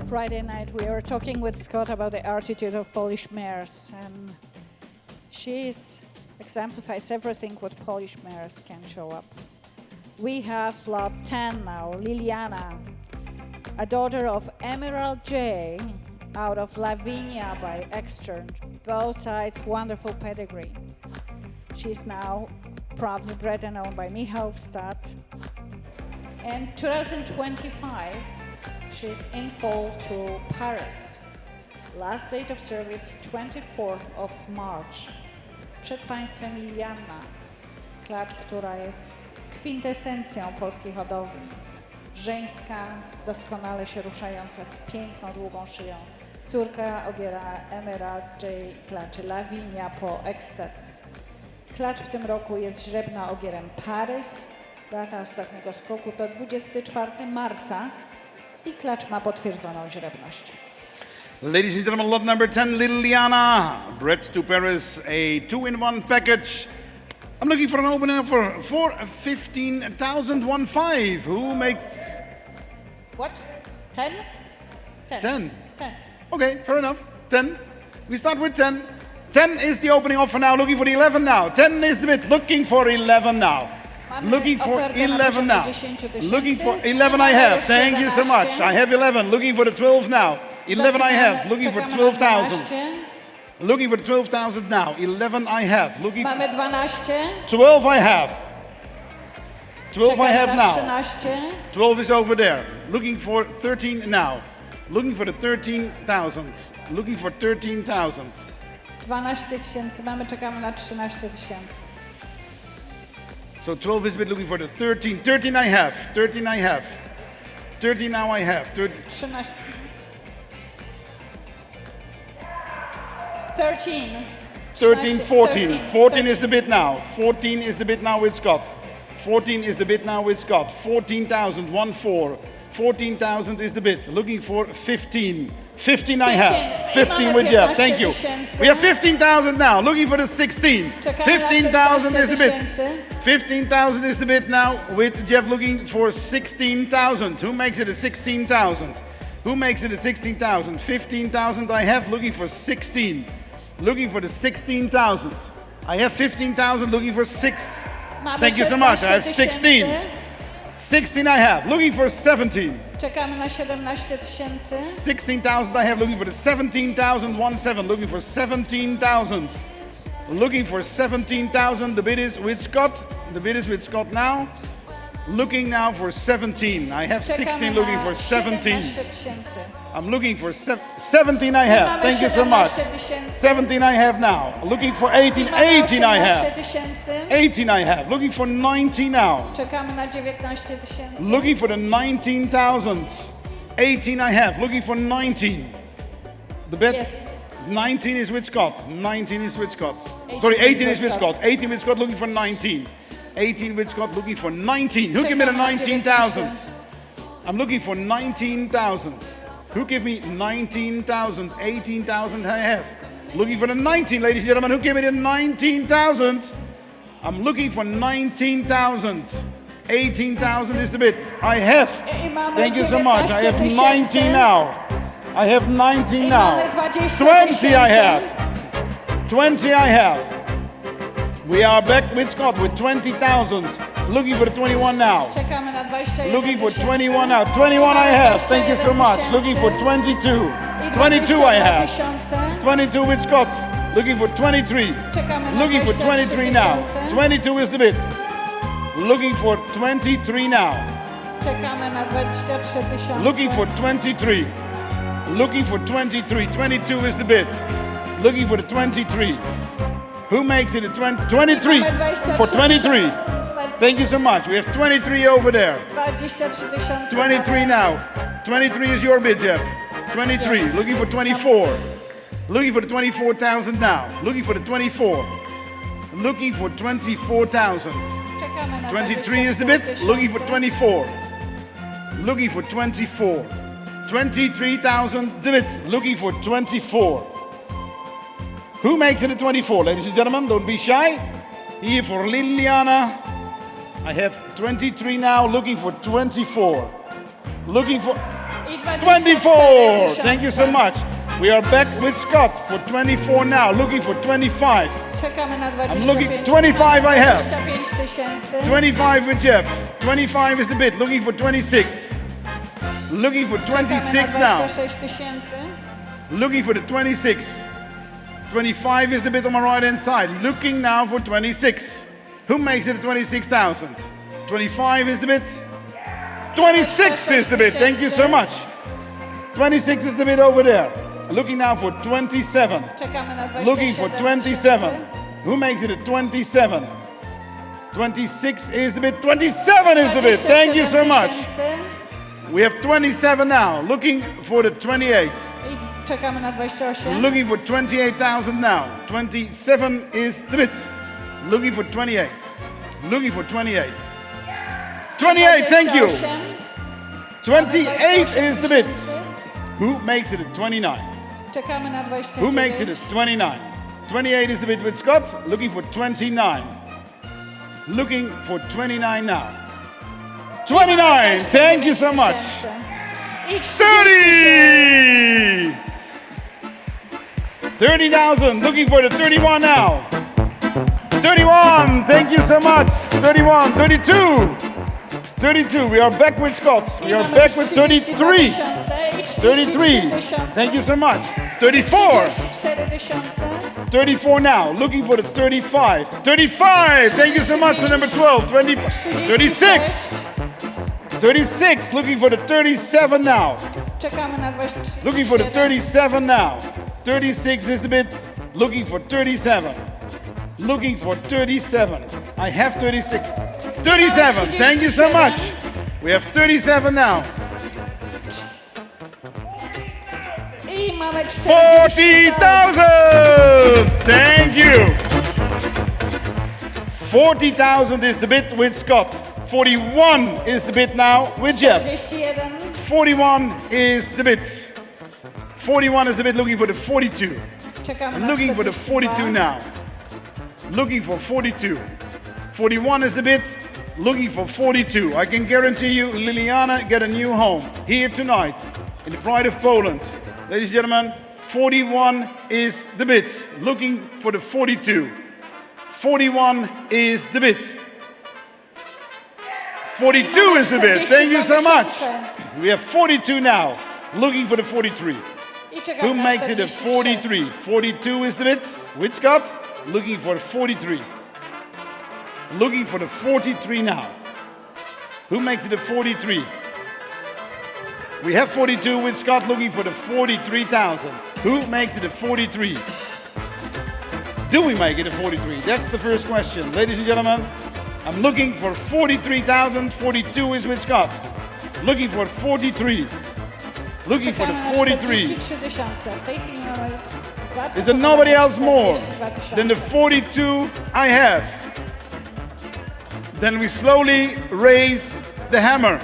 Friday night we were talking with Scott about the attitude of Polish mares, and she exemplifies everything what Polish mares can show up. We have lot 10 now, Liliana, a daughter of Emerald J out of Lavinia by exchange. Both sides wonderful pedigree. She's now proudly bred and owned by Michał Stad. In 2025, which is in full to Paris. Last date of service 24th of March. Przed Państwem Liliana, klacz, która jest kwintesencją polskiej hodowli. Żeńska, doskonale się ruszająca z piękną, długą szyją. Córka ogiera Emerald J. klaczy Lavinia po Exter. Klacz w tym roku jest źrebna ogierem Paris. Data ostatniego skoku to 24 marca i klacz ma potwierdzoną źrebność. Ladies and gentlemen, lot number 10, Liliana. Bred to Paris, a 2-in-1 package. I'm looking for an opening for 15,015. Who makes... What? 10? 10. 10. 10. Okay, fair enough. 10. We start with 10. 10 is the opening offer now. Looking for the 11 now. 10 is the bid. Looking for 11 now. Looking for 11 now. Looking for 11 I have. Thank you so much. I have 11. Looking for the 12 now. 11 I have. Looking for 12,000. Looking for the 12,000 now. 11 I have. Looking for Mamy 12. 12 I have. 12 I have now. 13. 12 is over there. Looking for 13 now. Looking for the 13,000. Looking for 13,000. 12 tysięcy. Mamy, czekamy na 13 tysięcy. So 12 is a bit looking for the 13. 13 I have. 13 I have. 13 now I have. 13. 13. 13, 14. 14 is the bid now. 14 is the bid now with Scott. 14 is the bid now with Scott. 14,000, 1-4. 14,000 is the bid. Looking for 15. 15 I have. 15 with Jeff. Thank you. We have 15,000 now. Looking for the 16. 15,000 is the bid. 15,000 is the bid now with Jeff looking for 16,000. Who makes it a 16,000? Who makes it a 16,000? 15,000 I have. Looking for 16. Looking for the 16,000. I have 15,000. Looking for 6. Thank you so much. I have 16. 16 I have. Looking for 17. Czekamy na 17 tysięcy. 16,000 I have. Looking for the 17,000. 1-7. Looking for 17,000. Looking for 17,000. The bid is with Scott. The bid is with Scott now. Looking now for 17. I have 16. Looking for 17. I'm looking for 17 I have. Thank you so much. 17 I have now. Looking for 18. 18 I have. 18 I have. Looking for 19 now. Czekamy na 19 tysięcy. Looking for the 19,000. 18 I have. Looking for 19. The bet. Yes. 19 is with Scott. 19 is with Scott. Sorry, 18 is with Scott. 18 with Scott. Looking for 19. 18 with Scott. Looking for 19. Who give me the 19,000? I'm looking for 19,000. Who give me 19,000? 18,000 I have. Looking for the 19, ladies and gentlemen. Who give me the 19,000? I'm looking for 19,000. 18,000 is the bid. I have. Thank you so much. I have 19 now. I have 19 now. 20 I have. 20 I have. We are back with Scott with 20,000. Looking for the 21 now. Czekamy na 21 Looking for tysięcy. 21 now. 21 I have. Thank you so much. Looking for 22. 22 I have. 22 with Scott. Looking for 23. Czekamy na Looking for 23 now. 23,000. 22 is the bid. Looking for 23 now. Czekamy na 23 tysiące. Looking for 23. Looking for 23. 22 is the bid. Looking for the 23. Who makes it a 23? For 23. Thank you so much. We have 23 over there. 23 tysiące. 23 now. 23 is your bid, Jeff. 23. Yes. Looking for 24. Looking for the 24,000 now. Looking for the 24. Looking for 24,000. Czekamy na 23 is the bid. Looking for 24 24. Looking for 24. 23,000 the bid. Looking for 24. Who makes it a 24? Ladies and gentlemen, don't be shy. Here for Liliana. I have 23 now. Looking for 24. Looking for 24. Thank you so much. We are back with Scott for 24 now. Looking for 25. Czekamy na I'm 25. looking 25 I have. 25 tysięcy. 25 with Jeff. 25 is the bid. Looking for 26. Looking for 26 Czekamy na now. 26 tysięcy. Looking for the 26. 25 is the bid on my right hand side. Looking now for 26. Who makes it 26,000? 25 is the bid. 26 is the bid. Thank you so much. 26 is the bid over there. Looking now for 27. Czekamy na 27 Looking for 27. Who makes it a 27? 26 is the bid. 27 is the bid. Thank you so much. We have 27 now. Looking for the 28. I czekamy na 28. Looking for 28,000 now. 27 is the bid. Looking for 28. Looking for 28. 28, thank you. 28 is the bid. Who makes it a 29? Czekamy na 29. Who makes it a 29? 28 is the bid with Scott. Looking for 29. Looking for 29 now. 29, thank you so much. 30! 30,000, looking for the 31 now. 31, thank you so much. 31, 32. 32, we are back with Scott. We are back with 33. 33, thank you so much. 34. 34 now, looking for the 35. 35, thank you so much for number 12. 36. 36, looking for the 37 now. Czekamy na 27. Looking for the 37 now. 36 is the bid. Looking for 37. Looking for 37. I have 36. 37, thank you so much. We have 37 now. I mamy 40,000! Thank you. 40,000 is the bid with Scott. 41 is the bid now with Jeff. 41. 41 is the bid. 41 is the bid, looking for the 42. Czekamy na Looking for the 42 now. Looking for 42. 41 is the bid, looking for 42. I can guarantee you Liliana get a new home here tonight in the Pride of Poland. Ladies and gentlemen, 41 is the bid, looking for the 42. 41 is the bid. 42 is the bid. Thank you so much. We have 42 now, looking for the 43. I czekamy Who na makes it a 43. 43? 42 is the bid. With Scott, looking for the 43. Looking for the 43 now. Who makes it a 43? We have 42 with Scott, looking for the 43,000. Who makes it a 43? Do we make it a 43? That's the first question. Ladies and gentlemen, I'm looking for 43,000. 42 is with Scott. Looking for 43. Looking for the Czekamy na 43. 43 000. W tej chwili mamy Is there nobody else more 42 than the 42 I have? Then we slowly raise the hammer.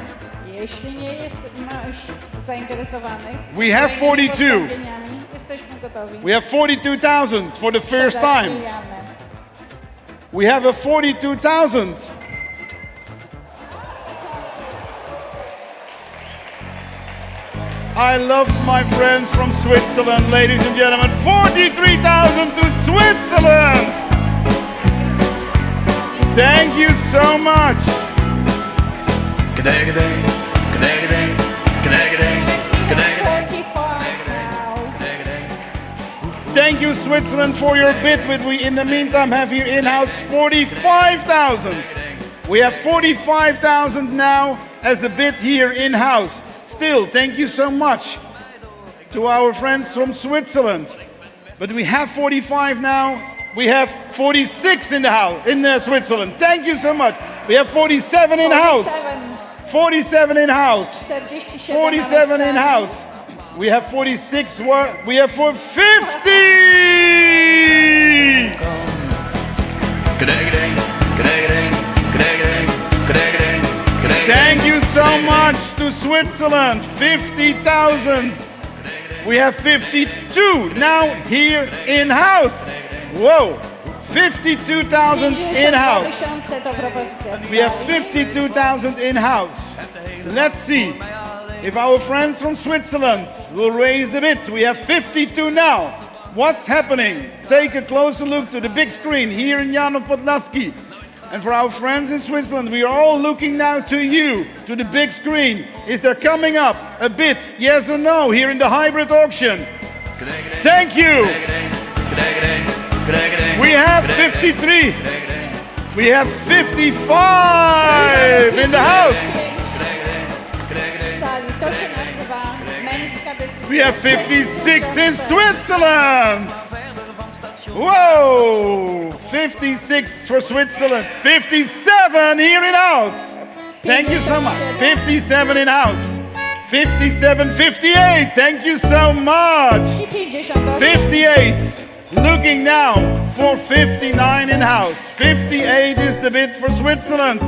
Jeśli nie jest ma już zainteresowanych We have kolejnymi 42. postawieniami, jesteśmy gotowi. We have 42,000 for the first Sprzedać time. Lilianę. We have a 42,000. I love my friends from Switzerland, ladies and gentlemen. 43,000 to Switzerland. Thank you so much. Kadang-a-dang, kadang-a-dang, kadang-a-dang, kadang-a-dang, 45 now. kadang-a-dang. Thank you, Switzerland, for your bid. But we, in the meantime, have here in-house 45,000. We have 45,000 now as a bid here in-house. Still, thank you so much to our friends from Switzerland. But we have 45 now. We have 46 in the house in Switzerland. Thank you so much. We have 47 in house. 47 in house. 47 47 in house. We have 46. We have for 50. Kadang-a-dang, kadang-a-dang, kadang-a-dang, kadang-a-dang, kadang-a-dang. Thank you so much to Switzerland. 50,000. We have 52 now here in house. Whoa, 52,000 in house. 52 to propozycja. We have 52,000 in house. Let's see if our friends from Switzerland will raise the bid. We have 52 now. What's happening? Take a closer look to the big screen here in Janov Podlaski. And for our friends in Switzerland, we are all looking now to you, to the big screen. Is there coming up a bid, yes or no, here in the hybrid auction? Thank you. We have 53. We have 55 in the house. Sali. To się nazywa męska decyzja. We have 56 in Switzerland. Whoa! 56 for Switzerland. 57 here in house. Thank you so much. 57 in house. 57, 58. Thank you so much. I 58. 58. Looking now for 59 in house. 58 is the bid for Switzerland.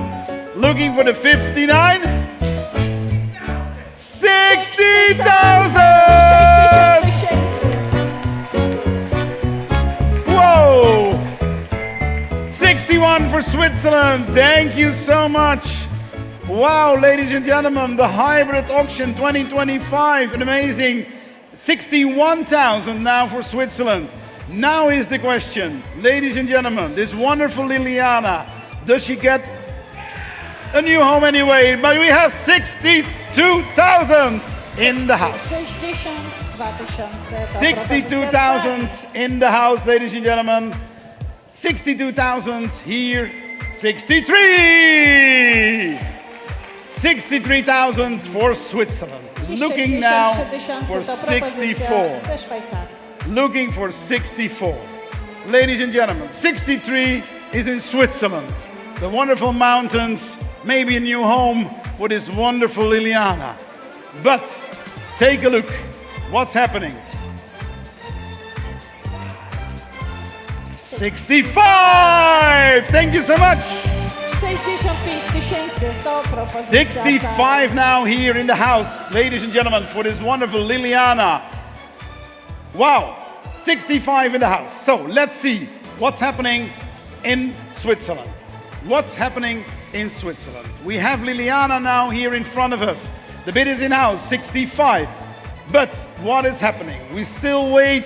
Looking for the 59. 60,000! 60 000. Whoa! 61 for Switzerland. Thank you so much. Wow, ladies and gentlemen, the hybrid auction 2025, an amazing 61,000 now for Switzerland. Now is the question, ladies and gentlemen, this wonderful Liliana, does she get a new home anyway? But we have 62,000 in the house. 62,000 in the house, ladies and gentlemen. 62,000 here. 63! 63,000 for Switzerland. Looking now for 64. Looking for 64. Ladies and gentlemen, 63 is in Switzerland. The wonderful mountains, maybe a new home for this wonderful Liliana. But take a look, what's happening? 65! Thank you so much. 65 000 to propozycja. 65 now here in the house, ladies and gentlemen, for this wonderful Liliana. Wow, 65 in the house. So let's see what's happening in Switzerland. What's happening in Switzerland? We have Liliana now here in front of us. The bid is in house, 65. But what is happening? We still wait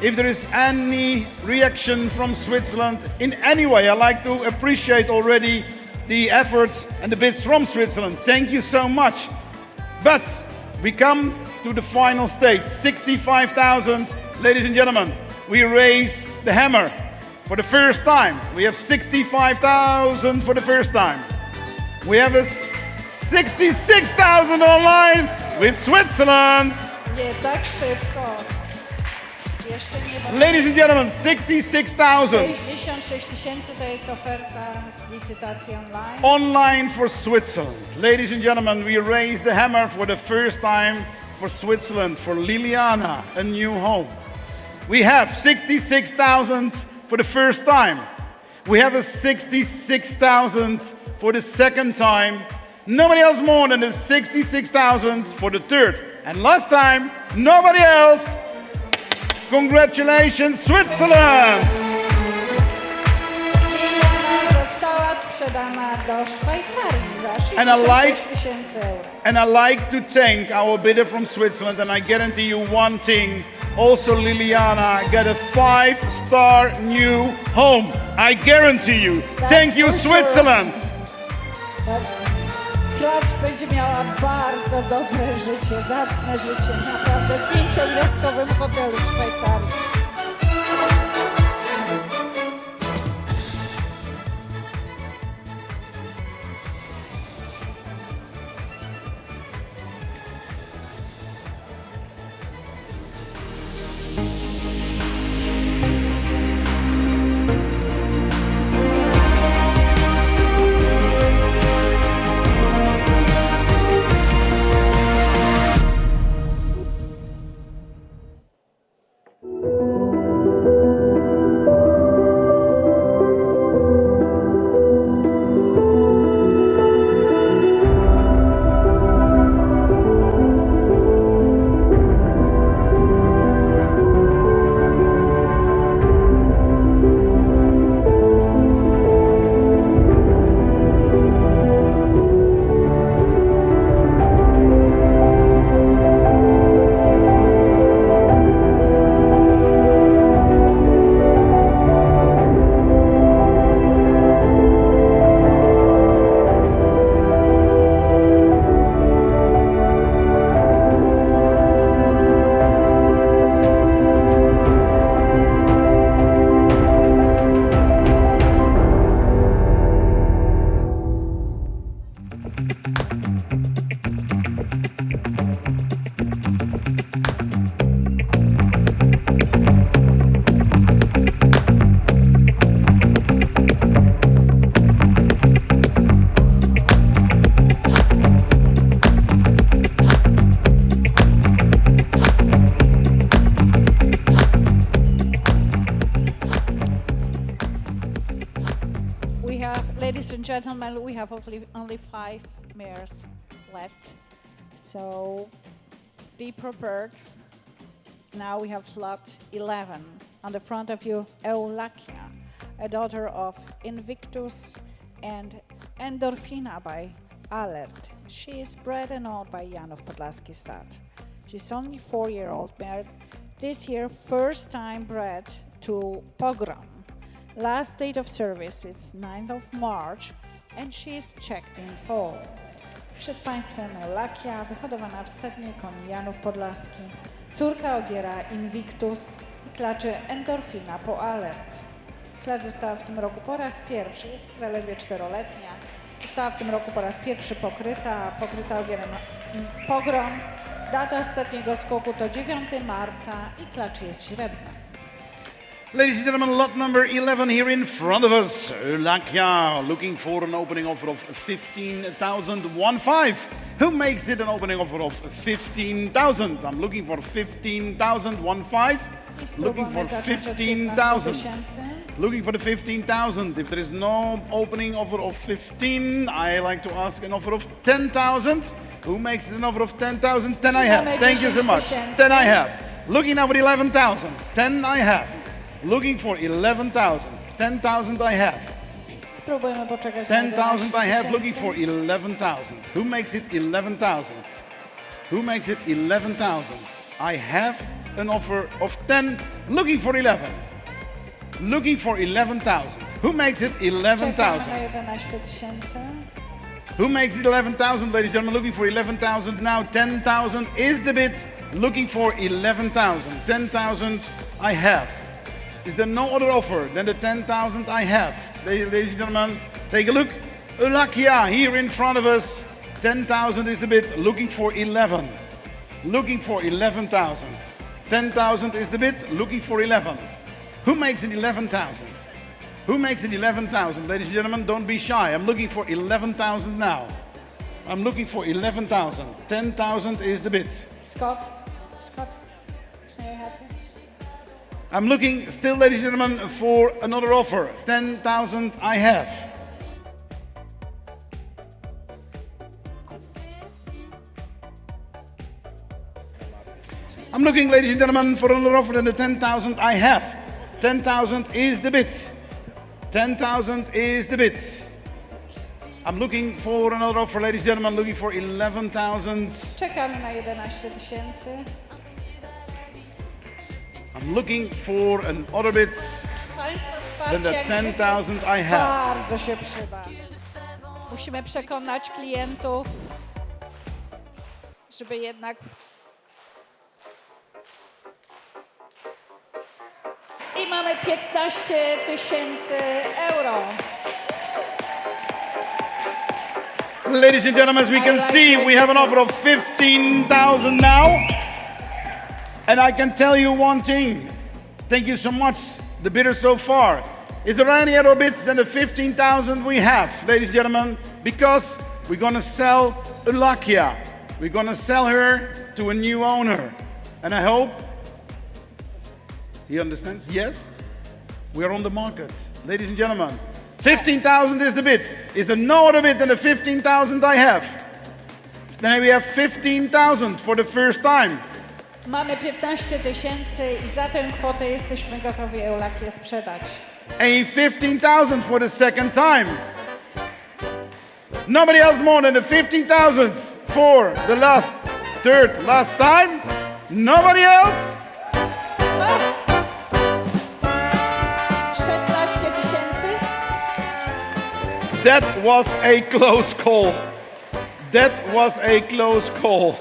if there is any reaction from Switzerland in any way. I like to appreciate already the efforts and the bids from Switzerland. Thank you so much. But we come to the final stage, 65,000. Ladies and gentlemen, we raise the hammer for the first time. We have 65,000 for the first time. We have a 66,000 online with Switzerland. Nie tak szybko. Jeszcze nie bardzo. Ladies and gentlemen, 66,000 66 000 to jest oferta licytacji online. online for Switzerland. Ladies and gentlemen, we raise the hammer for the first time for Switzerland, for Liliana, a new home. We have 66,000 for the first time. We have a 66,000 for the second time. Nobody else more than the 66,000 for the third. And last time, nobody else. Congratulations, Switzerland! Liliana została sprzedana do Szwajcarii za And I 66 000 euro. And I like to thank our bidder from Switzerland, and I guarantee you one thing. Also, Liliana got a 5-star new home. I guarantee you. Thank you, for sure. Switzerland. Klacz będzie miała bardzo dobre życie, zacne życie, naprawdę w 5-gwiazdkowym hotelu w Szwajcarii. Ladies and gentlemen, we have only 5 mares left, so be prepared. Now we have slot 11. On the front of you, Elakia, a daughter of Invictus and Endorfina by Alert. She is bred and owned by Janów Podlaski Stud. She's only 4-year-old mare. This year, first time bred to Pogrom. Last date of service is 9th of March and she is checked in fall. Przed Państwem Elakia, wyhodowana w stadnie koni Janów Podlaski, córka ogiera Invictus i klaczy Endorfina po Alert. Klacz została w tym roku po raz pierwszy, jest zaledwie 4-letnia. Została w tym roku po raz pierwszy pokryta ogierem Pogrom. Data ostatniego skoku to 9 marca i klacz jest srebrna. Ladies and gentlemen, lot number 11 here in front of us. Elakia looking for an opening offer of 15,015. Who makes it an opening offer of 15,000? I'm looking for 15,015. Looking for 15,000. Looking for the 15,000. If there is no opening offer of 15, I like to ask an offer of 10,000. Who makes it an offer of 10,000? 10 I have. Thank you so much. 10 I have. Looking now for 11,000. 10 I have. Looking for 11,000. 10,000 I have. Spróbujmy poczekać. 10,000 I have. Looking for 11,000. Who makes it 11,000? Who makes it 11,000? I have an offer of 10. Looking for 11. Looking for 11,000. Who makes it 11,000? 11,000. Who makes it 11,000, ladies and gentlemen? Looking for 11,000 now. 10,000 is the bid. Looking for 11,000. 10,000 I have. Is there no other offer than the 10,000 I have? Ladies and gentlemen, take a look. Elakia here in front of us. 10,000 is the bid. Looking for 11. Looking for 11,000. 10,000 is the bid. Looking for 11. Who makes it 11,000? Who makes it 11,000? Ladies and gentlemen, don't be shy. I'm looking for 11,000 now. I'm looking for 11,000. 10,000 is the bid. Scott, are you happy? I'm looking still, ladies and gentlemen, for another offer. 10,000 I have. I'm looking, ladies and gentlemen, for another offer than the 10,000 I have. 10,000 is the bid. 10,000 is the bid. I'm looking for another offer, ladies and gentlemen, looking for 11,000. Czekamy na 11,000. I'm looking for another bid Państwa than the wsparcie 10,000 I have. bardzo się przyda. Musimy przekonać klientów, żeby jednak... I mamy 15,000 euro. Ladies and gentlemen, as we can see, we have an offer of 15,000 now. And I can tell you one thing. Thank you so much, the bidders so far. Is there any other bids than the 15,000 we have, ladies and gentlemen? Because we're going to sell Elakia. We're going to sell her to a new owner. And I hope he understands. Yes, we are on the market. Ladies and gentlemen, 15,000 is the bid. Is there no other bid than the 15,000 I have? Then we have 15,000 for the first time. Mamy 15,000 i za tę kwotę jesteśmy gotowi Elakię sprzedać. And 15,000 for the second time. Nobody else more than the 15,000 for the last time. Nobody else. 16,000. That was a close call. That was a close call.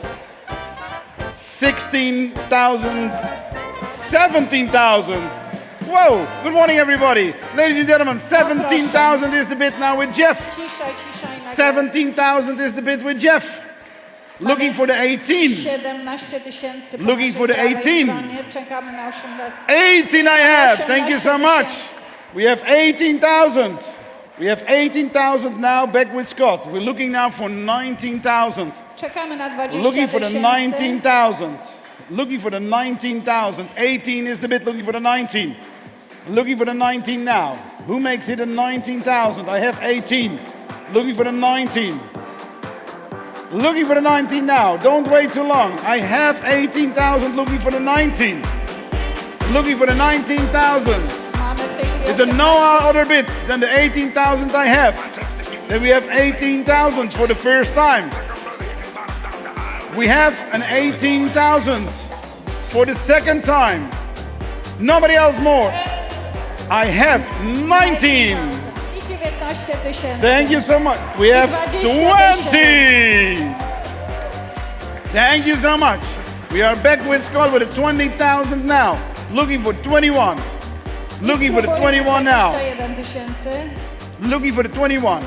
16,000, 17,000. Whoa, good morning everybody. Ladies and gentlemen, 17,000 is the bid now with Jeff. Ciszej. 17,000 is the bid with Jeff. Looking for the 18. 17,000. Looking for the 18. Czekamy na 18 I have. Thank you so much. We have 18,000. We have 18,000 now back with Scott. We're looking now for 19,000. Czekamy na 20,000. Looking for the 19,000. Looking for the 19,000. 18 is the bid, looking for the 19. Looking for the 19 now. Who makes it a 19,000? I have 18. Looking for the 19. Looking for the 19 now. Don't wait too long. I have 18,000 looking for the 19. Looking for the 19,000. Mamy w tej chwili Is there no other bits than the 18,000 I have? Then we have 18,000 for the first time. We have an 18,000 for the second time. Nobody else more. I have 19. I 19 tysięcy. Thank you so much. We have 20. Thank you so much. We are back with Scott with a 20,000 now. Looking for 21. Looking for the 21 now. 21 tysięcy. Looking for the 21.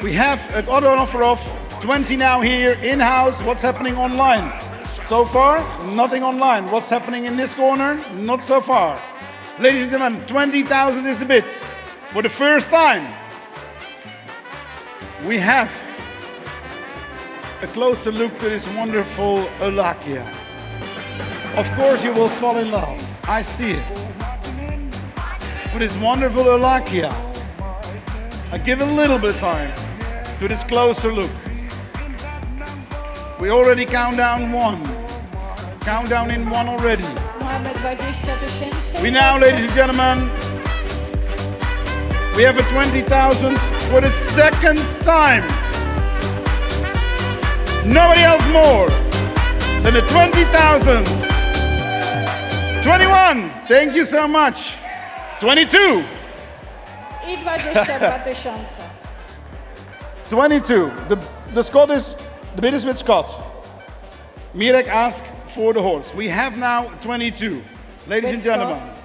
We have an auto offer of 20 now here in-house. What's happening online? So far, nothing online. What's happening in this corner? Not so far. Ladies and gentlemen, 20,000 is the bid. For the first time, we have a closer look to this wonderful Elakia. Of course, you will fall in love. I see it. With this wonderful Elakia, I give a little bit of time to this closer look. We already count down one. Countdown in one already. Mamy 20 tysięcy. We now, ladies and gentlemen, we have a 20,000 for the second time. Nobody else more than the 20,000. 21, thank you so much. 22, I 22 tysiące. 22. The Scott is, the bid is with Scott. Mirek asked for the horse. We have now 22. Ladies and With gentlemen, Scott.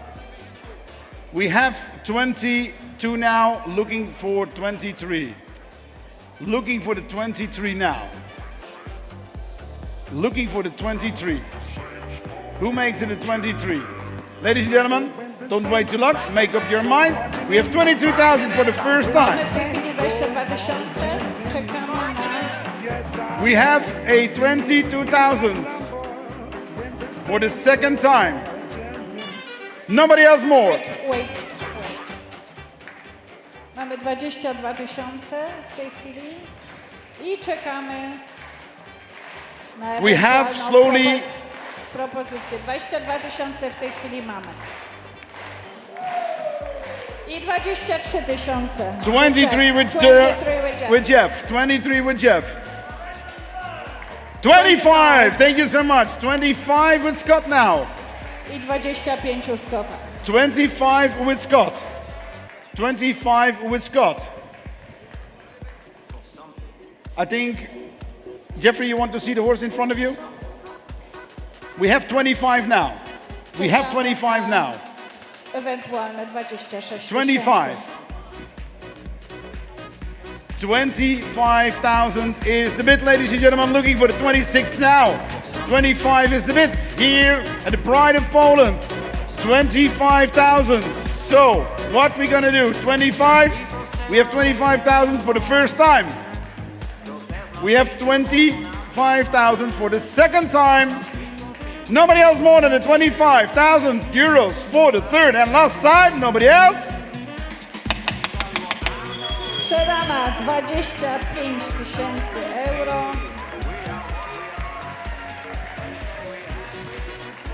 we have 22 now, looking for 23. Looking for the 23 now. Looking for the 23. Who makes it a 23? Ladies and gentlemen, don't wait too long. Make up your mind. We have 22,000 for the first Mamy time. w tej chwili 22 tysiące. Czekamy na... We have a 22,000 for the second time. Nobody else more. Wait. Mamy 22 tysiące w tej chwili i czekamy na We have ewentualną slowly- propozycję. 22 tysiące w tej chwili mamy. I 23 tysiące. 23 with, 23 with Jeff. 23 with Jeff. 25. Thank you so much. 25 with Scott now. I 25 u Scotta. 25 with Scott. 25 with Scott. I think, Jeffrey, you want to see the horse in front of you? We have 25 now. We have 25 now. Ewentualne 26 25. 25,000 is the bid, ladies and gentlemen. Looking for the 26 now. 25 is the bid here at the Pride of Poland. 25,000. So, what we gonna do? 25. We have 25,000 for the first time. We have 25,000 for the second time. Nobody else more than the 25,000 euros for the third and last time. Nobody else. Sprzedana 25 tysięcy euro.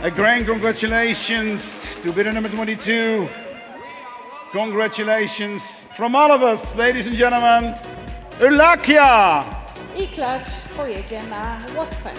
A grand congratulations to bidder number 22. Congratulations from all of us, ladies and gentlemen. Elakia. I klacz pojedzie na Łotwę.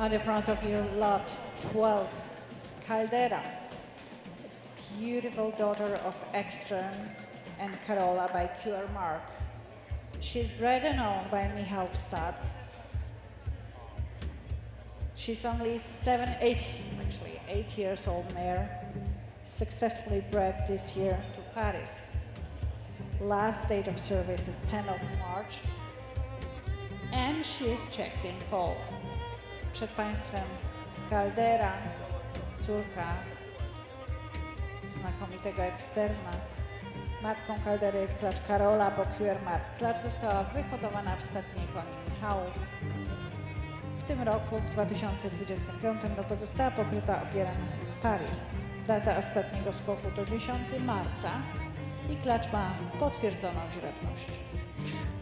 On the front of you, lot 12, Caldera, beautiful daughter of Ekström and Carola by QR Mark. She's bred and owned by Michałstad. She's only 8 years old mare, successfully bred this year to Paris. Last date of service is 10th of March, and she is checked in full. Przed Państwem Caldera, córka znakomitego Eksterna. Matką Caldery jest klacz Carola, bo QR Mark. Klacz została wyhodowana w stadnie koni Michałów. W tym roku, w 2025 roku, została pokryta opierem Paris. Data ostatniego skoku to 10 marca i klacz ma potwierdzoną źrebność.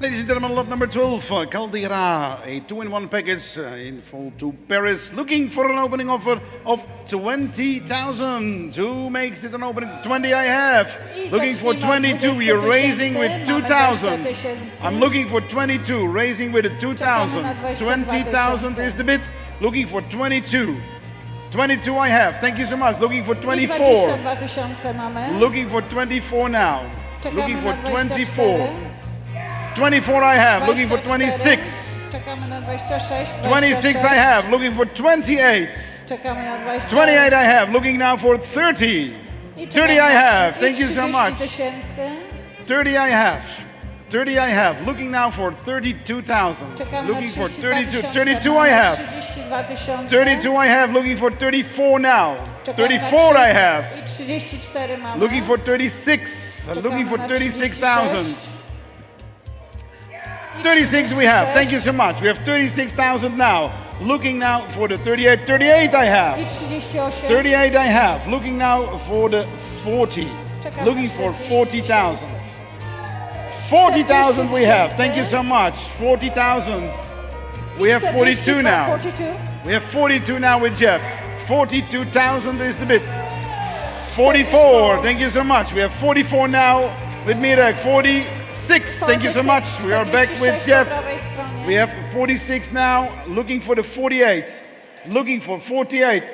Ladies and gentlemen, lot number 12, Caldera, a 2-in-1 package in full to Paris, looking for an opening offer of 20,000. Who makes it an opening? 20 I have. Looking for 22, you're raising with 2,000. I'm looking for 22, raising with a 2,000. 20,000 is the bid. Looking for 22. 22 I have. Thank you so much. Looking for 24. Looking for 24 now. Looking for 24. 24 I have, looking for 26. 26 I have, looking for 28. 28 I have, looking now for 30. 30 I have, thank you so much. 30 I have. 30 I have, looking now for 32,000. Looking for 32. 32 I have. 32 I have, looking for 34 now. 34 I have. Looking for 36. Looking for 36,000. 36 we have. Thank you so much. We have 36,000 now. Looking now for the 38. 38 I have. 38 I have. Looking now for the 40. Looking for 40,000. 40,000 we have. Thank you so much. 40,000. We have 42 now. We have 42 now with Jeff. 42,000 is the bid. 44. Thank you so much. We have 44 now with Mirek. 46. Thank you so much. We are back with Jeff. We have 46 now. Looking for the 48. Looking for 48.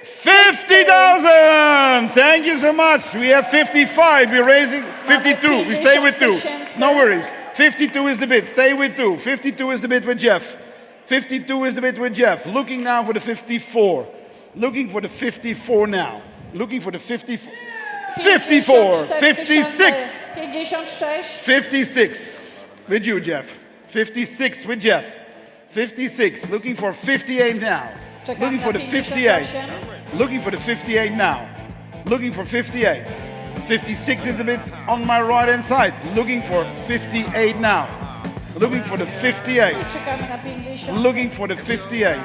50,000! Thank you so much. We have 55. We're raising 52. We stay with 2. No worries. 52 is the bid. Stay with 2. 52 is the bid with Jeff. 52 is the bid with Jeff. Looking now for the 54. Looking for the 54 now. Looking for the 54. 54. 56. 56 with you, Jeff. 56 with Jeff. 56. Looking for 58 now. Looking for the 58. Looking for the 58 now. Looking for 58. 56 is the bit on my right hand side. Looking for 58 now. Looking for the 58. Looking for the 58.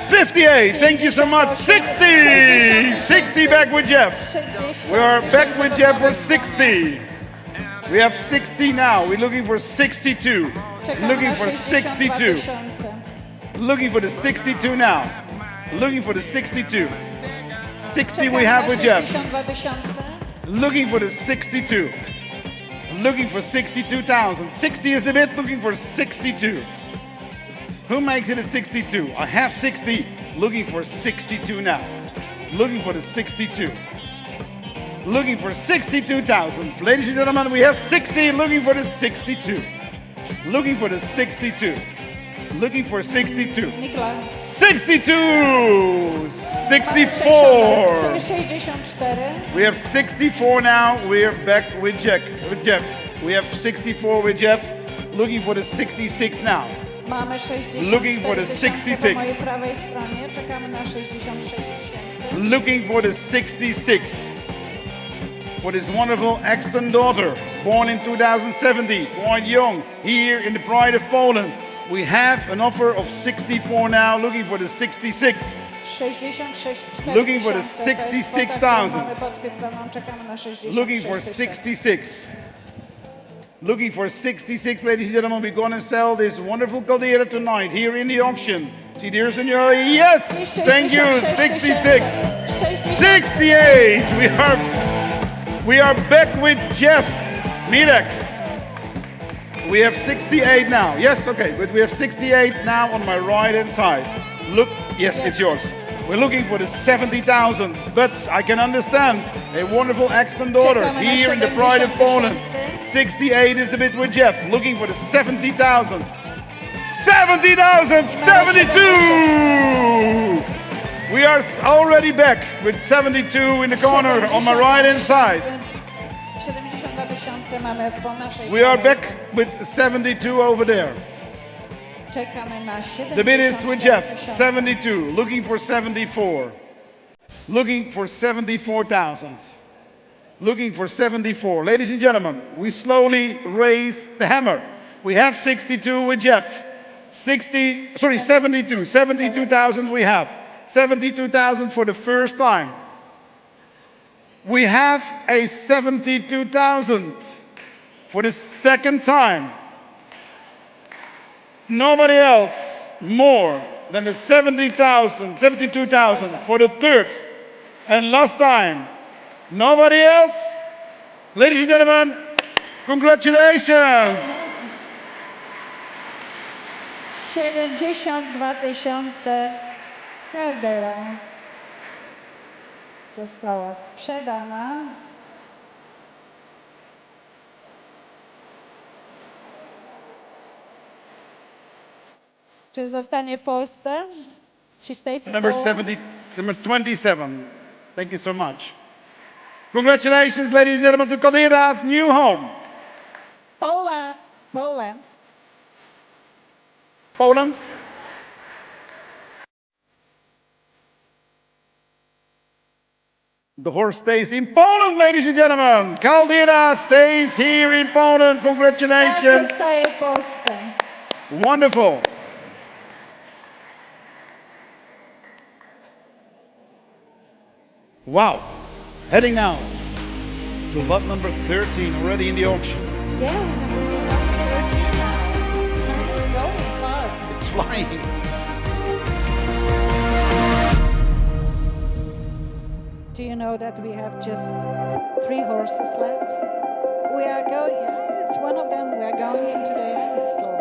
58. Thank you so much. 60. 60 back with Jeff. We are back with Jeff for 60. We have 60 now. We're looking for 62. Looking for 62. Looking for the 62 now. Looking for the 62. 60 we have with Jeff. Looking for the 62. Looking for 62,000. 60 is the bid. Looking for 62. Who makes it a 62? I have 60. Looking for 62 now. Looking for the 62. Looking for 62,000. Ladies and gentlemen, we have 60. Looking for the 62. Looking for the 62. Looking for 62. 62! 64! We have 64 now. We're back with Jeff. We have 64 with Jeff. Looking for the 66 now. Looking for the 66. Looking for the 66. For this wonderful Exton daughter, born in 2070, quite young, here in the pride of Poland. We have an offer of 64 now, looking for the 66. Looking for the 66,000. Looking for 66. Looking for 66, ladies and gentlemen. We're going to sell this wonderful Caldera tonight here in the auction. See, dear senor, yes, thank you, 66. 68, we are back with Jeff Mirek. We have 68 now. Yes, okay, but we have 68 now on my right hand side. Look, yes, it's yours. We're looking for the 70,000, but I can understand a wonderful accent daughter Czekamy na here in the Pride of 70 Poland. tysięcy. 68 is the bid with Jeff, looking for the 70,000. 70,000, 72! We are already back with 72 in the corner on my right hand side. 72 tysiące mamy po naszej We are prawej back with 72 over there. Czekamy na 70 The bid is with Jeff, tysiące. 72, looking for 74. Looking for 74,000. Looking for 74. Ladies and gentlemen, we slowly raise the hammer. We have 62 with Jeff. 72. 72,000 we have. 72,000 for the first time. We have a 72,000 for the second time. Nobody else more than the 72,000 for the third and last time. Nobody else? Ladies and gentlemen, congratulations! 72 tysiące Caldera została sprzedana. Czy zostanie w Polsce? She stays in Number Poland? 70, number 27. Thank you so much. Congratulations, ladies and gentlemen, to Caldera's new home. Poland. Poland. The horse stays in Poland, ladies and gentlemen. Caldera stays here in Poland. Congratulations. Zostaje w Polsce. Wonderful. Wow. Heading now to lot number 13, already in the auction. Yeah, we have 13 now. Time is going fast. It's flying. Do you know that we have just 3 horses left? We are going, yeah, it's one of them. We are going into the end slowly.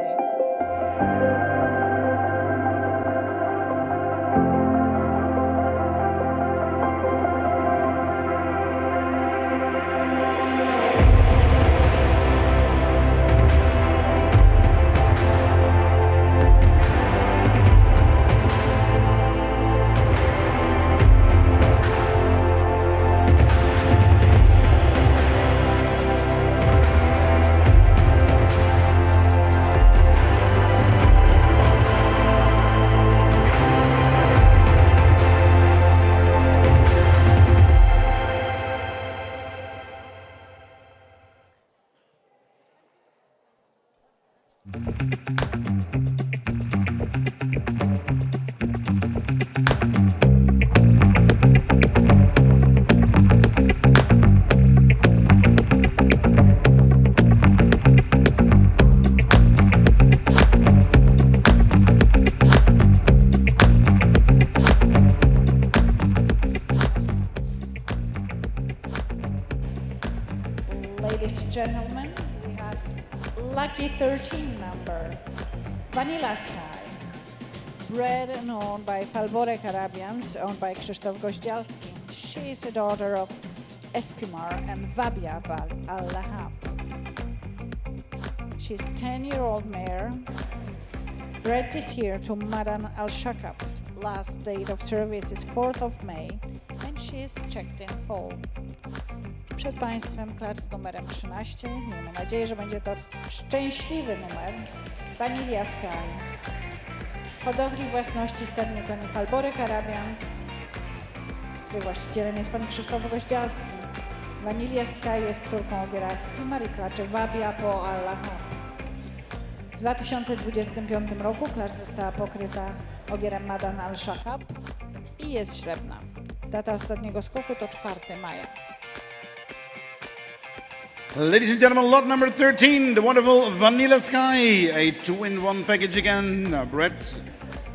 Ladies and gentlemen, we have lucky 13 number, Vanilla Sky, bred and owned by Falbore Caribbeans, owned by Krzysztof Goździalski. She is a daughter of Eskimar and Vabia Al-Lahab. She's 10-year-old mare, bred this year to Madan Al-Shakab. Last date of service is 4th of May, and she is checked in full. Przed Państwem klacz z numerem 13. Miejmy nadzieję, że będzie to szczęśliwy numer. Vanilla Sky. Hodowli własności stadnej koni Falbore Caribbeans, której właścicielem jest pan Krzysztof Goździalski. Vanilla Sky jest córką ogiera Eskimar i klaczy Vabia po Allahom. W 2025 roku klacz została pokryta ogierem Madan Al-Shakab i jest śrebna. Data ostatniego skoku to 4 maja. Ladies and gentlemen, lot number 13, the wonderful Vanilla Sky, a 2-in-1 package again, bred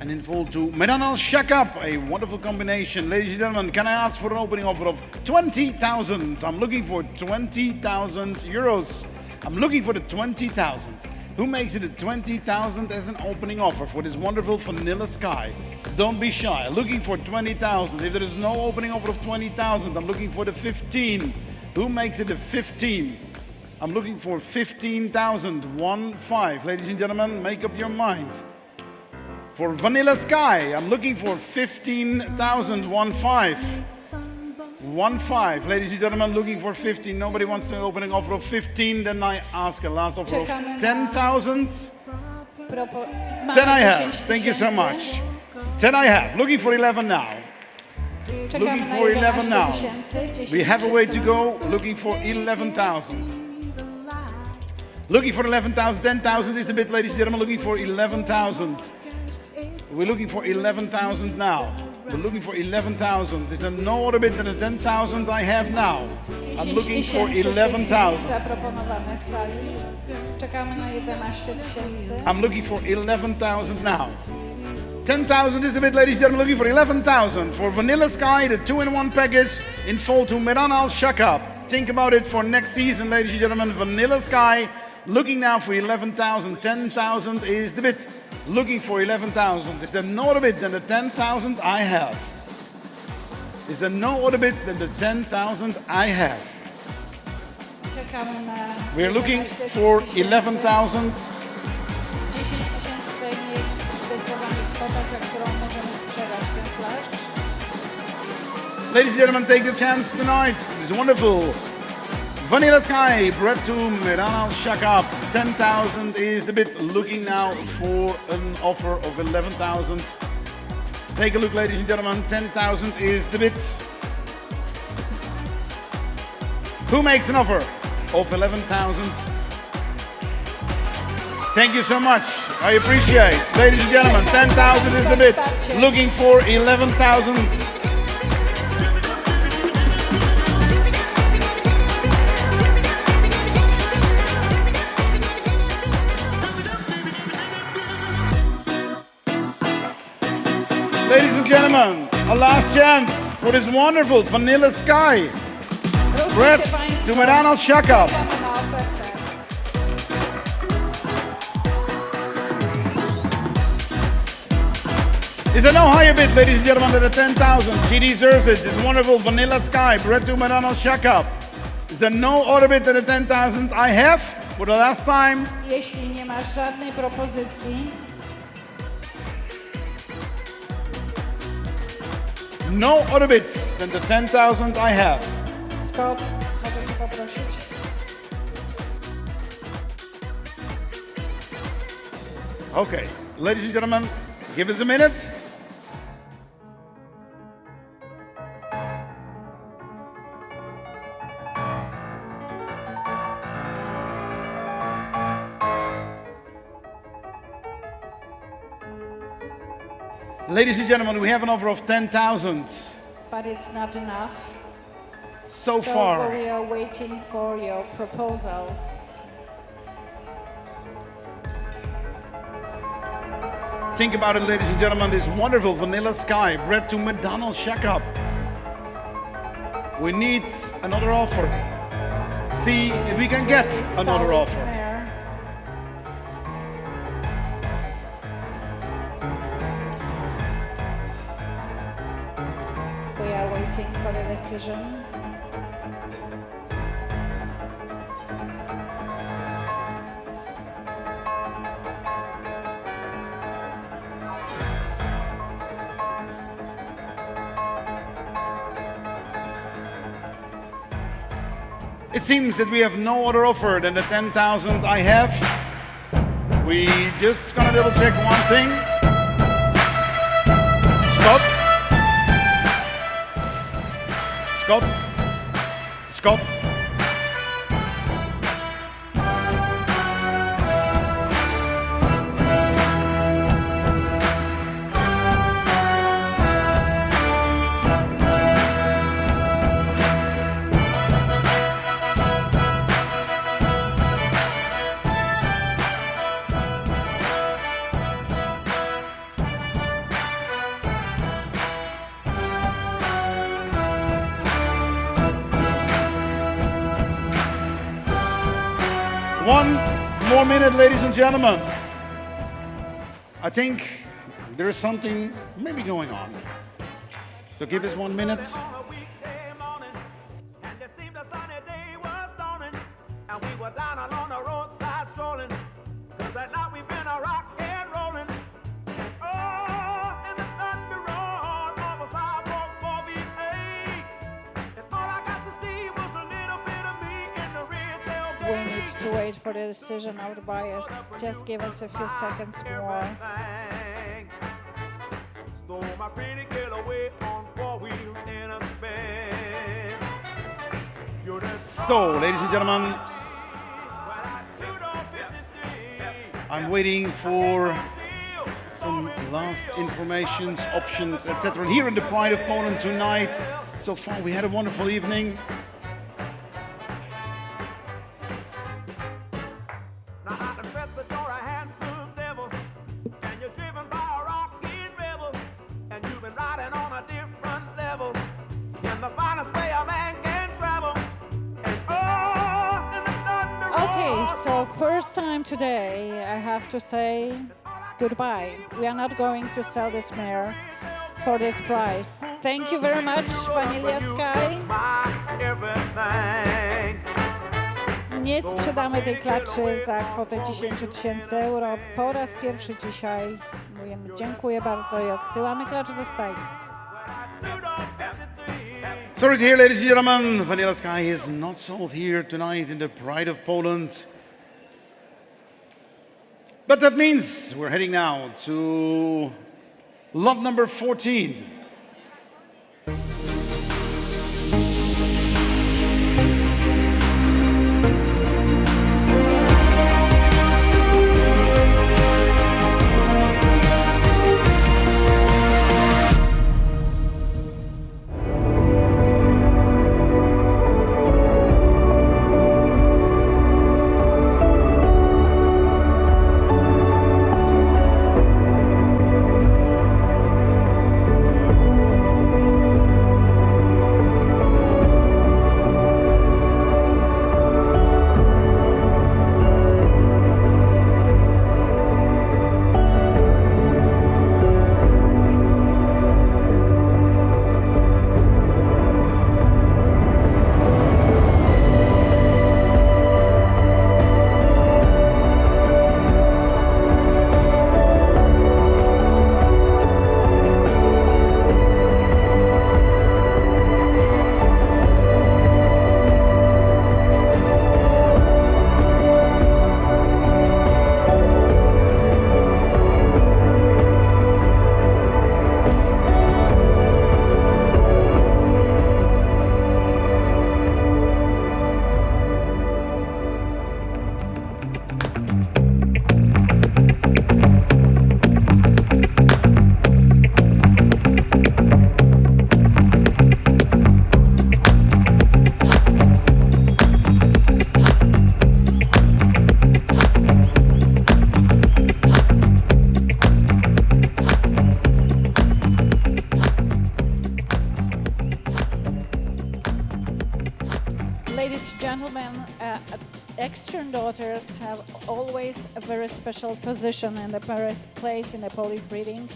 and in full to Madan Al-Shakab, a wonderful combination. Ladies and gentlemen, can I ask for an opening offer of 20,000? I'm looking for 20,000 euros. I'm looking for the 20,000. Who makes it a 20,000 as an opening offer for this wonderful Vanilla Sky? Don't be shy. Looking for 20,000. If there is no opening offer of 20,000, I'm looking for the 15. Who makes it a 15? I'm looking for 15,000. 1-5. Ladies and gentlemen, make up your mind. For Vanilla Sky, I'm looking for 15,000. 1-5. 1-5. Ladies and gentlemen, looking for 15. Nobody wants an opening offer of 15. Then I ask a last offer of 10,000. 10 I have. Thank you so much. 10 I have. Looking for 11 now. Looking for 11 now. We have a way to go. Looking for 11,000. Looking for 11,000. 10,000 is the bid, ladies and gentlemen. Looking for 11,000. We're looking for 11,000 now. We're looking for 11,000. Is there no other bid than the 10,000 I have now? I'm looking for 11,000. I'm looking for 11,000 now. 10,000 is the bid, ladies and gentlemen. Looking for 11,000 for Vanilla Sky, the 2-in-1 package in full to Medan Al Shakab. Think about it for next season, ladies and gentlemen. Vanilla Sky, looking now for 11,000. 10,000 is the bid. Looking for 11,000. Is there no other bid than the 10,000 I have? Is there no other bid than the 10,000 I have? We're looking for 11,000. Ladies and gentlemen, take the chance tonight. It's wonderful. Vanilla Sky, bred to Medan Al Shakab. 10,000 is the bid. Looking now for an offer of 11,000. Take a look, ladies and gentlemen. 10,000 is the bid. Who makes an offer of 11,000? Thank you so much. I appreciate. Ladies and gentlemen, 10,000 is the bid. Looking for 11,000. Ladies and gentlemen, a last chance for this wonderful Vanilla Sky. Bred to Medan Al Shakab. Is there no higher bid, ladies and gentlemen, than the 10,000? She deserves it. This wonderful Vanilla Sky, bred to Medan Al Shakab. Is there no other bid than the 10,000 I have for the last time? Jeśli nie masz żadnej propozycji, no other bids than the 10,000 I have. Scott, mogę cię poprosić? Okay, ladies and gentlemen, give us a minute. Ladies and gentlemen, we have an offer of 10,000 But it's not enough. so So far. we are waiting for your proposals. Think about it, ladies and gentlemen, this wonderful Vanilla Sky, bred to Medan Al Shakab. We need another offer. See if we can get another offer. We are waiting for the decision. It seems that we have no other offer than the 10,000 I have. We just gonna double check one thing. Scott? Scott? Scott? One more minute, ladies and gentlemen. I think there is something maybe going on. So give us 1 minute. On a weekday morning, and it seemed a sunny day was dawning, and we were down along the roadside strolling, 'cause at night we've been a rock and rolling. Oh, and the thunder roared of a 544 V8, and all I got to see was a little bit of me in the rear tailgate. We need to wait for the decision of the bias. Just give us a few seconds more. Everything. Stole my pretty girl away on 4 wheels in a spin. You're the So, ladies and gentlemen, when I toot on 53. I'm waiting for some last informations, options, etc. Here in the Pride of Poland tonight. So far, we had a wonderful evening. Now I confess that you're a handsome devil, and you're driven by a rockin' rebel, and you've been riding on a different level, in the finest way a man can travel. And oh, in the thunder Okay, roars so first time today, I have to say goodbye. We are not going to sell this mare for this price. Thank you very much, Vanilla Sky. my everything. Nie sprzedamy tej klaczy za kwotę 10 000 euro. Po raz pierwszy dzisiaj mówimy dziękuję bardzo i odsyłamy klacz do stajni. Toot on 53. Sorry to hear, ladies and gentlemen, Vanilla Sky is not sold here tonight in the Pride of Poland. But that means we're heading now to lot number 14. Ladies and gentlemen, extern daughters have always a very special position and a place in the Polish breeding,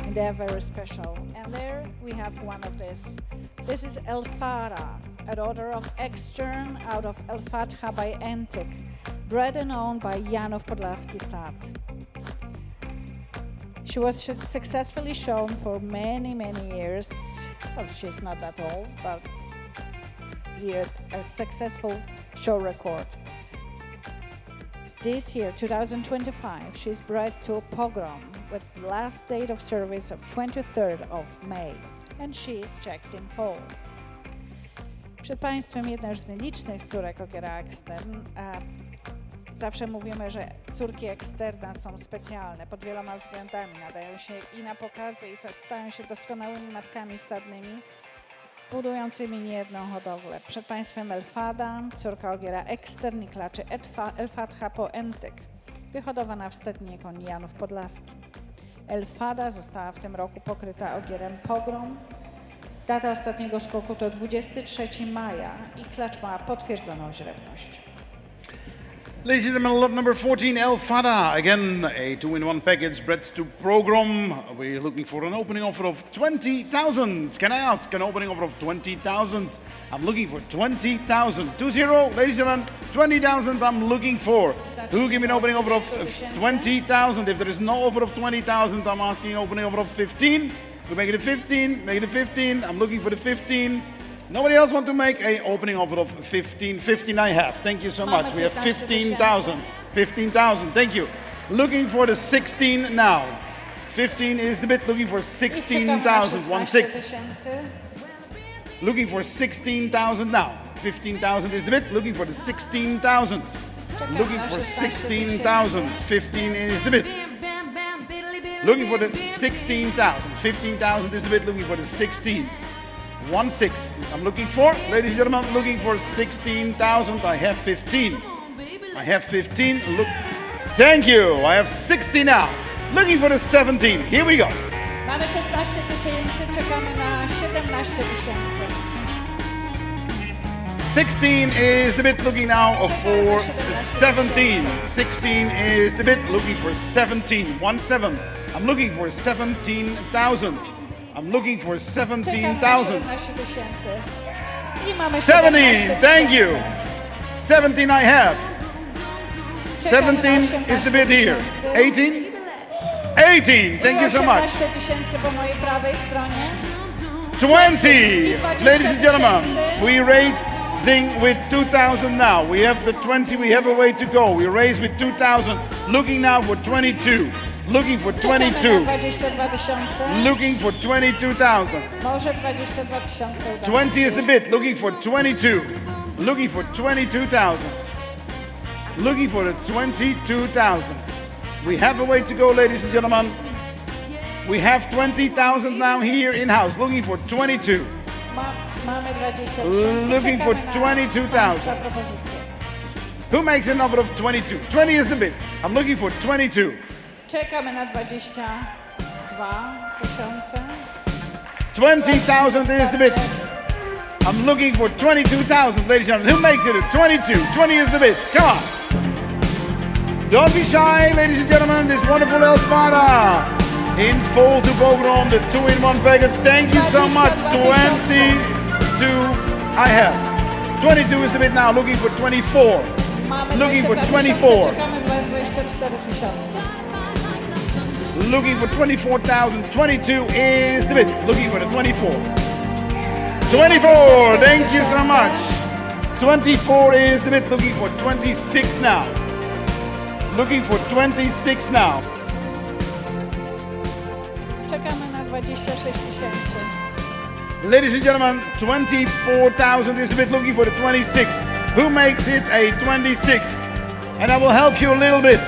and they are very special. And there we have one of this. This is Fada, a daughter of extern out of Fada by Antic, bred and owned by Jan of Podlaski Stat. She was successfully shown for many, many years. Well, she's not that old, but a successful show record. This year, 2025, she's bred to Pogrom with last date of service of 23rd of May, and she is checked in full. Przed Państwem jedna z nielicznych córek ogiera ekstern. Zawsze mówimy, że córki eksterna są specjalne pod wieloma względami. Nadają się i na pokazy i stają się doskonałymi matkami stadnymi, budującymi niejedną hodowlę. Przed Państwem Fada, córka ogiera ekstern i klaczy Fada po Entyk, wyhodowana w stadninie koni Janów Podlaski. Fada została w tym roku pokryta ogierem Pogrom. Data ostatniego skoku to 23 maja i klacz ma potwierdzoną źrebność. Ladies and gentlemen, lot number 14, Fada. Again, a 2-in-1 package, breads to program. We're looking for an opening offer of 20,000. Can I ask an opening offer of 20,000? I'm looking for 20,000. 20, ladies and gentlemen, 20,000 I'm looking for. Who give me an opening offer of 20,000? If there is no offer of 20,000, I'm asking opening offer of 15. We make it a 15, make it a 15. I'm looking for the 15. Nobody else want to make a opening offer of 15? 15 I have. Thank you so much. We have 15,000. 15,000. Thank you. Looking for the 16 now. 15 is the bid. Looking for 16,000. 1-6. Looking for 16,000 now. 15,000 is the bid. Looking for the 16,000. Looking for 16,000. 15 is the bid. Looking for the 16,000. 15,000 is the bid. Looking for the 16. 1-6. I'm looking for, ladies and gentlemen, looking for 16,000. I have 15. I have 15. Look. Thank you. I have 60 now. Looking for the 17. Here we go. Mamy 16 tysięcy, czekamy na 17 tysięcy. 16 is the bid. Looking now for 17. 16 is the bid. Looking for 17. 1-7. I'm looking for 17,000. I'm looking for 17,000. 17, thank you. 17 I have. 17 is the bid here. 18? 18, thank you so much. 20, ladies and gentlemen, we're raising with 2,000 now. We have the 20, we have a way to go. We raise with 2,000, looking now for 22. Looking for 22. Looking for 22,000. 20 is the bid. Looking for 22. Looking for 22,000. Looking for the 22,000. We have a way to go, ladies and gentlemen. We have 20,000 now here in-house. Looking for 22. Looking for 22,000. Who makes an offer of 22? 20 is the bid. I'm looking for 22. Czekamy na 22 tysiące. 20,000 is the bid. I'm looking for 22,000, ladies and gentlemen. Who makes it a 22? 20 is the bid. Come on. Don't be shy, ladies and gentlemen. This wonderful Fada in full to program, the 2-in-1 package. Thank you so much. 22 I have. 22 is the bid now. Looking for 24. Looking for 24. Czekamy na 24 tysiące. Looking for 24,000. 22 is the bid. Looking for the 24. 24, thank you so much. 24 is the bid. Looking for 26 now. Looking for 26 now. Czekamy na 26 tysięcy. Ladies and gentlemen, 24,000 is the bid. Looking for the 26. Who makes it a 26? And I will help you a little bit.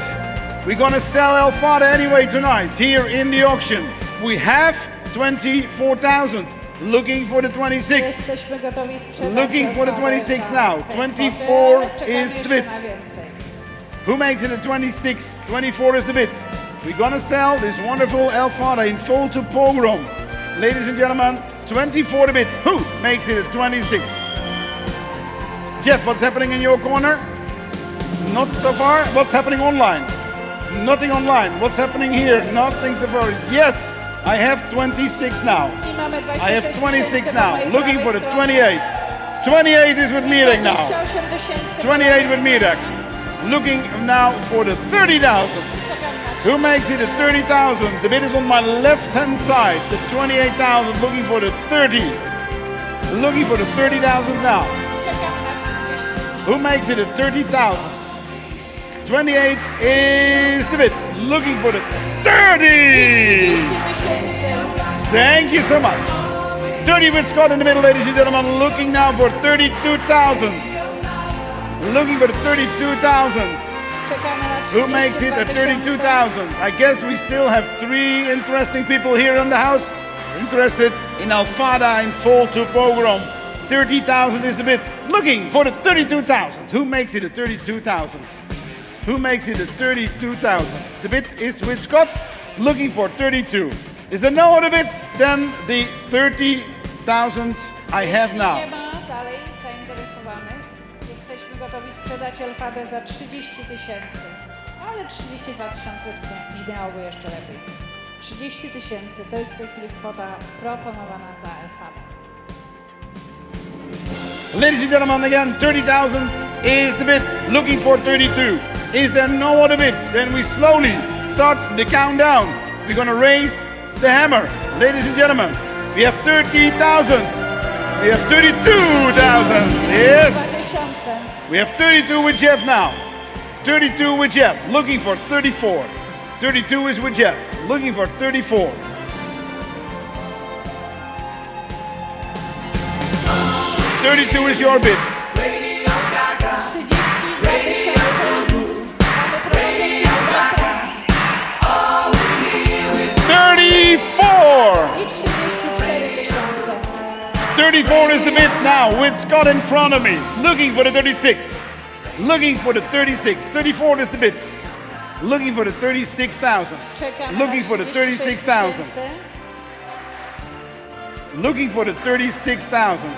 We're gonna sell Fada anyway tonight here in the auction. We have 24,000. Looking for the 26. Jesteśmy gotowi sprzedać. Looking for the 26 now. 24 is the bid. Who makes it a 26? 24 is the bid. We're gonna sell this wonderful Fada in full to program. Ladies and gentlemen, 24 the bid. Who makes it a 26? Jeff, what's happening in your corner? Not so far. What's happening online? Nothing online. What's happening here? Nothing so far. Yes, I have 26 now. I have 26 now. Looking for the 28. 28 is with Mirek now. 28 with Mirek. Looking now for the 30,000. Who makes it a 30,000? The bid is on my left-hand side. The 28,000. Looking for the 30. Looking for the 30,000 now. Who makes it a 30,000? 28 is the bid. Looking for the 30. Thank you so much. 30 with Scott in the middle, ladies and gentlemen. Looking now for 32,000. Looking for the 32,000. Who makes it at 32,000? I guess we still have 3 interesting people here in the house interested in Fada in full to program. 30,000 is the bid. Looking for the 32,000. Who makes it at 32,000? Who makes it at 32,000? The bid is with Scott. Looking for 32. Is there no other bids than the 30,000 I have now? gotowi sprzedać Fadę za 30 000, ale 32 000 brzmiałoby jeszcze lepiej. 30 000 to jest w tej chwili kwota proponowana za Fadę. Ladies and gentlemen, again, 30,000 is the bid. Looking for 32. Is there no other bids? Then we slowly start the countdown. We're gonna raise the hammer. Ladies and gentlemen, we have 30,000. We have 32,000. Yes. We have 32 with Jeff now. 32 with Jeff. Looking for 34. 32 is with Jeff. Looking for 34. $32 is your bid. 34 is the bid now with Scott in front of me. Looking for the 36. Looking for the 36. 34 is the bid. Looking for the 36,000. Looking for the 36,000. Looking for the 36,000.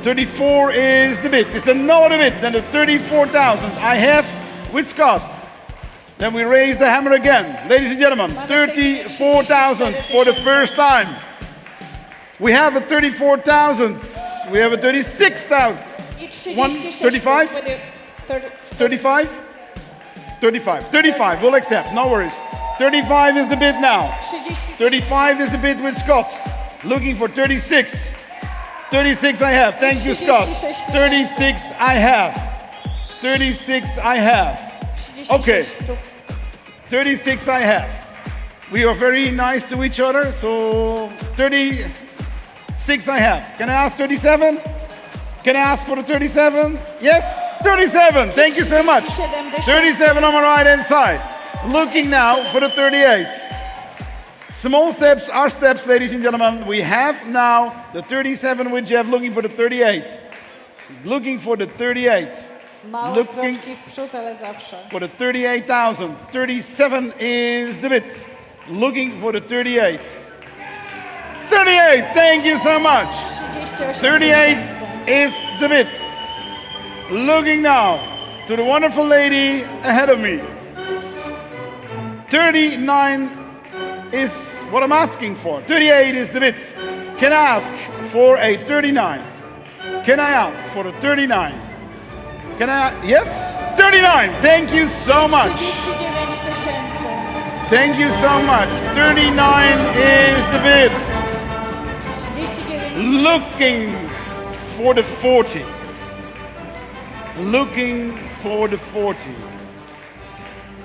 34 is the bid. Is there no other bid than the 34,000 I have with Scott? Then we raise the hammer again. Ladies and gentlemen, 34,000 for the first time. We have a 34,000. We have a 36,000. 35? 35? 35. 35, we'll accept, no worries. 35 is the bid now. 35 is the bid with Scott. Looking for 36. 36 I have. Thank you, Scott. 36 I have. 36 I have. Okay. 36 I have. We are very nice to each other, so 36 I have. Can I ask 37? Can I ask for the 37? Yes? 37. Thank you so much. 37 on my right hand side. Looking now for the 38. Small steps are steps, ladies and gentlemen. We have now the 37 with Jeff, looking for the 38. Looking for the 38. Looking for the 38,000. 37 is the bid. Looking for the 38. 38, thank you so much. 38 is the bid. Looking now to the wonderful lady ahead of me. 39 is what I'm asking for. 38 is the bid. Can I ask for a 39? Can I ask for a 39? Can I? Yes? 39. Thank you so much. Thank you so much. 39 is the bid. Looking for the 40. Looking for the 40.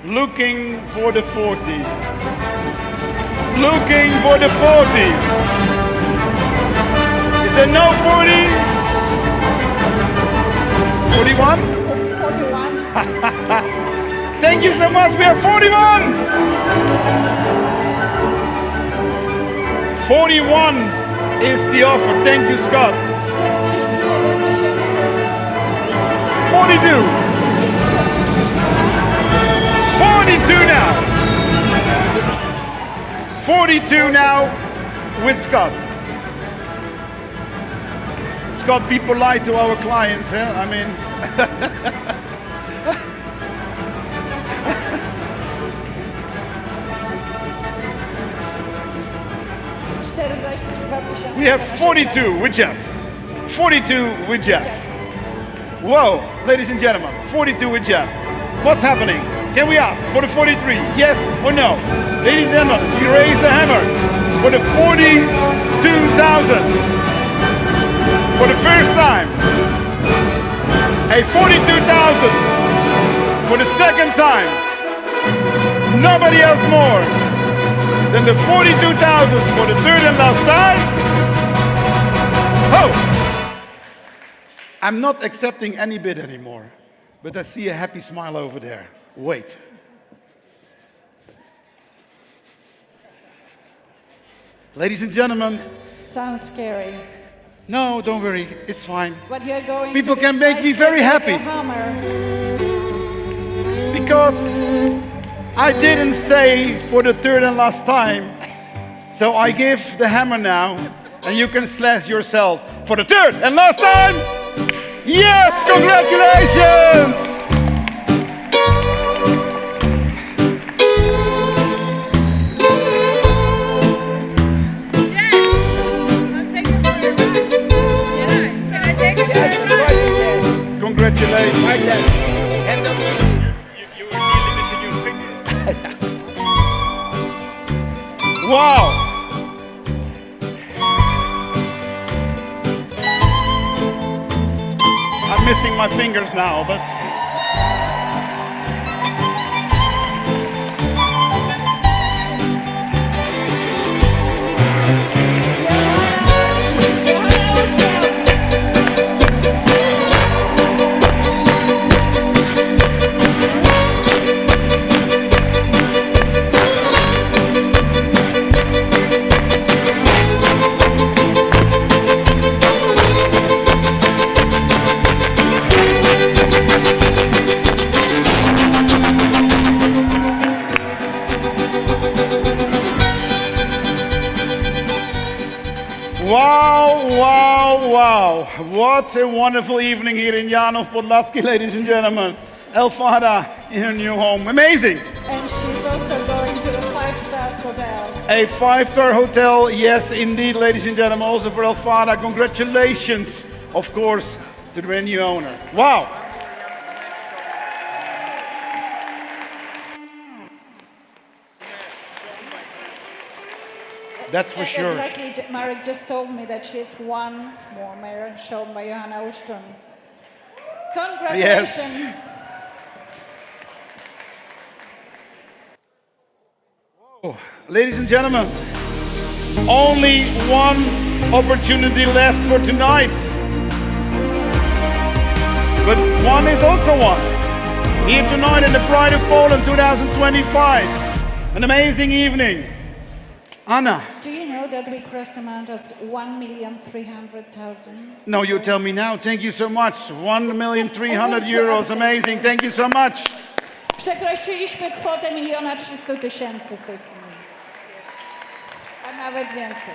Looking for the 40. Looking for the 40. Is there no 40? 41? 41. Thank you so much. We have 41. 41 is the offer. Thank you, Scott. 42. 42 now. 42 now with Scott. Scott, be polite to our clients, eh? I mean... We have 42 with Jeff. 42 with Jeff. Whoa, ladies and gentlemen, 42 with Jeff. What's happening? Can we ask for the 43? Yes or no? Ladies and gentlemen, we raise the hammer for the 42,000. For the first time. A 42,000 for the second time. Nobody else more than the 42,000 for the third and last time. Oh! I'm not accepting any bid anymore, but I see a happy smile over there. Wait. Ladies and gentlemen. Sounds scary. No, don't worry, it's fine. But you're going People to can make me very happy. Because I didn't say for the third and last time. So I give the hammer now, and you can slash yourself for the third and last time. Yes, congratulations! Congratulations. You were nearly missing your fingers. Wow. I'm missing my fingers now, but wow. What a wonderful evening here in Janov Podlaski, ladies and gentlemen. Fada in her new home. Amazing. And she's also going to the 5-star hotel. A 5-star hotel, yes, indeed, ladies and gentlemen. Also for Fada, congratulations, of course, to the new owner. Wow. That's for sure. Exactly. Marek just told me that she's one more mayor shown by Johanna Ostrom. Congratulations. Yes. Whoa. Ladies and gentlemen, only one opportunity left for tonight. But one is also one. Here tonight in the Pride of Poland 2025. An amazing evening. Anna. Do you know that we crossed the amount of 1,300,000? No, you tell me now. Thank you so much. 1,300,000 euros. Amazing. Thank you so much. Przekroczyliśmy kwotę 1,300,000 w tej chwili. A nawet więcej.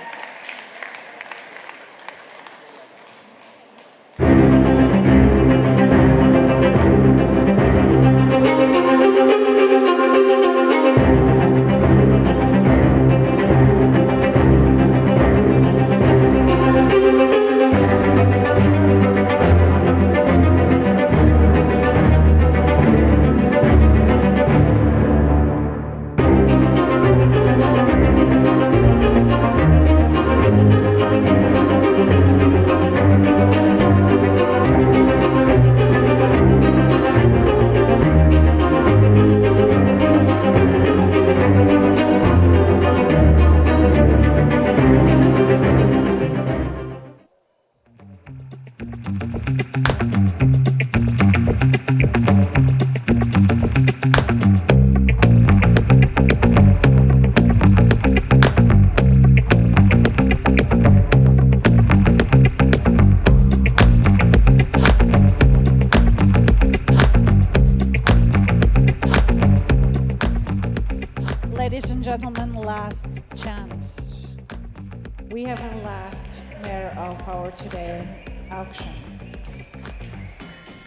Ladies and gentlemen, last chance. We have our last mayor of our today auction.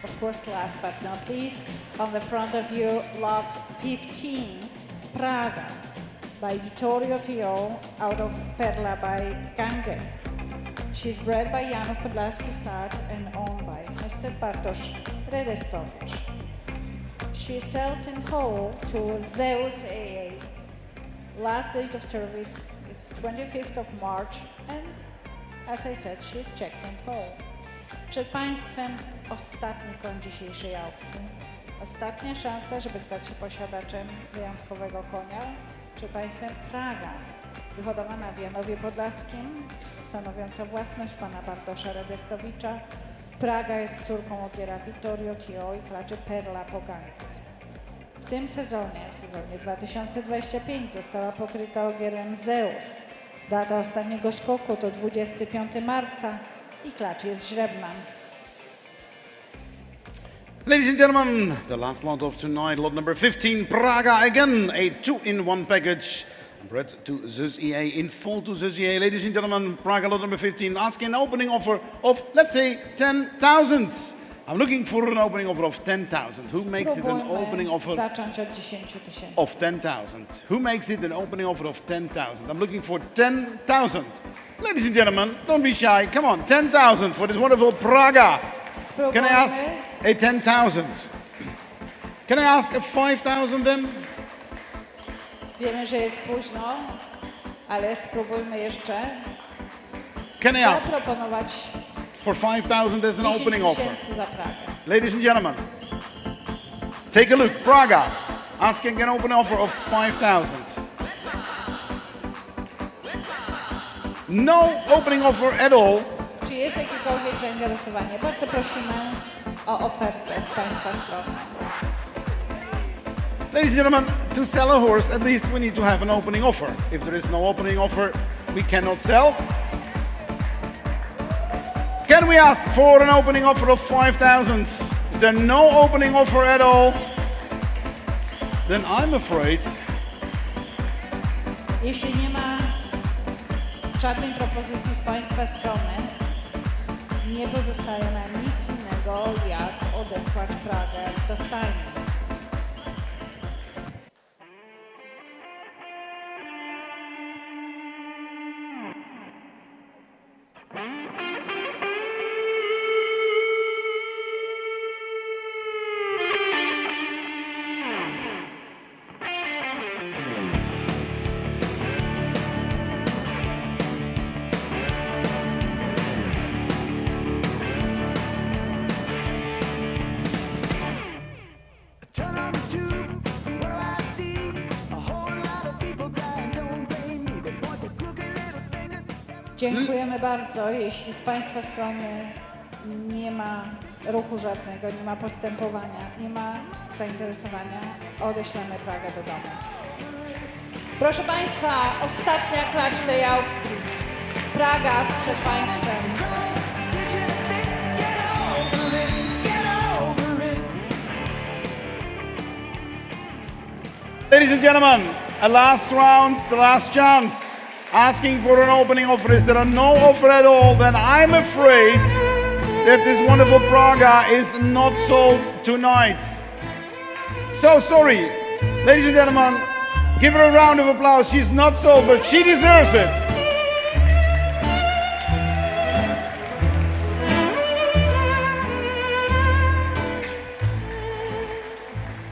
Of course, last but not least, on the front of you, lot 15, Praga, by Vittorio Tio, out of Perla by Ganges. She's bred by Janów Podlaski Start and owned by Mr. Bartosz Redestowicz. She sells in whole to Zeus AA. Last date of service is 25th of March, and as I said, she is checked in full. Przed Państwem ostatni koń dzisiejszej aukcji. Ostatnia szansa, żeby stać się posiadaczem wyjątkowego konia. Przed Państwem Praga, wyhodowana w Janowie Podlaskim, stanowiąca własność pana Bartosza Redestowicza. Praga jest córką ogiera Vittorio Tio i klaczy Perla Poganix. W tym sezonie, w sezonie 2025, została pokryta ogierem Zeus. Data ostatniego skoku to 25 marca i klacz jest źrebna. Ladies and gentlemen, the last lot of tonight, lot number 15, Praga again, a 2-in-1 package. Red to Zuzie in full to Zuzie. Ladies and gentlemen, Praga lot number 15 asking an opening offer of, let's say, 10,000. I'm looking for an opening offer of 10,000. Who makes it an opening offer zacząć od 10 000. of 10,000? Who makes it an opening offer of 10,000? I'm looking for 10,000. Ladies and gentlemen, don't be shy. Come on, 10,000 for this wonderful Praga. Can I ask a 10,000? Can I ask a 5,000 then? Wiemy, że jest późno, ale spróbujmy jeszcze Can I ask zaproponować for 5,000 as an 10 opening offer? 000 za Pragę. Ladies and gentlemen, take a look. Praga asking an opening offer of 5,000. No opening offer at all. Czy jest jakiekolwiek zainteresowanie? Bardzo prosimy o ofertę z Państwa strony. Ladies and gentlemen, to sell a horse, at least we need to have an opening offer. If there is no opening offer, we cannot sell. Can we ask for an opening offer of 5,000? Is there no opening offer at all? Then I'm afraid Jeśli nie ma żadnej propozycji z Państwa strony, nie pozostaje nam nic innego, jak odesłać Pragę do stajni. Turn on the tube, what do I see? A whole lot of people crying, don't blame me. They point their crooked little fingers. Dziękujemy bardzo. Jeśli z Państwa strony nie ma ruchu żadnego, nie ma postępowania, nie ma zainteresowania, odeślemy Pragę do domu. Proszę Państwa, ostatnia klacz tej aukcji. Praga przed Państwem. Ladies and gentlemen, a last round, the last chance. Asking for an opening offer. Is there no offer at all? Then I'm afraid that this wonderful Praga is not sold tonight. So sorry. Ladies and gentlemen, give her a round of applause. She's not sold, but she deserves it.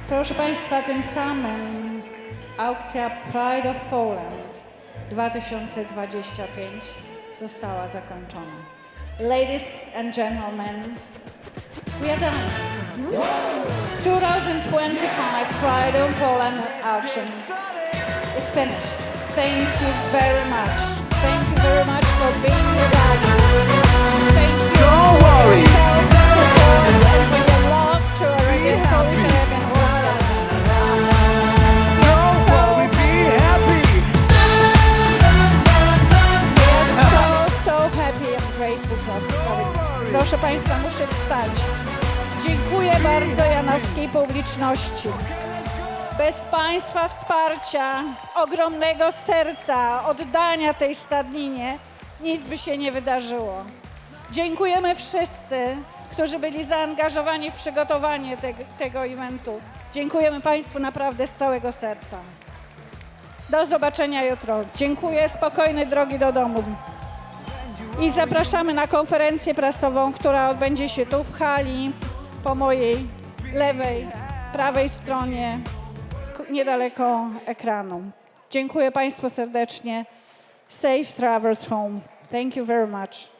Proszę Państwa, tym samym aukcja Pride of Poland 2025 została zakończona. Ladies and gentlemen, we are done. 2025 Pride of Poland auction is finished. Thank you very much. Thank you very much for being with us. Thank you. Don't worry. For your love to our Polish Arabian horses. Don't worry, be happy. So happy and grateful to us. Proszę Państwa, muszę wstać. Dziękuję bardzo janowskiej publiczności. Bez Państwa wsparcia, ogromnego serca, oddania tej stadninie, nic by się nie wydarzyło. Dziękujemy wszyscy, którzy byli zaangażowani w przygotowanie tego eventu. Dziękujemy Państwu naprawdę z całego serca. Do zobaczenia jutro. Dziękuję, spokojnej drogi do domu. I zapraszamy na konferencję prasową, która odbędzie się tu w hali, po mojej lewej, prawej stronie, niedaleko ekranu. Dziękuję Państwu serdecznie. Safe travels home. Thank you very much.